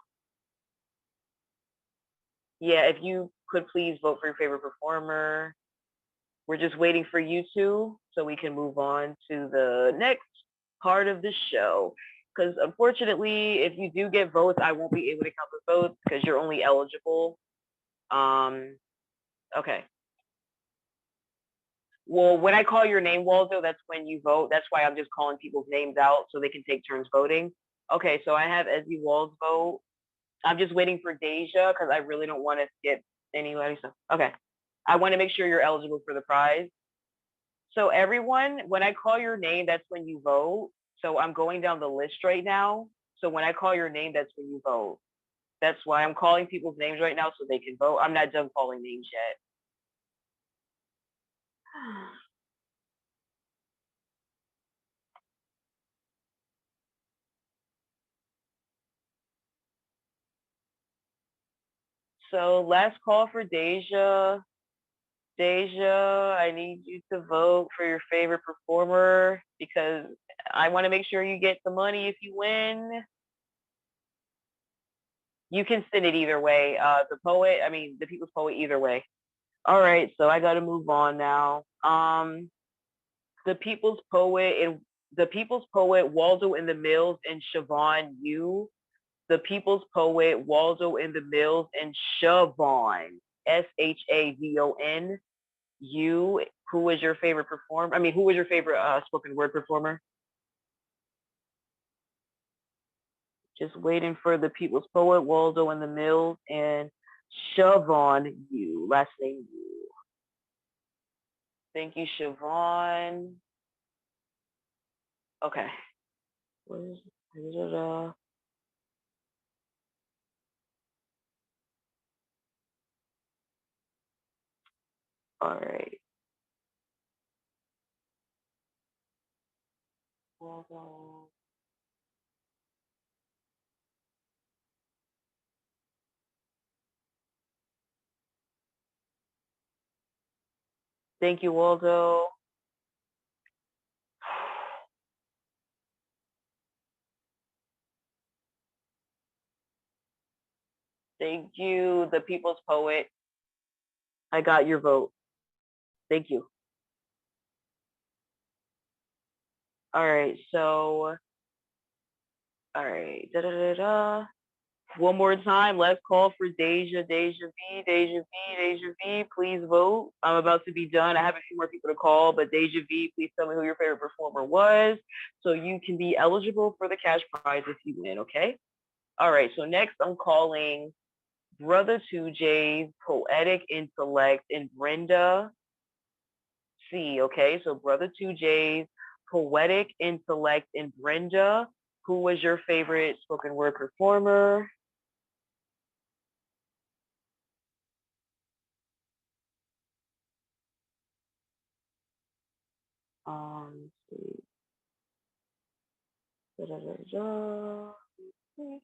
Yeah, if you could please vote for your favorite performer. We're just waiting for you two so we can move on to the next part of the show. Because unfortunately, if you do get votes, I won't be able to count the votes because you're only eligible. Okay. Well, when I call your name, Waldo, that's when you vote. That's why I'm just calling people's names out so they can take turns voting. Okay, so I have Ezzy Wall's vote. I'm just waiting for Deja because I really don't want to skip anybody. So, okay. I want to make sure you're eligible for the prize. So everyone, when I call your name, that's when you vote. So I'm going down the list right now. So when I call your name, that's when you vote. That's why I'm calling people's names right now so they can vote. I'm not done calling names yet. So last call for Deja. Deja, I need you to vote for your favorite performer because I want to make sure you get the money if you win. You can send it either way. The people's poet either way. All right, so I got to move on now. The people's poet Waldo in the Mills and Siobhan Yu. The people's poet Waldo in the Mills and Siobhan Shavon You. Who was your favorite performer? Who was your favorite spoken word performer? Just waiting for the people's poet Waldo in the Mills and Siobhan Yu. Last name Yu. Thank you, Siobhan. Okay. All right. Waldo. Thank you, Waldo. Thank you, the people's poet. I got your vote. Thank you. All right, so, all right, One more time, let's call for Deja V, please vote. I'm about to be done. I have a few more people to call, but Deja V, please tell me who your favorite performer was so you can be eligible for the cash prize if you win, okay? All right, so next I'm calling Brother 2J's Poetic Intellect and Brenda C, okay? So Brother 2J's Poetic Intellect and Brenda, who was your favorite spoken word performer? Let's see.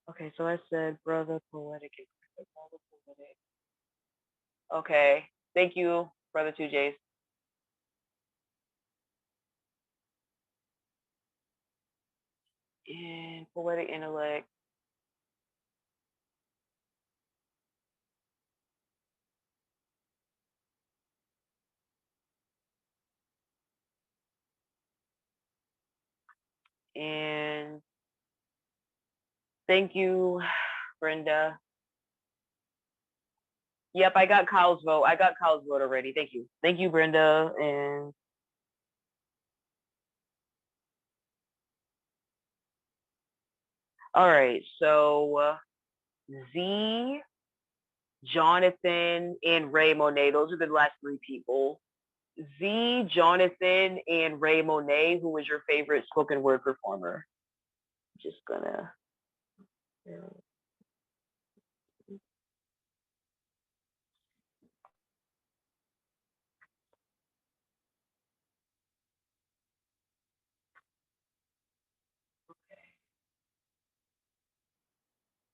Okay, so I said brother poetic and brother poetic. Okay, thank you, brother 2Js. And poetic intellect. And thank you, Brenda. Yep, I got Kyle's vote. I got Kyle's vote already. Thank you. Thank you, Brenda. And all right, so Z, Jonathan, and Ray Monet. Those are the last three people. Z, Jonathan, and Ray Monet. Who was your favorite spoken word performer? Just gonna.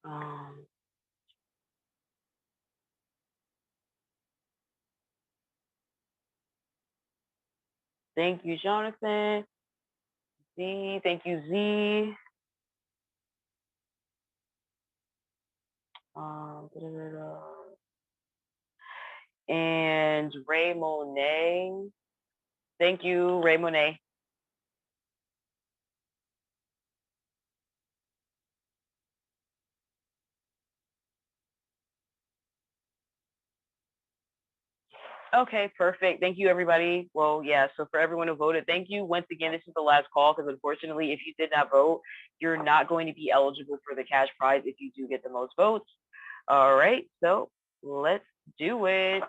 Um, thank you, Jonathan. Z, thank you, Z. And Ray Monet. Thank you, Ray Monet. Okay, perfect. Thank you, everybody. Well, yeah, so for everyone who voted, thank you. Once again, this is the last call because unfortunately, if you did not vote, you're not going to be eligible for the cash prize if you do get the most votes. All right, so let's do it.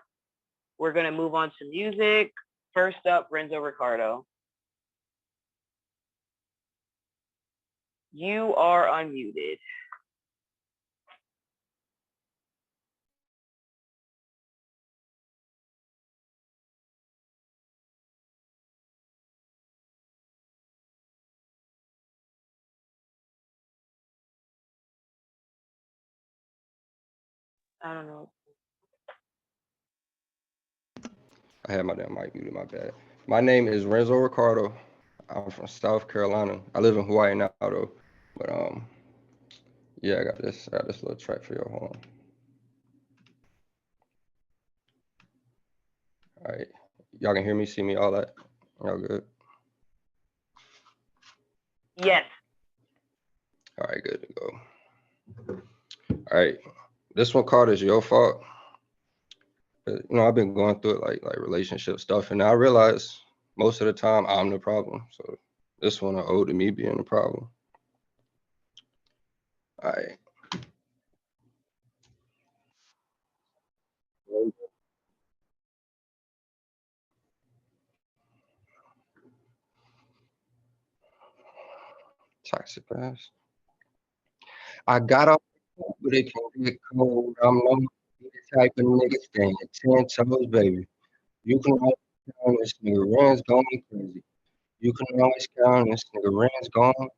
We're going to move on to music. First up, Renzo Ricardo. You are unmuted. I don't know. I had my damn mic muted, my bad. My name is Renzo Ricardo. I'm from South Carolina. I live in Hawaii now though. But yeah, I got this little track for y'all. Hold on. All right. Y'all can hear me, see me, all that. Y'all good? Yes. All right, good to go. All right. This one called Is Your Fault. You know, I've been going through it like relationship stuff, and I realize most of the time I'm the problem. So this one I owe to me being the problem. All right. Toxic ass. I got off, but it can get cold. I'm known to be the type of nigga staying 10 toes, baby. You can always count on this nigga Rand's going crazy. You can always count on this nigga Rand's gone.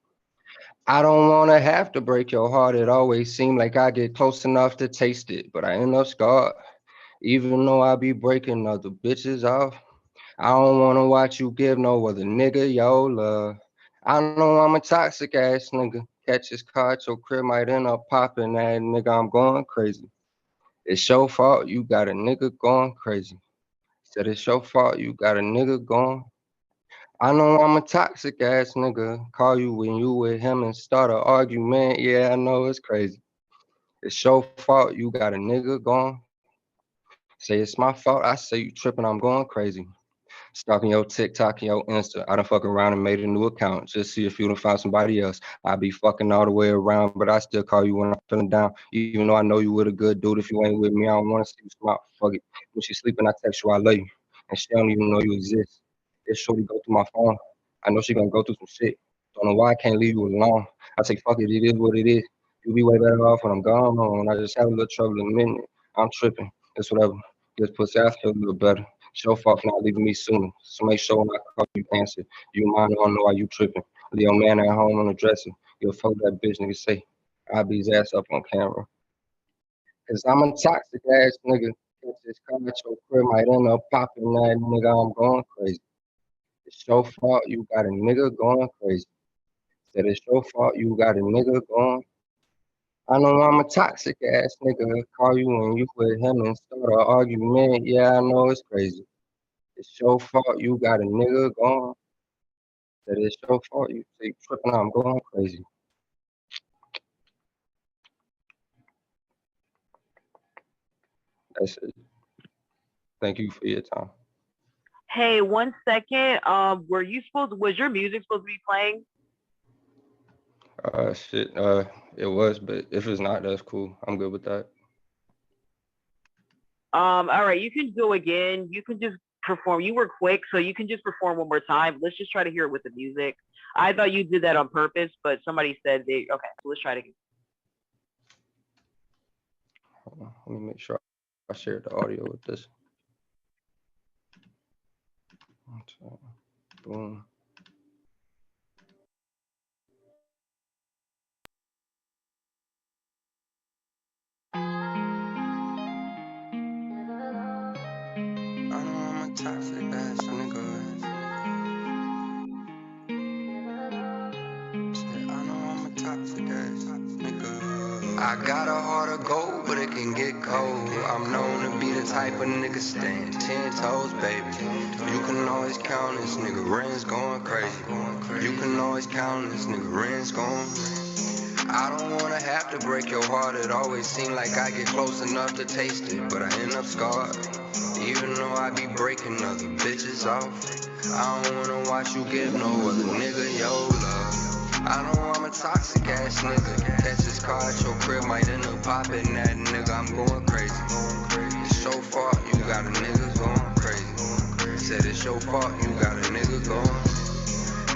I don't wanna have to break your heart. It always seem like I get close enough to taste it, but I end up scarred. Even though I be breaking other bitches off, I don't wanna watch you give no other nigga your love. I know I'm a toxic ass nigga. Catch his car at your crib, might end up popping that nigga. I'm going crazy. It's your fault you got a nigga going crazy. Said it's your fault you got a nigga going. I know I'm a toxic ass nigga. Call you when you with him and start an argument. Yeah, I know it's crazy. It's your fault you got a nigga going. Say it's my fault. I say you tripping. I'm going crazy. Stalking your TikTok and your Insta. I done fuck around and made a new account. Just see if you done found somebody else. I be fucking all the way around, but I still call you when I'm feeling down. Even though I know you with a good dude. If you ain't with me, I don't wanna see you smile. Fuck it. When she sleeping, I text you I love you. And she don't even know you exist. It's shorty go through my phone. I know she gonna go through some shit. Don't know why I can't leave you alone. I say fuck it, it is what it is. You be way better off when I'm gone home. I just have a little trouble in a minute. I'm tripping. It's whatever. This pussy, I feel a little better. It's your fault for not leaving me sooner. So make sure when I call you answer. You mind, I don't know why you tripping. Leave your man at home on the dresser. You'll fuck that bitch, nigga say. I'll be his ass up on camera. Cause I'm a toxic ass nigga. Catch this car at your crib, might end up popping that nigga. I'm going crazy. It's your fault you got a nigga going crazy. Said it's your fault you got a nigga going. I know I'm a toxic ass nigga. Call you when you with him and start an argument. Yeah, I know it's crazy. It's your fault you got a nigga going. Said it's your fault you say tripping. I'm going crazy. That's it. Thank you for your time. Hey, 1 second. Was your music supposed to be playing? Shit. It was, but if it's not, that's cool. I'm good with that. All right, you can go again. You can just perform. You were quick, so you can just perform one more time. Let's just try to hear it with the music. I thought you did that on purpose, but somebody said okay, so let's try it again. Hold on, let me make sure I share the audio with this. Boom. I know I'm a toxic ass nigga. Said I know I'm a toxic ass nigga. I got a heart of gold, but it can get cold. I'm known to be the type of nigga stand 10 toes, baby. You can always count this nigga rent's going crazy. You can always count this nigga rent's going. I don't wanna have to break your heart. It always seems like I get close enough to taste it, but I end up scarred. Even though I be breaking other bitches off, I don't wanna watch you give no other nigga your love. I know I'm a toxic ass nigga. Catch this car at your crib, might end up popping that nigga. I'm going crazy. It's your fault you got a nigga going crazy. Said it's your fault you got a nigga going.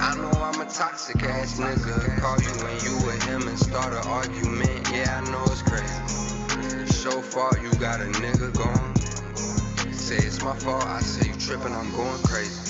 I know I'm a toxic ass nigga. Call you when you with him and start an argument. Yeah, I know it's crazy. It's your fault you got a nigga going. Say it's my fault, I say you tripping, I'm going crazy.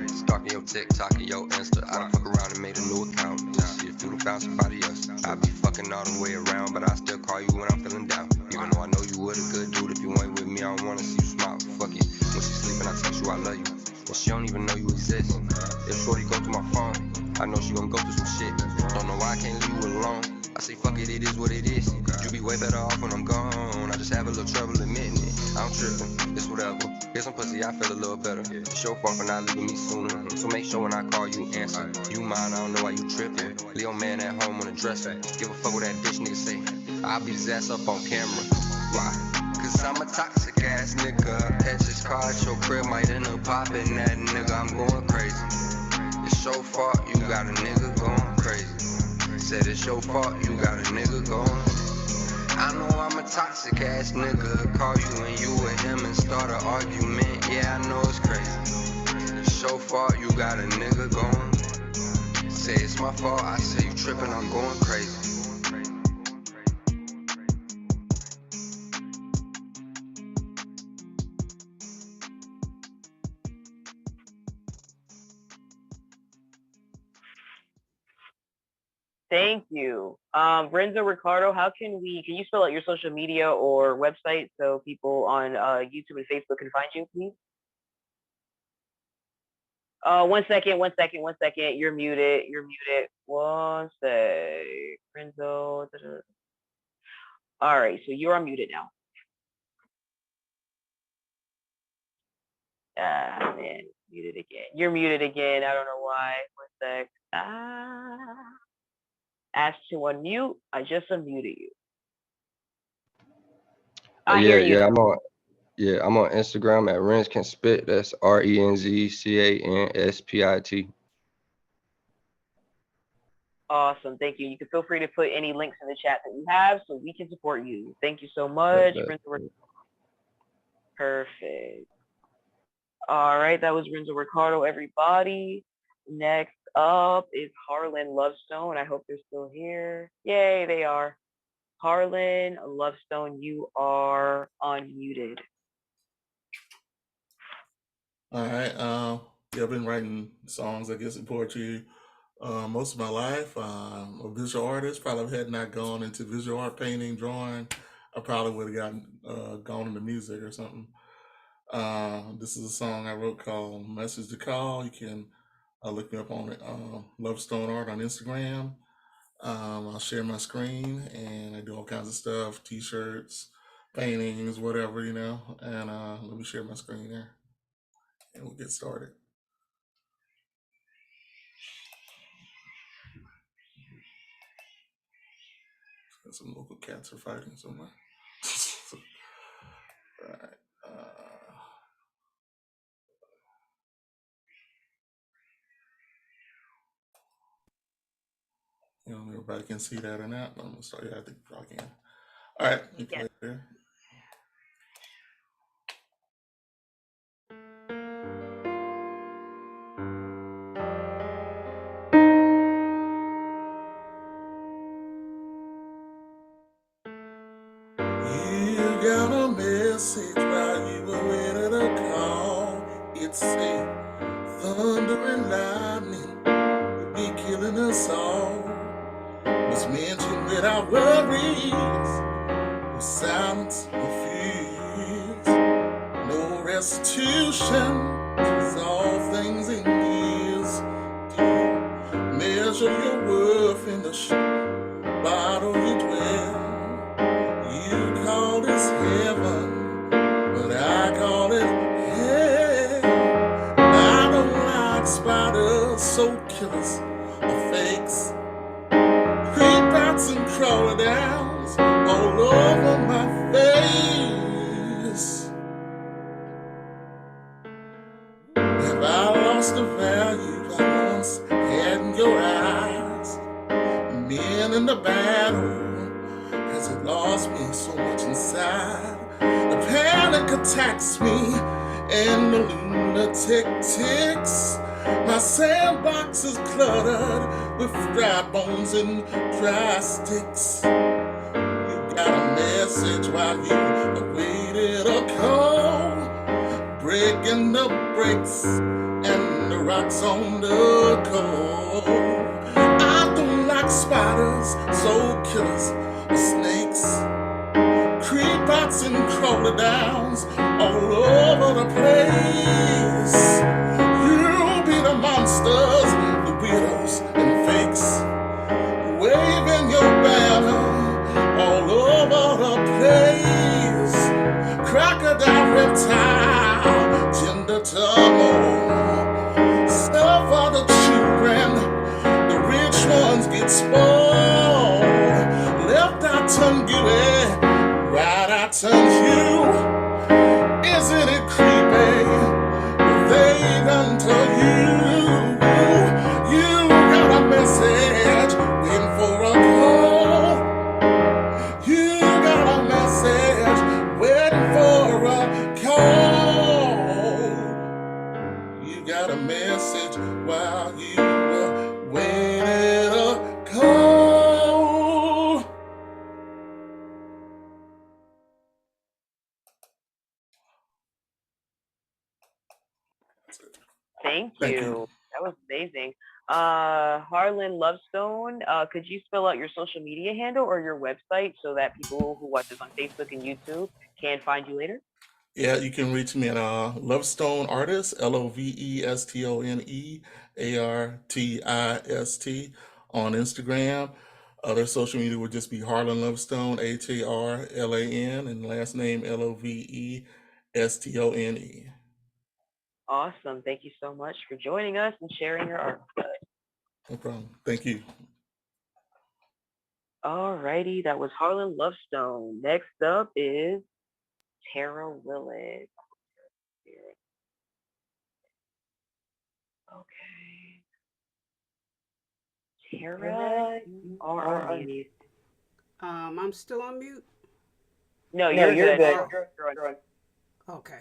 Stalking your TikTok and your Insta. I done fuck around and made a new account. Just see if you done found somebody else. I be fucking all the way around, but I still call you when I'm feeling down. Even though I know you was a good dude, if you ain't with me, I don't wanna see you smile. Fuck it. When she sleeping, I text you I love you. And she don't even know you exist. If shorty go through my phone, I know she gon' go through some shit. Don't know why I can't leave you alone. I say fuck it, it is what it is. You be way better off when I'm gone. I just have a little trouble admitting it. I'm tripping, it's whatever. Here's some pussy, I feel a little better. It's your fault for not leaving me sooner. So make sure when I call you answer. You mine, I don't know why you tripping. Leo man at home on the dresser. Give a fuck what that bitch nigga say. I'll beat his ass up on camera. Why? Cause I'm a toxic ass nigga. Catch his car at your crib, might end up popping that nigga. I'm going crazy. It's your fault, you got a nigga going crazy. Said it's your fault, you got a nigga going. I know I'm a toxic ass nigga. Call you when you with him and start an argument. Yeah, I know it's crazy. It's your fault, you got a nigga going. Say it's my fault, I say you tripping, I'm going crazy. Thank you. Renzo Ricardo, can you spell out your social media or website so people on YouTube and Facebook can find you, please? 1 second. You're muted. One sec. Renzo. All right, so you're unmuted now. Man, muted again. You're muted again. I don't know why. 1 sec. Ask to unmute. I just unmuted you. I hear you. I'm on Instagram at Renz Can Spit. That's RENZCANSPIT. Awesome. Thank you. You can feel free to put any links in the chat that you have so we can support you. Thank you so much. Perfect. All right. That was Renzo Ricardo, everybody. Next up is Harlan Lovestone. I hope they're still here. Yay, they are. Harlan Lovestone, you are unmuted. All right. Yeah, I've been writing songs, I guess, and poetry Most of my life, I'm a visual artist. Probably had not gone into visual art, painting, drawing, I probably would have gotten gone into music or something. This is a song I wrote called "Message to Call." You can look me up on it, Love Stone Art on Instagram. I'll share my screen and I do all kinds of stuff, t-shirts, paintings, whatever, And let me share my screen there and we'll get started. Some local cats are fighting somewhere. All right. Everybody can see that or not. I'm gonna start. Yeah, I think you probably can. All right, you play there. You got a message while you were waiting a call. It said thunder and lightning would be killing us all. Was mentioned without worries, no silence, no fears, no restitution. It's all things in years. Do you measure your worth in the bottle you dwell? You call this heaven, but I call it hell. I don't like spiders, soul killers, or fakes. Creepbacks and crawler downs all over my face. Have I lost the value I once had in your eyes? Men in the battle, has it lost me so much inside? The panic attacks me and the lunatic ticks. My sandbox is cluttered with dry bones and dry sticks. You got a message while you awaited a call, breaking the brakes and the rocks on the coal. I don't like spiders, soul killers, or snakes. Creepouts and crawler downs all over the place. You'll be the monsters, the weirdos and fakes, waving your banner all over the place. Crocodile, reptile, gender turmoil, stuff for the children, the rich ones get spoiled. Left I turn gooey, right I turn you. Isn't it creepy what they done to you? You got a message waiting for a call. You got a message waiting for a call. You got a message while you were waiting a call. Thank Thank you. you. That was amazing. Harlan Lovestone, could you spell out your social media handle or your website so that people who watch this on Facebook and YouTube can find you later? Yeah, you can reach me at Lovestone Artist, LOVESTONE on Instagram. Other social media would just be Harlan Lovestone, HARLAN, and last name LOVESTONE. Awesome. Thank you so much for joining us and sharing your art. No problem. Thank you. Alrighty, that was Harlan Lovestone. Next up is Tara Willis. Okay. Tara, you are unmuted. I'm still on mute. No, No, you're you're good. good. You're on. Okay.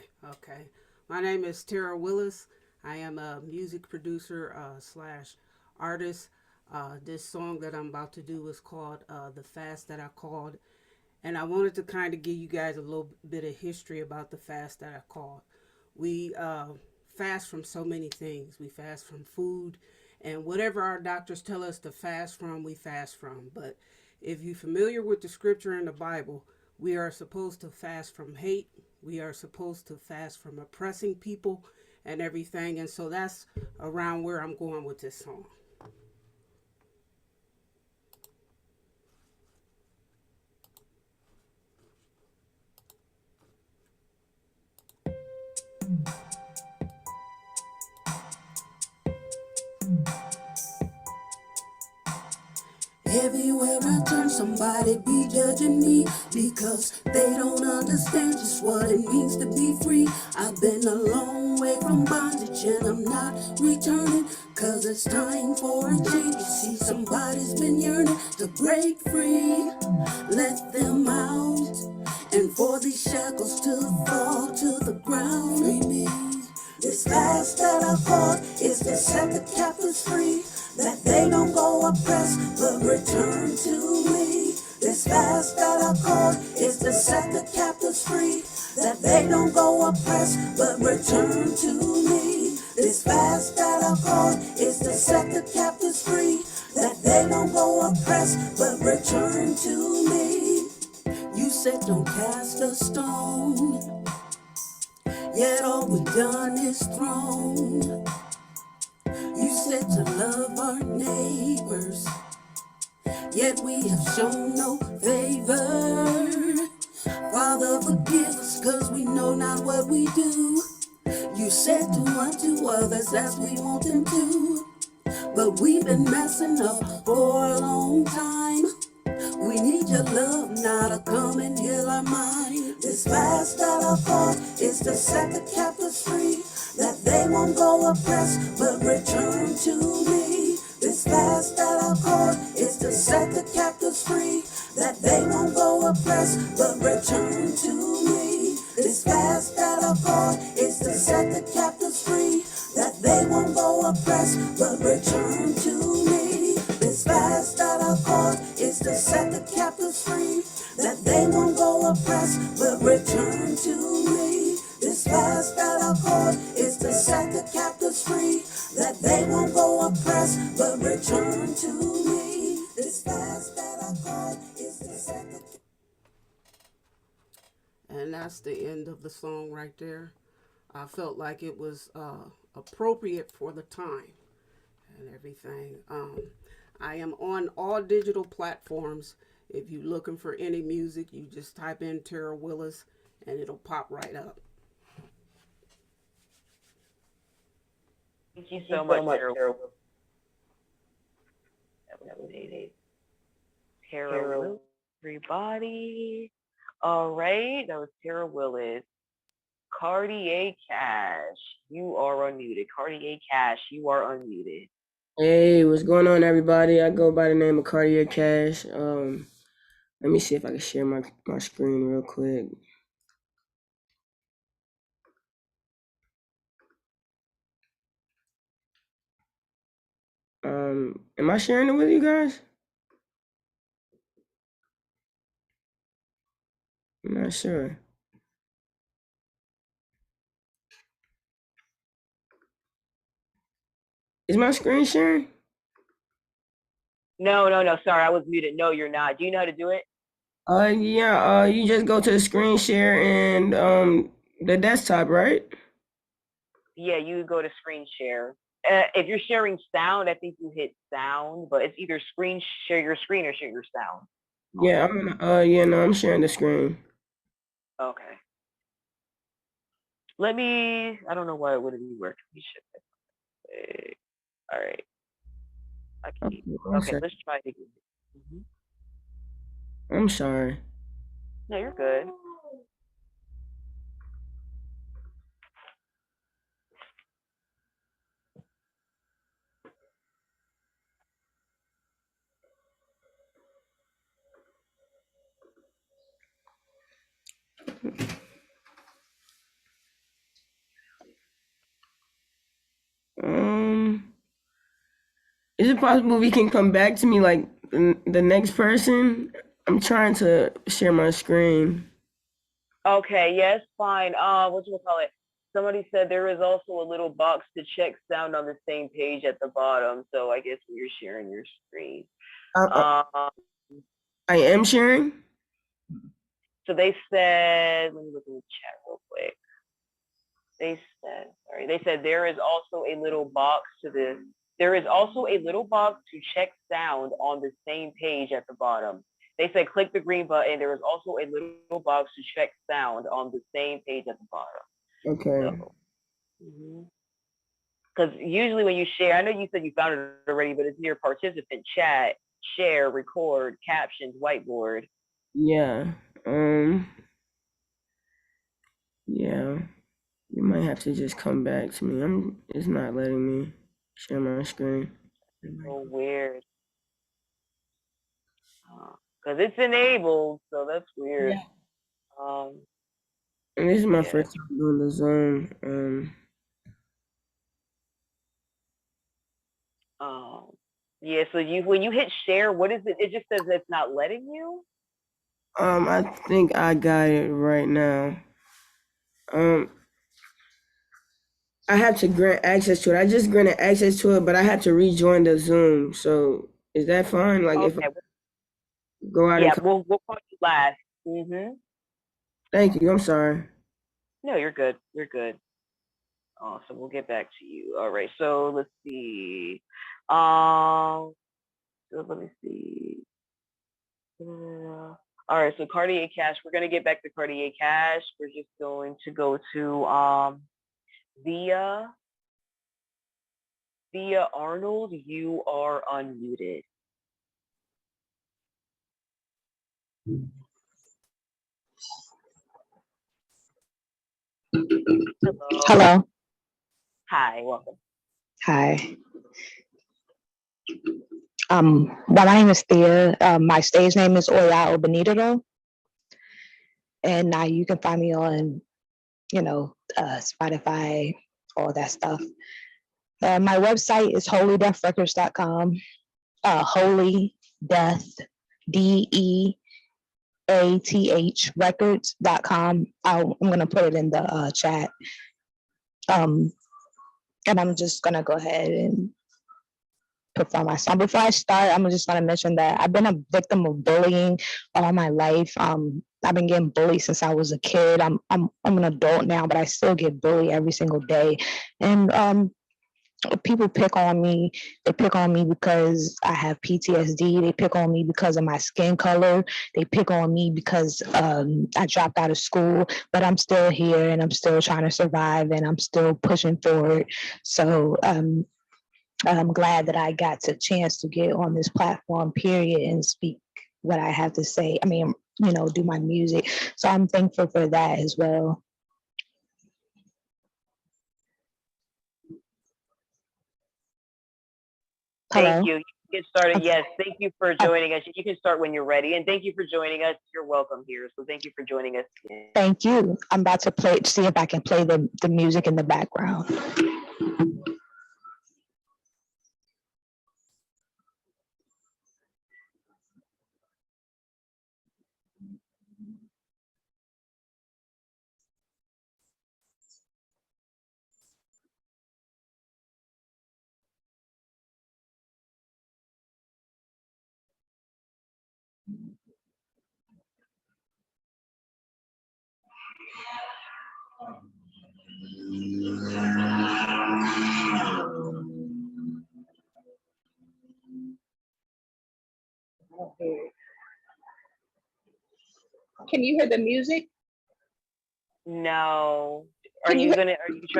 My name is Tara Willis. I am a music producer slash artist. This song that I'm about to do is called The Fast That I Called. And I wanted to kind of give you guys a little bit of history about the fast that I called. We fast from so many things. We fast from food And whatever our doctors tell us to fast from, we fast from. But if you're familiar with the scripture in the Bible, we are supposed to fast from hate. We are supposed to fast from oppressing people and everything. And so that's around where I'm going with this song. Everywhere I turn, somebody be judging me because they don't understand just what it means to be free. I've been a long way from bondage and I'm not returning cause it's time for a change. You see, somebody's been yearning to break free. Let them out and for these shackles to fall to the ground. Free me. This fast that I fought is to set the captives free, that they don't go oppressed but return to me. This fast that I fought is to set the captives free, that they don't go oppressed but return to me. This fast that I fought is to set the captives free, that they don't go oppressed but return to me. You said don't cast a stone, yet all we've done is thrown. You said to love our neighbors, yet we have shown no favor. Father, forgive us, cause we know not what we do. You said to unto others as we want them to, but we've been messing up for a long time. We need your love now to come and heal our mind. This fast that I fought is to set the captives free, that they won't go oppressed but return to me. This fast that I fought is to set the captives free, that they won't go oppressed but return to me. This fast that I fought is to set the captives free, that they won't go oppressed but return to me. This fast that I fought is to set the captives free, that they won't go oppressed but return to me. This fast that I fought is to set the captives free, that they won't go oppressed but return to me. This fast that I fought is to set the. And that's the end of the song right there. I felt like it was appropriate for the time and everything. I am on all digital platforms. If you're looking for any music, you just type in Tara Willis and it'll pop right up. Thank you so much, Tara. Tara Willis, everybody. All right, that was Tara Willis. Cartier Cash, you are unmuted. Cartier Cash, you are unmuted. Hey, what's going on, everybody? I go by the name of Cartier Cash. Let me see if I can share my screen real quick. Am I sharing it with you guys? I'm not sure. Is my screen sharing? No. Sorry, I was muted. No, you're not. Do you know how to do it? Yeah. You just go to the screen share and the desktop, right? Yeah, you go to screen share. If you're sharing sound, I think you hit sound, but it's either screen share your screen or share your sound. Yeah, I'm sharing the screen. Okay. I don't know why it wouldn't work. All right. Okay, let's try it again. I'm sorry. No, you're good. Is it possible we can come back to me like the next person? I'm trying to share my screen. Okay, yes, fine. What you call it? Somebody said there is also a little box to check sound on the same page at the bottom. So I guess you're sharing your screen. I Um, am sharing. so they said, let me look in the chat real quick. They said there is also a little box to this. There is also a little box to check sound on the same page at the bottom. They said click the green button. There is also a little box to check sound on the same page at the bottom. Okay. So, because usually when you share, I know you said you found it already, but it's near participant chat, share, record, captions, whiteboard. Yeah. Yeah. You might have to just come back to me. It's not letting me share my screen. So weird. Because it's enabled, so that's weird. Yeah. And this is my first time doing the Zoom. Yeah, so when you hit share, what is it? It just says it's not letting you? I think I got it right now. I have to grant access to it. I just granted access to it, but I had to rejoin the Zoom. So is that fine? Like if I go out Yeah, and we'll call you last. Thank you. I'm sorry. No, you're good. You're good. Awesome. We'll get back to you. All right. So let's see. So let me see. All right. So Cartier Cash. We're gonna get back to Cartier Cash. We're just going to go to Via Arnold. You are unmuted. Hello. Hi. Welcome. Hi. Well, my name is Thea. My stage name is Oya Obenitoro. And you can find me on, Spotify, all that stuff. My website is holydeathrecords.com. Holy Death, DEATH records.com. I'm going to put it in the chat. And I'm just going to go ahead and perform my song. Before I start, I'm just gonna mention that I've been a victim of bullying all my life. I've been getting bullied since I was a kid. I'm an adult now, but I still get bullied every single day. And people pick on me. They pick on me because I have PTSD. They pick on me because of my skin color. They pick on me because I dropped out of school, but I'm still here and I'm still trying to survive and I'm still pushing forward. So I'm glad that I got the chance to get on this platform, period, and speak what I have to say. I mean, do my music. So I'm thankful for that as well. Hello? Thank you. You can get started. Yes. Thank you for joining us. You can start when you're ready. And thank you for joining us. You're welcome here. So thank you for joining us. Thank you. I'm about to see if I can play the music in the background. Can you hear the music? No. Are you trying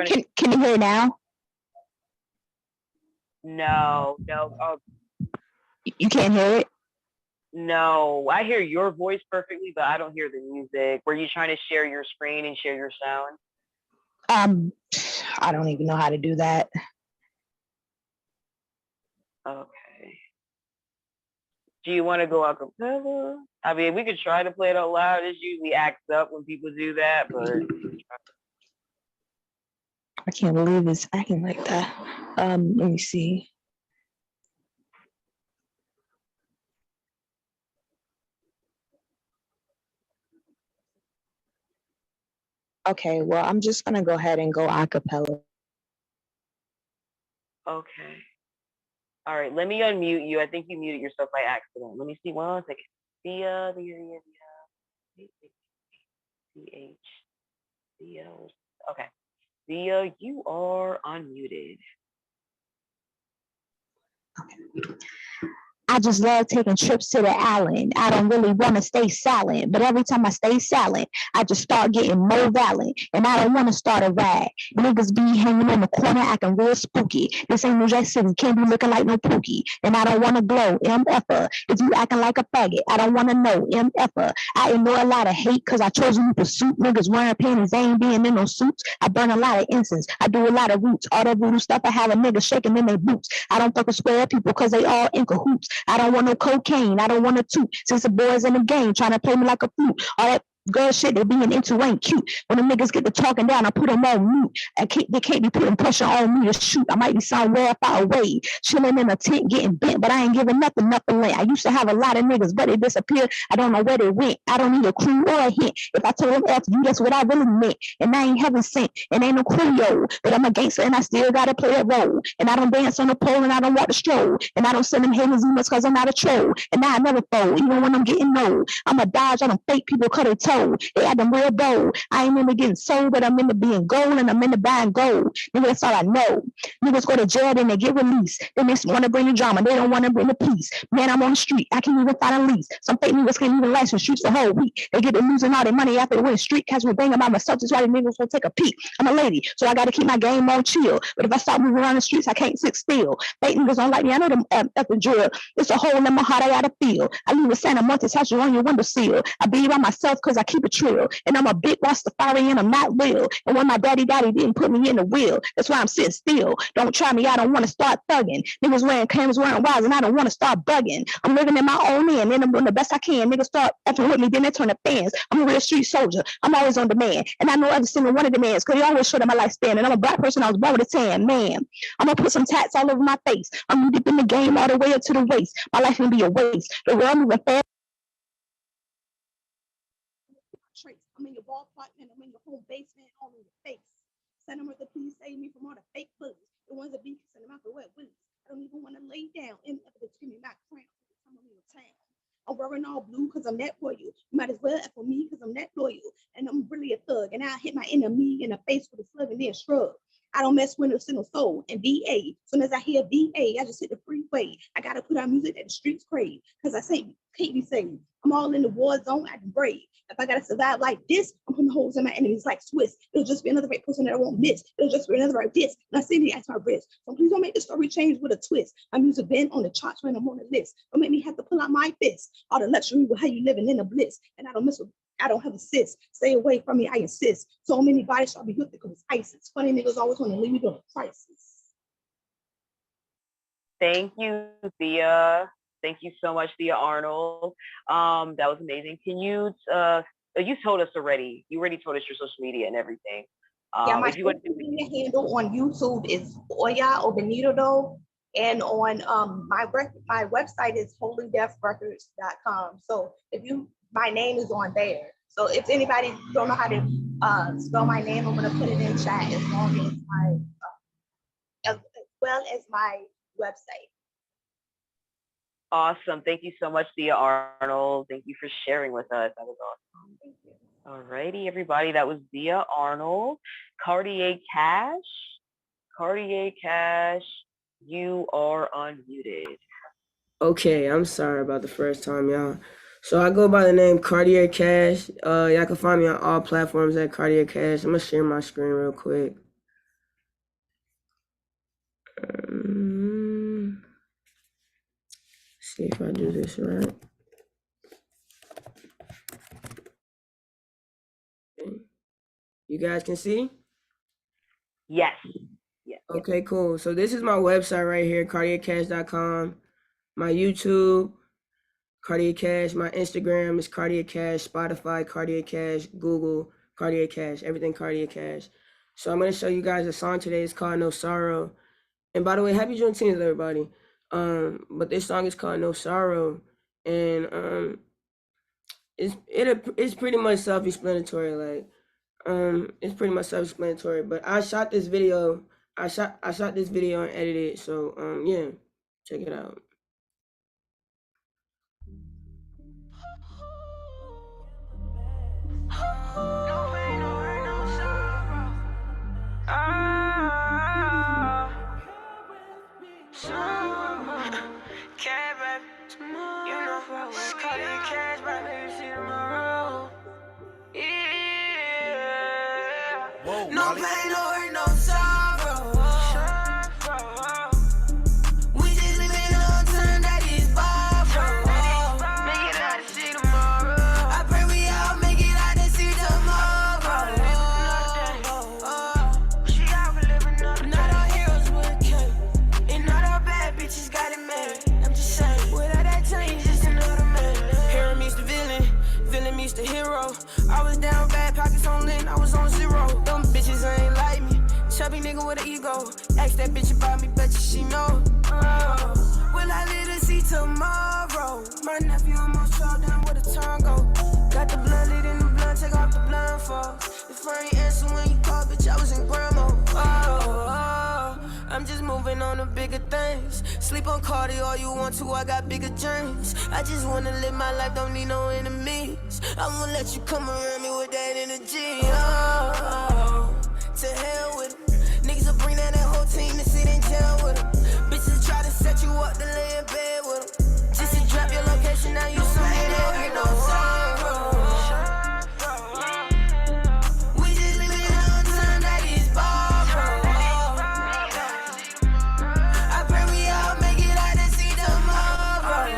to? Can you hear now? No. You can't hear it? No. I hear your voice perfectly, but I don't hear the music. Were you trying to share your screen and share your sound? I don't even know how to do that. Okay. Do you want to go acapella? I mean, we could try to play it out loud. It usually acts up when people do that, but I can't believe it's acting like that. Let me see. Okay, well, I'm just gonna go ahead and go a cappella. Okay. All right, let me unmute you. I think you muted yourself by accident. Let me see 1 second. Thea. Okay. Thea, you are unmuted. I just love taking trips to the island. I don't really want to stay silent, but every time I stay silent, I just start getting more violent. And I don't want to start a riot. Niggas be hanging in the corner acting real spooky. This ain't New Jack City, can't be looking like no pookie. And I don't want to glow, MFer. If you acting like a faggot, I don't want to know, MFer. I ignore a lot of hate because I chose a new pursuit. Niggas wearing panties, they ain't being in no suits. I burn a lot of incense, I do a lot of roots. All that voodoo stuff, I have a nigga shaking in their boots. I don't fuck with square people because they all in cahoots. I don't want no cocaine. I don't want to toot. Since the boys in the game trying to play me like a flute. All that girl shit they being into ain't cute. When the niggas get to talking down, I put them on mute. They can't be putting pressure on me to shoot. I might be somewhere far away, chilling in a tent getting bent, but I ain't giving nothing lent. I used to have a lot of niggas, but they disappeared. I don't know where they went. I don't need a clue or a hint. If I told them F you, that's what I really meant. And I ain't heaven sent, and ain't no Creole. But I'm a gangster and I still gotta play a role. And I don't dance on the pole and I don't walk the stroll. And I don't send them haters emails cause I'm not a troll. And now I never fold, even when I'm getting old. I'm a dodge on them fake people cut their toe. They had them real bold. I ain't into getting sold, but I'm into being gold and I'm into buying gold. Nigga, that's all I know. Niggas go to jail, then they get released. They just want to bring the drama. They don't want to bring the peace. Man, I'm on the street. I can't even find a lease. Some fake niggas can't even license streets the whole week. They get to losing all their money after they win street cats with banging by myself. That's why the niggas will take a peek. I'm a lady, so I got to keep my game on chill. But if I start moving around the streets, I can't sit still. Fake niggas don't like me. I know them at the drill. It's a hole in my heart I gotta feel. I leave a Santa Monica touch on your windowsill. I be by myself cause I keep it trill. And I'm a big Rastafari and I'm not real. And when my daddy didn't put me in the wheel, that's why I'm sitting still. Don't try me, I don't want to start thugging. Niggas wearing cameras, wearing wires, and I don't want to start bugging. I'm living in my own end and I'm doing the best I can. Niggas start effing with me, then they turn to fans. I'm a real street soldier. I'm always on demand. And I know every single one of the demands because they always short of my lifespan. And I'm a black person, I was born with a tan, man. I'm gonna put some tats all over my face. I'm deep in the game all the way up to the waist. My life can be a waste. The world moving fast. I'm in your ball apartment, I'm in your home basement, all in your face. Send them to please save me from all the fake bullies. The ones that be kissing them out the wet willies. I don't even want to lay down in the give me my crown. I'm in your town. I'm wearing all blue because I'm that loyal. You might as well F for me because I'm that loyal. And I'm really a thug. And I hit my enemy in the face with a slug and then shrug. I don't mess with a single soul. And VA, as soon as I hear VA, I just hit the freeway. I gotta put out music that the streets crave. Cause I say can't be saved. I'm all in the war zone, I can brave. If I gotta survive like this, I'm putting holes in my enemies like Swiss. It'll just be another right person that I won't miss. It'll just be another right this. And I see the my wrist. So please don't make the story change with a twist. My music been on the charts when I'm on the list. Don't make me have to pull out my fist. All the luxury with how you living in the bliss. And I don't miss with I don't have a sis. Stay away from me, I insist. So many bodies shall be hooked because it's ISIS. Funny niggas always want to leave me during a crisis. Thank you, Thea. Thank you so much, Thea Arnold. That was amazing. Can you, you told us already, you already told us your social media and everything. Yeah, my social media handle on YouTube is Oya or Benito though. And on my website is holydeathrecords.com. So if you, my name is on there. So if anybody don't know how to spell my name, I'm gonna put it in chat as long as my, as well as my website. Awesome. Thank you so much, Thea Arnold. Thank you for sharing with us. That was awesome. Thank you. All righty, everybody. That was Thea Arnold. Cartier Cash. Cartier Cash, you are unmuted. Okay, I'm sorry about the first time, y'all. So I go by the name Cartier Cash. Y'all can find me on all platforms at Cartier Cash. I'm gonna share my screen real quick. See if I do this right. Okay. You guys can see? Yes. Yes. Okay, cool. So this is my website right here, cartiercash.com. My YouTube, Cartier Cash. My Instagram is Cartier Cash. Spotify, Cartier Cash. Google, Cartier Cash. Everything Cartier Cash. So I'm going to show you guys a song today. It's called No Sorrow. And by the way, happy Juneteenth, everybody. But this song is called No Sorrow. And it's pretty much self-explanatory. Like, It's pretty much self-explanatory, but I shot this video. I shot this video and edited it. So yeah, check it out. No pain, no hurt, no sorrow. We just living on time that is borrowed. Make it out to see tomorrow. I pray we all make it out to see tomorrow. She out for living another day. Not all heroes with a cape, and not all bad bitches got it made. I'm just saying, without that change, just another man. Hero meets the villain, villain meets the hero. I was down bad, pockets on lint, I was on zero. Them bitches ain't like me. Chubby nigga with an ego. Ask that bitch about me, bet you she know. Will I live to see tomorrow? My nephew almost fell down with a tango. Got the blood lit in the blunt, take off the blindfold. If I ain't answer when you call, bitch, I was in grandma. I'm just moving on to bigger things. Sleep on Cardi all you want to, I got bigger dreams. I just wanna live my life, don't need no enemies. I'ma let you come around me with that energy. To hell with it. Niggas will bring that whole team to sit in jail with them. Bitches try to set you up to lay in bed with them. Just to drop your location, now you some ain't no sorrow. We just living on time that is borrowed. I pray we all make it out to see tomorrow.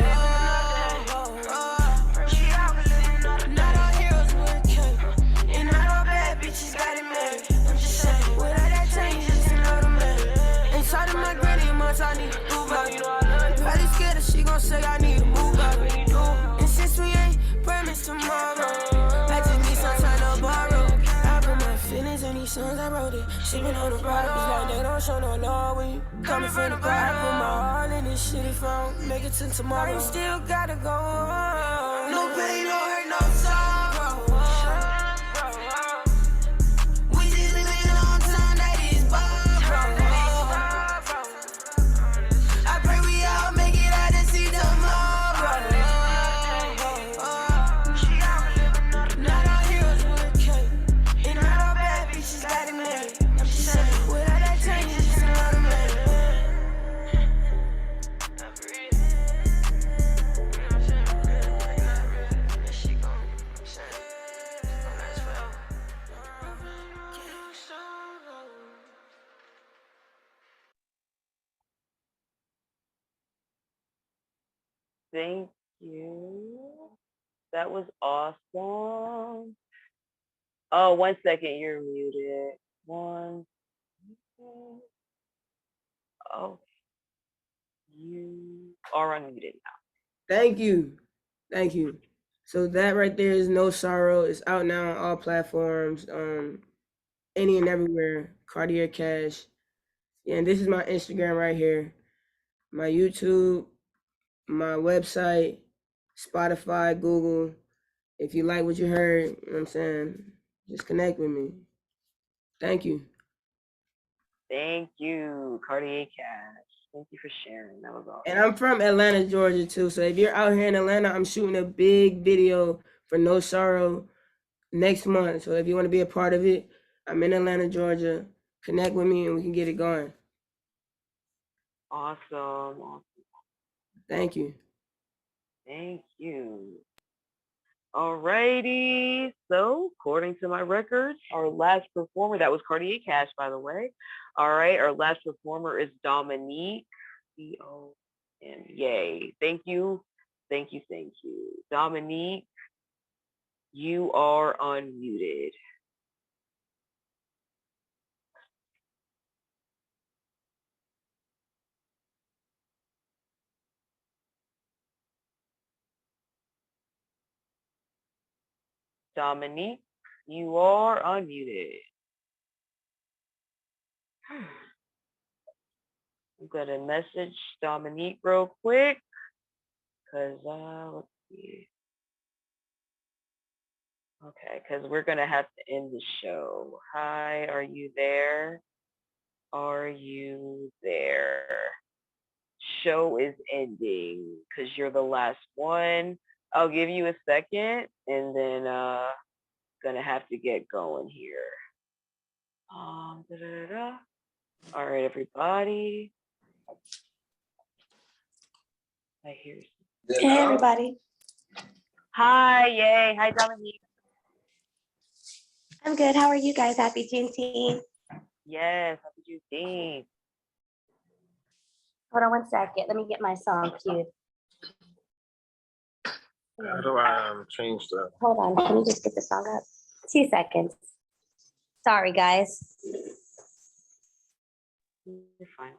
Not all heroes with a cape, and not all bad bitches got it made. I'm just saying, without that change, just another man. Inside of my granny, months I need to move out. Probably scared that she gon' say I need to move out. And since we ain't promised tomorrow, I just need some time to borrow. I put my feelings in these songs, I wrote it. She been on the ride, it's like they don't show no love when you coming from the pride. I put my heart in this shit if I don't make it to tomorrow. I still gotta go on. No pain, no hurt, no sorrow. We just living on time that is borrowed. I pray we all make it out to see tomorrow. Not all heroes with a cape, and not all bad bitches got it made. I'm just saying, without that change, it's just another man. Thank you. That was awesome. Oh, 1 second, you're muted. One. Oh, you are unmuted now. Thank you. Thank you. So that right there is No Sorrow. It's out now on all platforms, any and everywhere. Cartier Cash. Yeah, and this is my Instagram right here. My YouTube, my website, Spotify, Google. If you like what you heard, you know what I'm saying, just connect with me. Thank you. Thank you, Cartier Cash. Thank you for sharing. That was awesome. And I'm from Atlanta, Georgia, too. So if you're out here in Atlanta, I'm shooting a big video for No Sorrow next month. So if you want to be a part of it, I'm in Atlanta, Georgia. Connect with me and we can get it going. Awesome. Thank you. Thank you. Alrighty. So, according to my records, our last performer, that was Cartier Cash, by the way. All right, our last performer is Dominique. D-O-M. Yay. Thank you. Thank you. Thank you. Dominique, you are unmuted. Dominique, you are unmuted. I'm gonna message Dominique real quick, cause let's see. Okay, because we're gonna have to end the show. Hi, are you there? Are you there? Show is ending because you're the last one. I'll give you a second and then gonna have to get going here. Da, da, da, da. All right, everybody. I hear. Hey, everybody. Hi, yay. Hi, Dominique. I'm good. How are you guys? Happy Juneteenth. Yes, happy Juneteenth. Hold on one second. Let me get my song queued. How do I change that? Hold on. Let me just get the song up. 2 seconds. Sorry, guys. You're fine.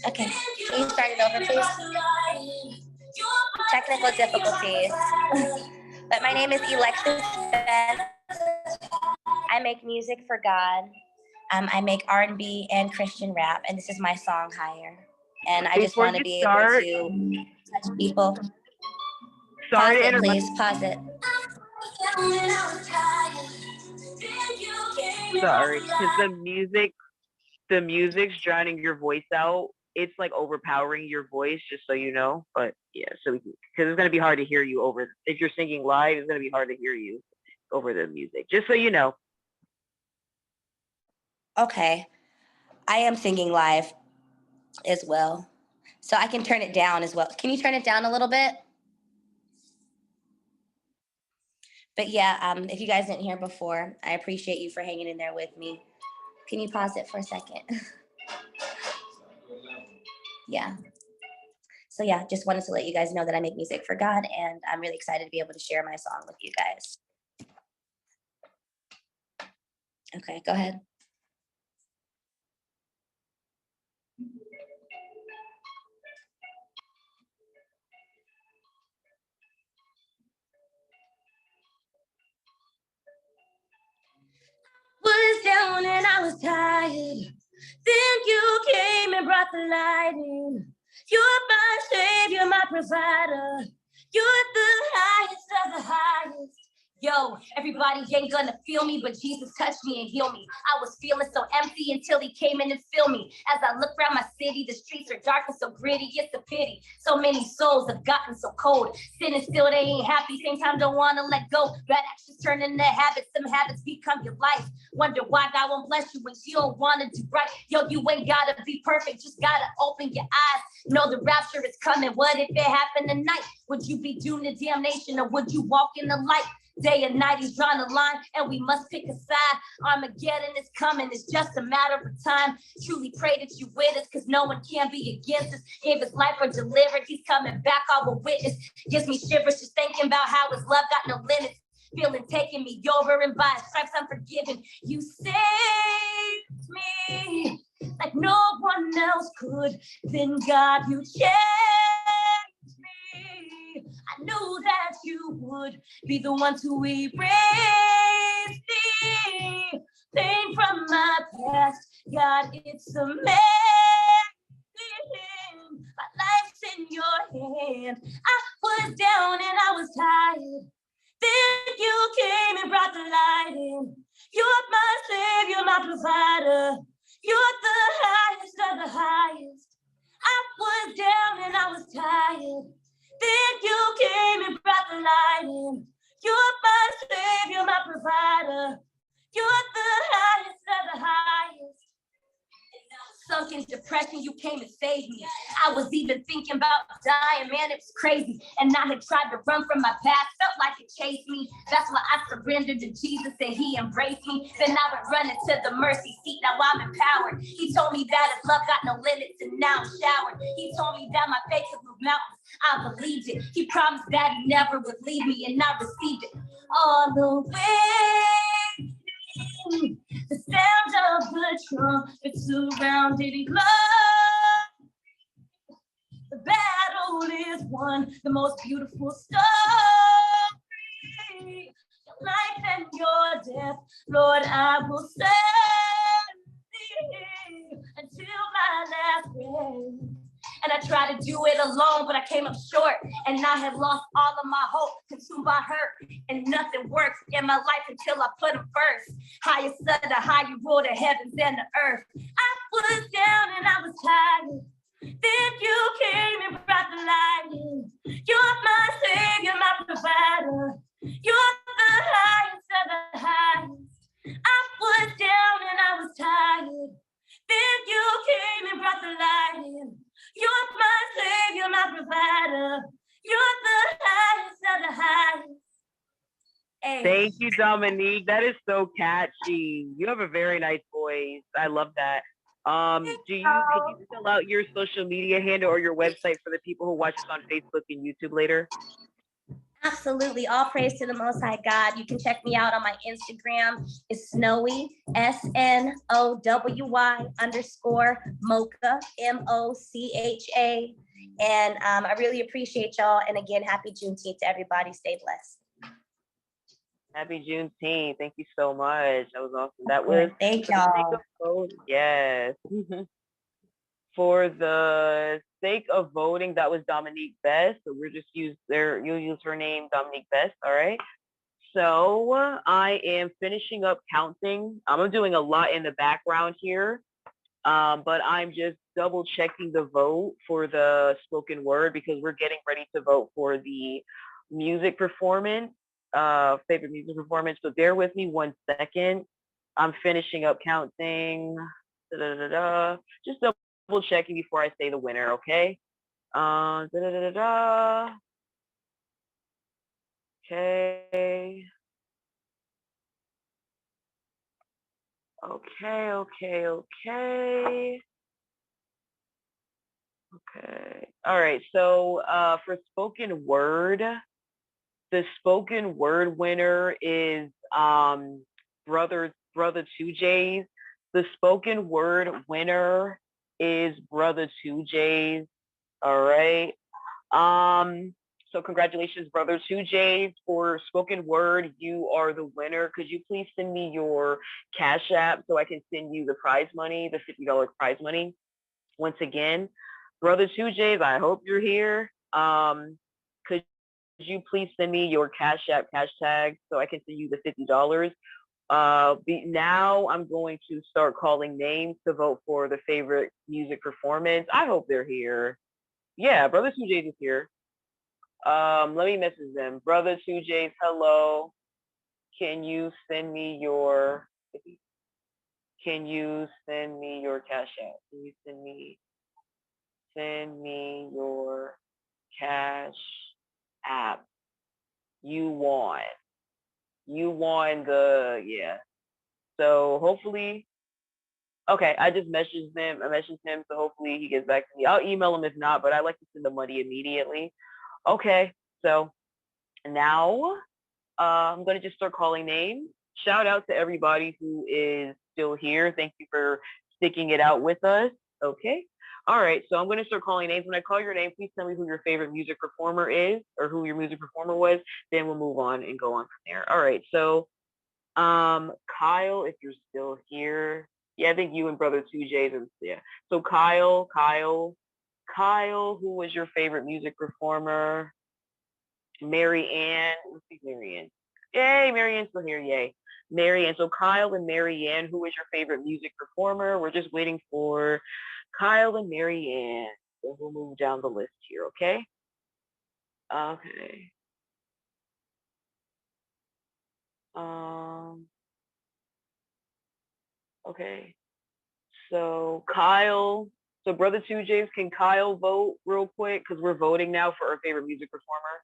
Okay, can you start it over, please? Technical difficulties. But my name is Alexis Beth. I make music for God. I make R&B and Christian rap, and this is my song, Higher. And I just Before want to you be start, able to touch people. Sorry Pause to it, interrupt. please. Pause it. Sorry, because the music's drowning your voice out. It's like overpowering your voice, just so you know. But yeah, so because it's gonna be hard to hear you over. If you're singing live, it's gonna be hard to hear you over the music. Just so you know. Okay, I am singing live as well. So I can turn it down as well. Can you turn it down a little bit? But yeah, if you guys didn't hear before, I appreciate you for hanging in there with me. Can you pause it for a second? Yeah. So yeah, just wanted to let you guys know that I make music for God, and I'm really excited to be able to share my song with you guys. Okay, go ahead. Was down and I was tired. Then you came and brought the light in. You're my savior, my provider. You're the highest of the highest. Yo, everybody ain't gonna feel me, but Jesus touched me and healed me. I was feeling so empty until he came in and filled me. As I look around my city, the streets are dark and so gritty, it's a pity. So many souls have gotten so cold. Sin and still they ain't happy, same time don't wanna let go. Bad actions turn into habits, some habits become your life. Wonder why God won't bless you when you don't wanna do right. Yo, you ain't gotta be perfect, just gotta open your eyes. Know the rapture is coming, what if it happened tonight? Would you be doomed to damnation or would you walk in the light? Day and night, he's drawn a line, and we must pick a side. Armageddon is coming, it's just a matter of time. Truly pray that you with us, because no one can be against us. If his life or delivered, he's coming back, I will witness. Gives me shivers just thinking about how his love got no limits. Feeling taking me over, and by his stripes I'm forgiven. You saved me like no one else could. Then God, you changed I knew that you would be the one to erase me. Pain from my past, God, it's amazing. My life's in your hand. I was down and I was tired. Then you came and brought the light in. You're my savior, my provider. You're the highest of the highest. I was down and I was tired. Then you came and brought the light in. You're my savior, my provider. You're the highest of the highest. Sunk in depression, you came and saved me. I was even thinking about dying, man, it was crazy. And I had tried to run from my past, felt like it chased me. That's why I surrendered to Jesus and he embraced me. Then I went running to the mercy seat, now I'm empowered. He told me that his love got no limits and now I'm showered. He told me that my faith could move mountains, I believed it. He promised that he never would leave me and I received it. All the way. The sound of the trumpet surrounded in glory. The battle is won, the most beautiful story. Your life and your death, Lord, I will stand until my last breath. And I tried to do it alone, but I came up short. And I had lost all of my hope, consumed by hurt. And nothing works in my life until I put him first. Highest of the high, you rule the heavens and the earth. I was down and I was tired. Then you came and brought the light in. You're my savior, my provider. You're the highest of the highest. I was down and I was tired. Then you came and brought the light in. You're my savior, my provider. You're the highest of the highest. Hey. Thank you, Dominique. That is so catchy. You have a very nice voice. I love that. Can you fill out your social media handle or your website for the people who watch this on Facebook and YouTube later? Absolutely. All praise to the Most High God. You can check me out on my Instagram. It's Snowy, SNOWY_Mocha, MOCHA. And I really appreciate y'all. And again, happy Juneteenth to everybody. Stay blessed. Happy Juneteenth. Thank you so much. That was awesome. That was thank y'all. Yes. For the sake of voting, that was Dominique Best. So we're just you'll use her name, Dominique Best. All right. So I am finishing up counting. I'm doing a lot in the background here, but I'm just double checking the vote for the spoken word because we're getting ready to vote for the music performance, favorite music performance. So bear with me 1 second. I'm finishing up counting. Just double checking before I say the winner, okay? Okay. Okay. All right. So for spoken word, the spoken word winner is Brother 2J's. The spoken word winner is Brother 2J's. All right. So congratulations, Brother 2J's, for spoken word. You are the winner. Could you please send me your Cash App so I can send you the prize money, the $50 prize money? Once again, Brother 2J's, I hope you're here. Could you please send me your Cash App cash tag so I can send you the $50? Now I'm going to start calling names to vote for the favorite music performance. I hope they're here. Yeah, Brother 2J's is here. Let me message them. Brother 2J's, hello. Can you send me your Cash App? Can you send me your Cash App? You won yeah. So hopefully, okay, I just messaged him, so hopefully he gets back to me. I'll email him if not, but I like to send the money immediately. Okay, so now I'm gonna just start calling names. Shout out to everybody who is still here. Thank you for sticking it out with us. Okay, All right, so I'm going to start calling names. When I call your name, please tell me who your favorite music performer is or who your music performer was. Then we'll move on and go on from there. All right, so Kyle, if you're still here. Yeah, I think you and Brother 2J's and yeah. So Kyle, who was your favorite music performer? Mary Ann. Let's see, Mary Ann. Yay, Mary Ann's still here. Yay. Mary Ann. So Kyle and Mary Ann, who is your favorite music performer? We're just waiting for Kyle and Mary Ann. So we'll move down the list here, okay? Okay. Okay. So Kyle, so Brother 2J's, can Kyle vote real quick? Because we're voting now for our favorite music performer.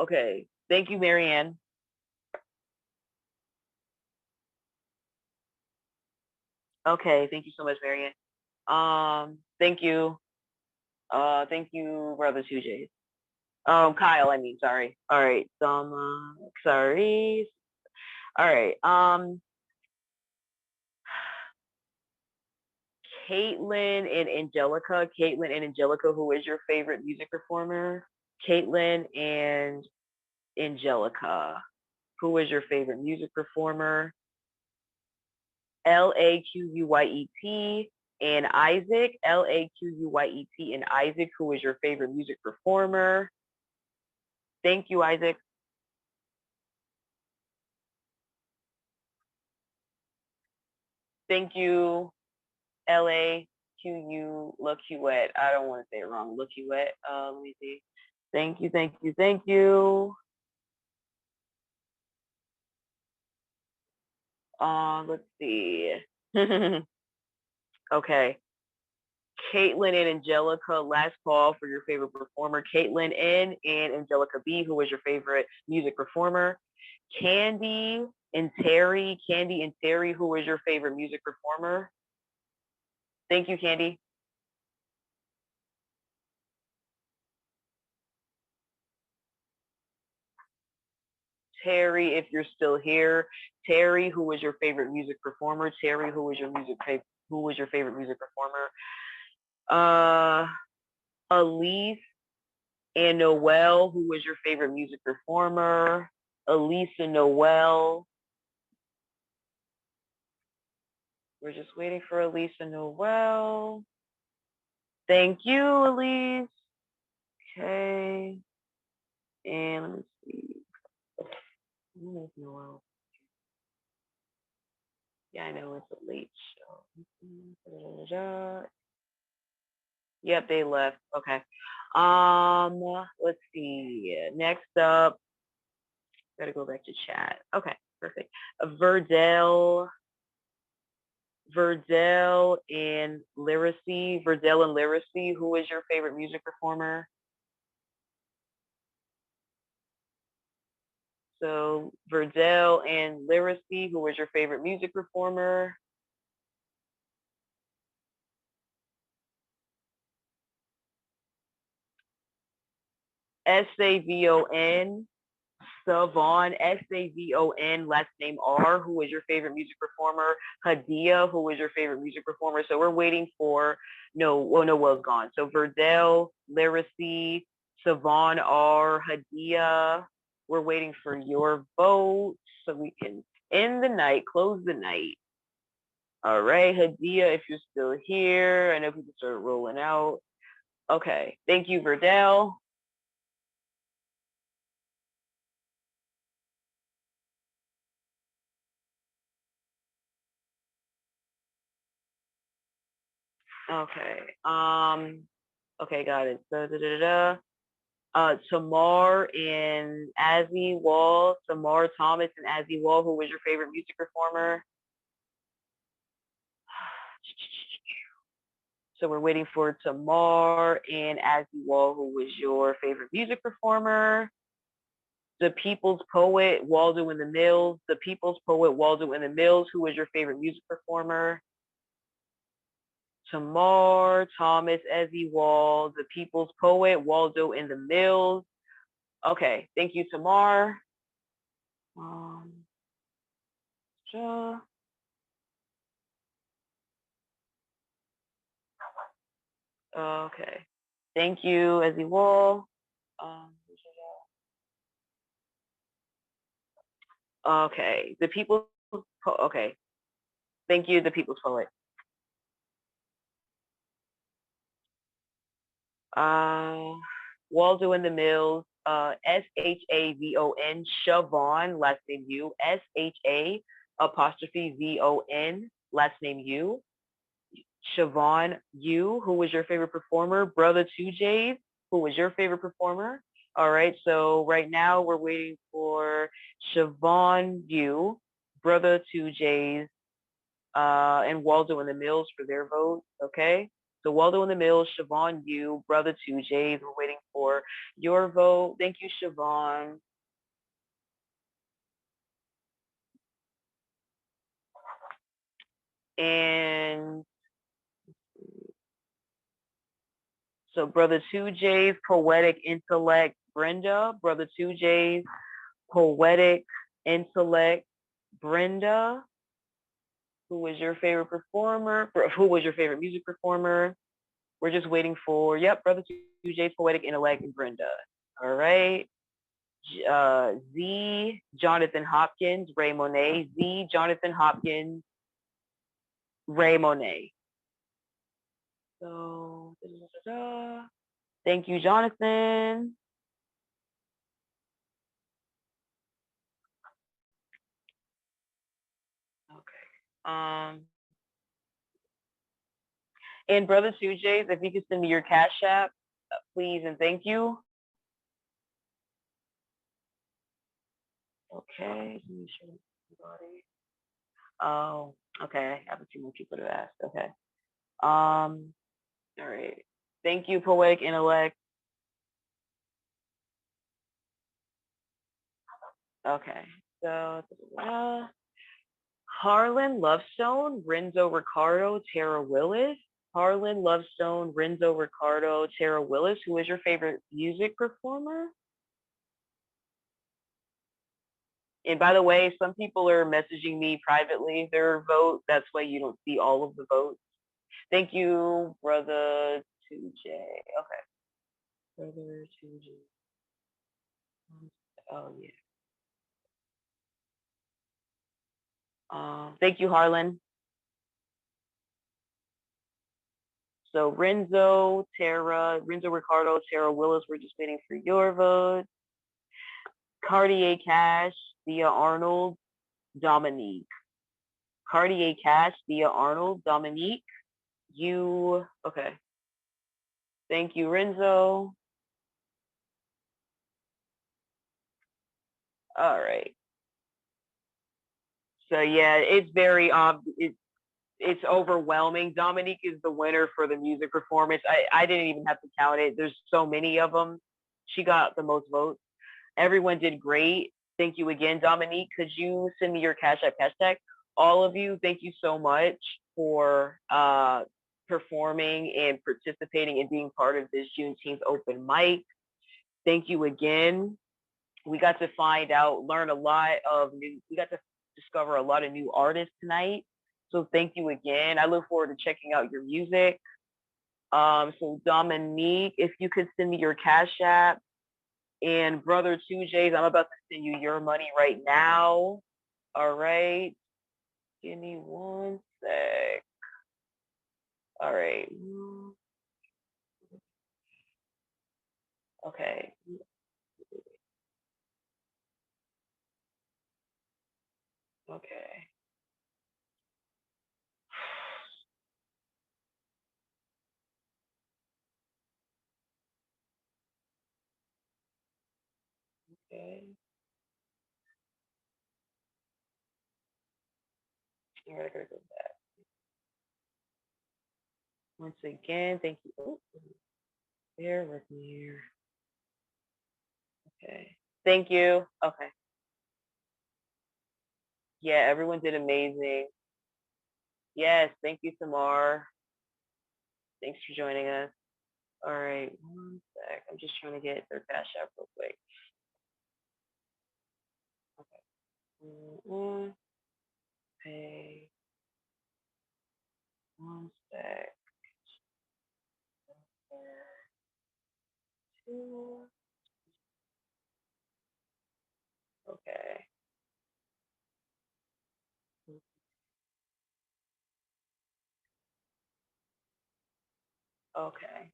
Okay. Thank you, Mary Ann. Okay, thank you so much, Mary Ann. Thank you. Thank you, Brother 2J's. Kyle, I mean, sorry. All right. Sorry. All right. Caitlin and Angelica. Caitlin and Angelica, who is your favorite music performer? Caitlin and Angelica, who is your favorite music performer? Laquyet and Isaac. Laquyet and Isaac, who is your favorite music performer? Thank you, Isaac. Thank you, LAQU Laquette. I don't want to say it wrong. Laquette. Let me see. Thank you, thank you, thank you. Let's see. Okay. Caitlin and Angelica, last call for your favorite performer. Caitlin N and Angelica B, who is your favorite music performer? Candy and Terry, who is your favorite music performer? Thank you, Candy. Terry, if you're still here. Terry, who is your favorite music performer? Terry, who is your favorite music performer? Elise and Noel, who is your favorite music performer? Elise and Noel. We're just waiting for Elise and Noel. Thank you, Elise. Okay. And let me see. Noel. Yeah, I know it's a late show. Yep, they left. Okay. Let's see. Next up, gotta go back to chat. Okay, perfect. Verdell and Lyracy. Verdell and Lyracy, who is your favorite music performer? So Verdell and Lyracy, who is your favorite music performer? Savon, Savon, Savon, last name R, who is your favorite music performer? Hadia, who is your favorite music performer? So we're waiting for, Noel's gone. So Verdell, Lyracy, Savon R, Hadia, we're waiting for your vote so we can end the night, close the night. All right, Hadia, if you're still here, I know people started rolling out. Okay, thank you, Verdell. Okay. Okay, got it. Tamar and Azzy Wall. Tamar Thomas and Azzy Wall. Who was your favorite music performer? So we're waiting for Tamar and Azzy Wall. Who was your favorite music performer? The People's Poet, Waldo in the Mills. The People's Poet, Waldo in the Mills. Who was your favorite music performer? Tamar, Thomas, Ezzy Wall, The People's Poet, Waldo in the Mills. Okay, thank you, Tamar. Okay. Thank you, Ezzy Wall. Okay. The People's okay. Thank you, the People's Poet. Waldo in the Mills, Shavon, Shavon, last name you, SHA_VON, last name you. Shavon, you, who was your favorite performer? Brother 2J's, who was your favorite performer? All right, so right now we're waiting for Shavon, you, Brother 2J's, and Waldo in the Mills for their vote. Okay. So Waldo in the Mills, Siobhan, you, Brother 2J's, we're waiting for your vote. Thank you, Siobhan. And so Brother 2J's, Poetic Intellect, Brenda. Brother 2J's, Poetic Intellect, Brenda. Who was your favorite performer? Who was your favorite music performer? We're just waiting for, yep, Brother 2J's, Poetic Intellect, and Brenda. All right. Z, Jonathan Hopkins, Ray Monet. Z, Jonathan Hopkins, Ray Monet. So, thank you, Jonathan. Okay. And Brother 2J's, if you could send me your Cash App, please and thank you. Okay. Oh, okay. I haven't seen more people to ask. Okay. All right. Thank you, Poetic Intellect. Okay. So, Harlan Lovestone, Renzo Ricardo, Tara Willis. Harlan Lovestone, Renzo Ricardo, Tara Willis. Who is your favorite music performer? And by the way, some people are messaging me privately their vote. That's why you don't see all of the votes. Thank you, Brother 2J. Okay. Brother 2J. Oh, yeah. Thank you, Harlan. So Renzo Ricardo, Tara Willis, we're just waiting for your vote. Cartier Cash, Thea Arnold, Dominique. Cartier Cash, Thea Arnold, Dominique. You, okay. Thank you, Renzo. All right. So yeah, it's very it's overwhelming. Dominique is the winner for the music performance. I didn't even have to count it. There's so many of them. She got the most votes. Everyone did great. Thank you again, Dominique. Could you send me your Cash App hashtag? All of you, thank you so much for performing and participating and being part of this Juneteenth open mic. Thank you again. We got to learn a lot of we got to discover a lot of new artists tonight. So thank you again. I look forward to checking out your music. So Dominique, if you could send me your Cash App, and Brother 2J's, I'm about to send you your money right now. All right. Give me one sec. All right. Okay. Okay. Okay. All right, I gotta go back. Once again, thank you. Oh, bear with me here. Okay. Thank you. Okay. Yeah, everyone did amazing. Yes, thank you, Samar. Thanks for joining us. All right, one sec. I'm just trying to get their Cash App real quick. Okay. Pay. One sec. Okay. Okay.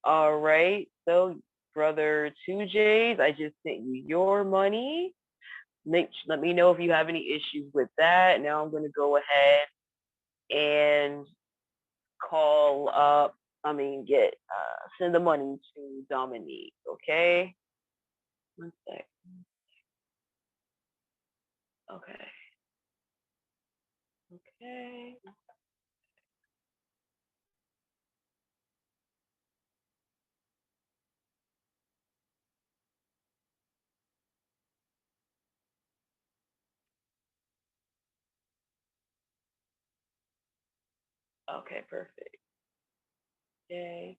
All right. So, brother 2J's, I just sent you your money. Let me know if you have any issues with that. Now I'm going to go ahead and call up, send the money to Dominique. Okay. One sec. Okay. Okay. Okay, perfect. Okay.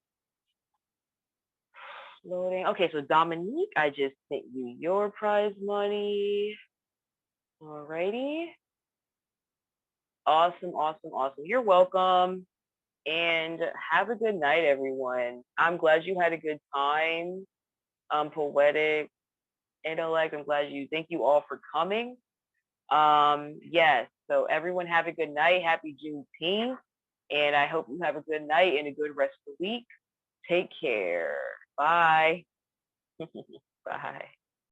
Loading. Okay, so Dominique, I just sent you your prize money. Alrighty. Awesome, awesome, awesome. You're welcome. And have a good night, everyone. I'm glad you had a good time. Poetic intellect. I'm glad you. Thank you all for coming. Yes. So everyone have a good night. Happy Juneteenth, and I hope you have a good night and a good rest of the week. Take care. Bye. Bye.